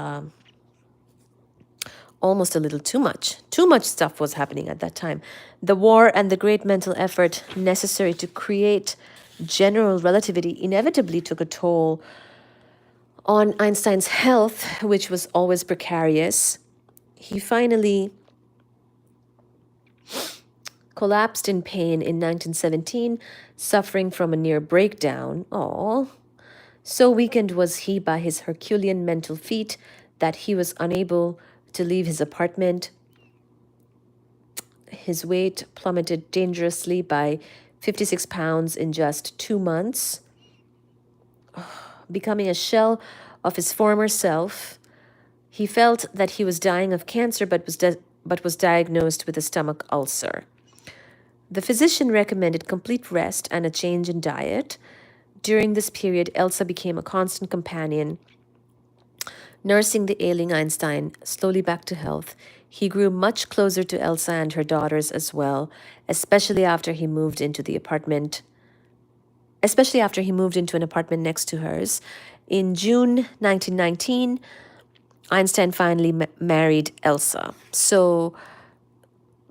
S2: almost a little too much. Too much stuff was happening at that time. The war and the great mental effort necessary to create general relativity inevitably took a toll on Einstein's health, which was always precarious. He finally collapsed in pain in 1917, suffering from a near breakdown. Oh, so weakened was he by his Herculean mental feat that he was unable to leave his apartment. His weight plummeted dangerously by 56 pounds in just 2 months, becoming a shell of his former self. He felt that he was dying of cancer, but was diagnosed with a stomach ulcer. The physician recommended complete rest and a change in diet. During this period, Elsa became a constant companion, nursing the ailing Einstein slowly back to health. He grew much closer to Elsa and her daughters as well, especially after he moved into an apartment next to hers. In June 1919, Einstein finally married Elsa. So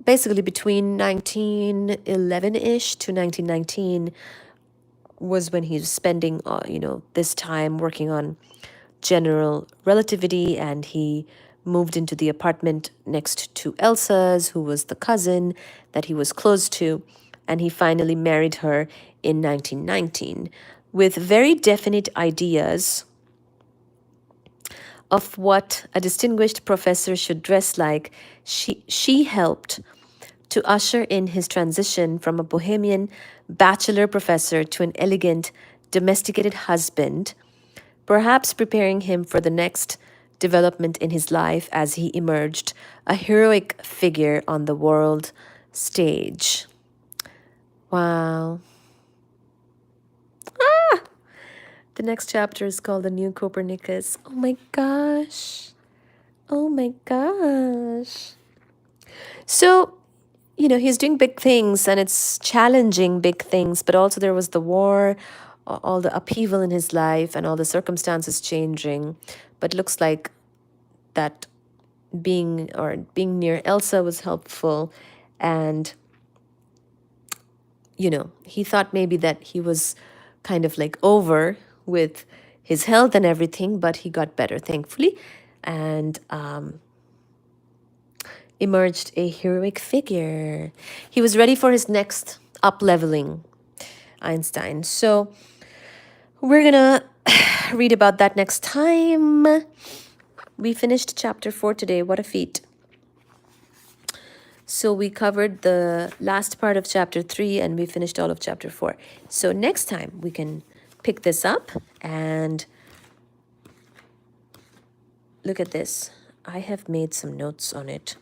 S2: basically between 1911-ish to 1919 was when he was spending this time working on general relativity, and he moved into the apartment next to Elsa's, who was the cousin that he was close to, and he finally married her in 1919 with very definite ideas of what a distinguished professor should dress like. She helped to usher in his transition from a bohemian bachelor professor to an elegant, domesticated husband, perhaps preparing him for the next development in his life as he emerged a heroic figure on the world stage. Wow. The next chapter is called The New Copernicus. Oh my gosh. Oh my gosh. So, he's doing big things, and it's challenging big things, but also there was the war, all the upheaval in his life, and all the circumstances changing. But looks like that being near Elsa was helpful, and he thought maybe that he was kind of like over with his health and everything, but he got better, thankfully, and emerged a heroic figure. He was ready for his next up leveling, Einstein. So we're gonna read about that next time. We finished chapter 4 today. What a feat. So we covered the last part of chapter 3 and we finished all of chapter 4. So next time we can pick this up and look at this. I have made some notes on it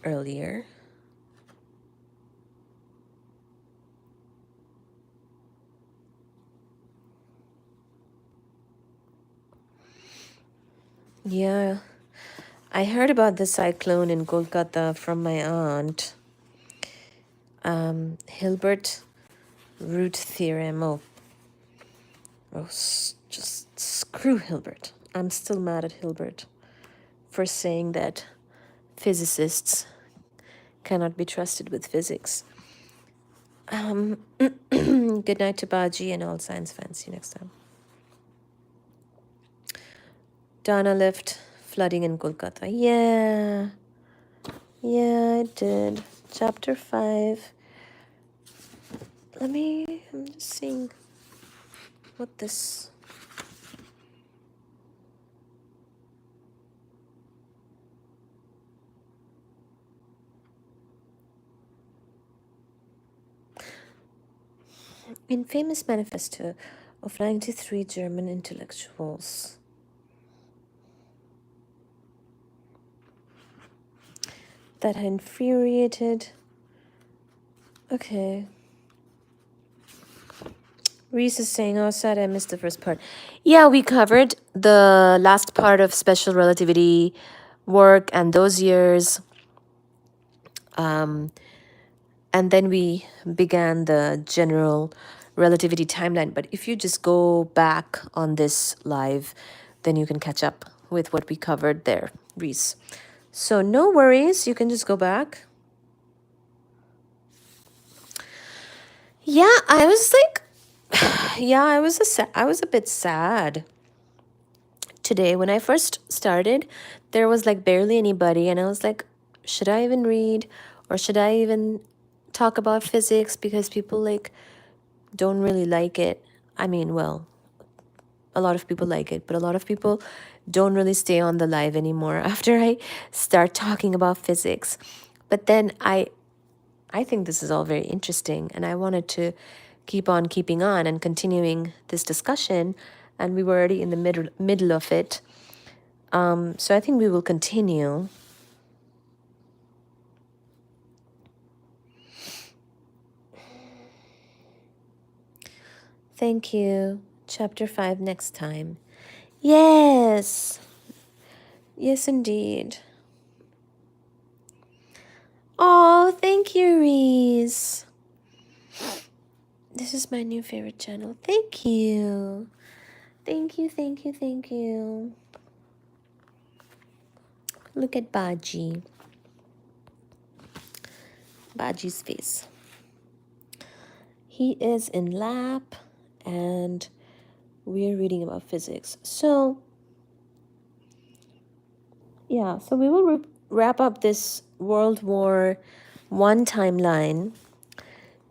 S2: earlier. Yeah, I heard about the cyclone in Kolkata from my aunt. Hilbert root theorem. Just screw Hilbert. I'm still mad at Hilbert for saying that physicists cannot be trusted with physics. Good night to Baji and all science fans. See you next time. Dana left flooding in Kolkata. Yeah, I did. Chapter 5. I'm just seeing what this. In famous manifesto of 93 German intellectuals that had infuriated. Okay. Reese is saying, oh, sad, I missed the first part. Yeah, we covered the last part of special relativity work and those years. And then we began the general relativity timeline. But if you just go back on this live, then you can catch up with what we covered there, Reese. So no worries, you can just go back. Yeah, I was like, yeah, I was a bit sad today. When I first started, there was like barely anybody, and I was like, should I even read or should I even talk about physics, because people like don't really like it. I mean, well, a lot of people like it, but a lot of people don't really stay on the live anymore after I start talking about physics. But then I think this is all very interesting, and I wanted to keep on keeping on and continuing this discussion, and we were already in the middle of it. So I think we will continue. Thank you. Chapter 5 next time. Yes. Yes, indeed. Oh, thank you, Reese. This is my new favorite channel. Thank you. Thank you, thank you, thank you. Look at Baji. Baji's face. He is in lab and we're reading about physics. So, yeah, so we will wrap up this World War I timeline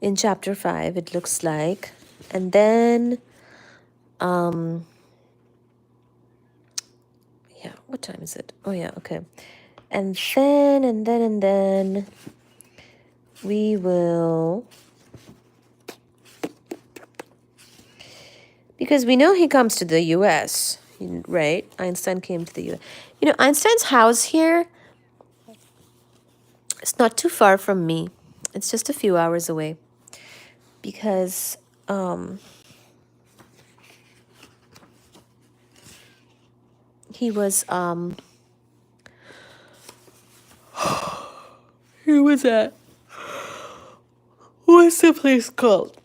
S2: in chapter 5, it looks like. And then, yeah, what time is it? Oh, yeah, okay. And then we will, because we know he comes to the US, right? Einstein came to the US. You know, Einstein's house here, it's not too far from me. It's just a few hours away. Because he was at, what's the place called?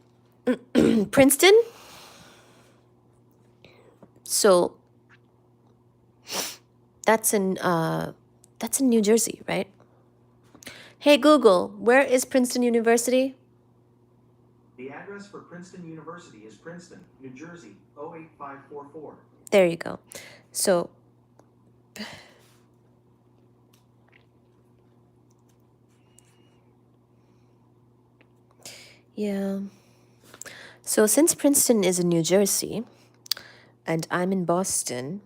S2: Princeton. So that's in New Jersey, right? Hey Google, where is Princeton University?
S3: The address for Princeton University is Princeton, New Jersey, 08544.
S2: There you go. So yeah. So since Princeton is in New Jersey and I'm in Boston,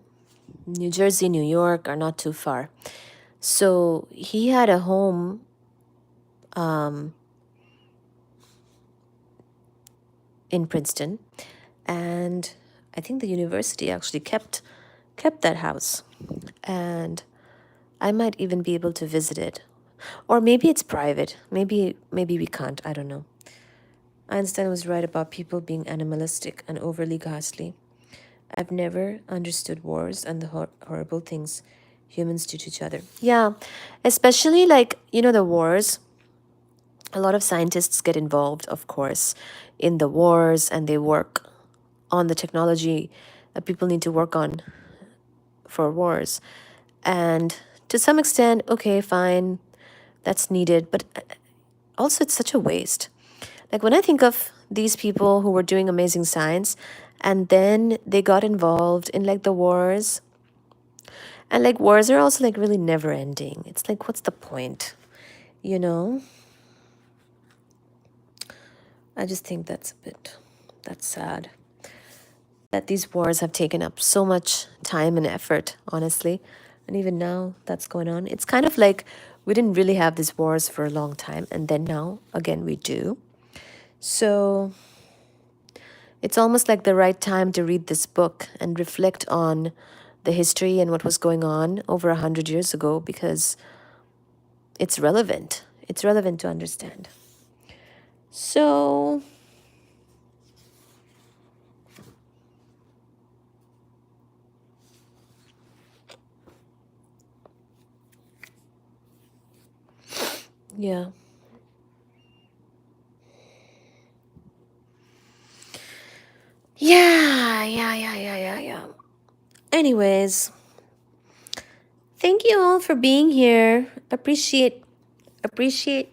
S2: New Jersey, New York are not too far. So he had a home in Princeton, and I think the university actually kept that house, and I might even be able to visit it. Or maybe it's private. Maybe we can't. I don't know. Einstein was right about people being animalistic and overly ghastly. I've never understood wars and the horrible things humans do to each other. Yeah, especially like, the wars. A lot of scientists get involved, of course, in the wars, and they work on the technology that people need to work on for wars. And to some extent, okay, fine, that's needed. But also, it's such a waste. Like when I think of these people who were doing amazing science and then they got involved in like the wars, and like wars are also like really never ending. It's like, what's the point? You know? I just think that's sad that these wars have taken up so much time and effort, honestly. And even now that's going on. It's kind of like we didn't really have these wars for a long time, and then now again we do. So it's almost like the right time to read this book and reflect on the history and what was going on over 100 years ago, because it's relevant. It's relevant to understand. So yeah. Yeah. Anyways, thank you all for being here. Appreciate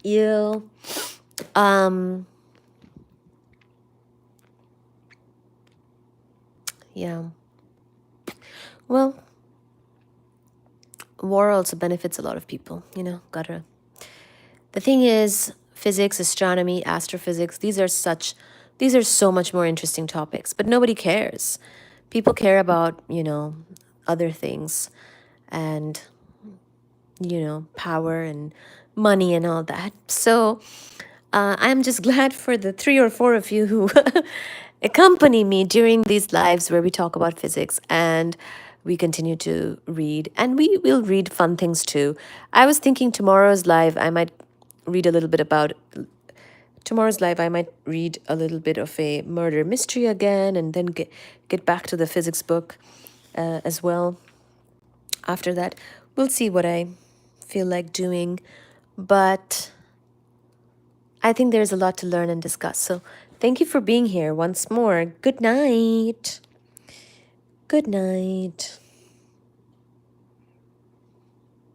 S2: you. Yeah. Well, war also benefits a lot of people, gotta. The thing is, physics, astronomy, astrophysics, these are so much more interesting topics, but nobody cares. People care about, other things, and power and money and all that. So I'm just glad for the 3 or 4 of you who accompany me during these lives where we talk about physics and we continue to read. And we will read fun things too. I was thinking tomorrow's live, I might read a little bit about. Tomorrow's live, I might read a little bit of a murder mystery again, and then get back to the physics book as well. After that, we'll see what I feel like doing. But I think there's a lot to learn and discuss. So thank you for being here once more. Good night. Good night.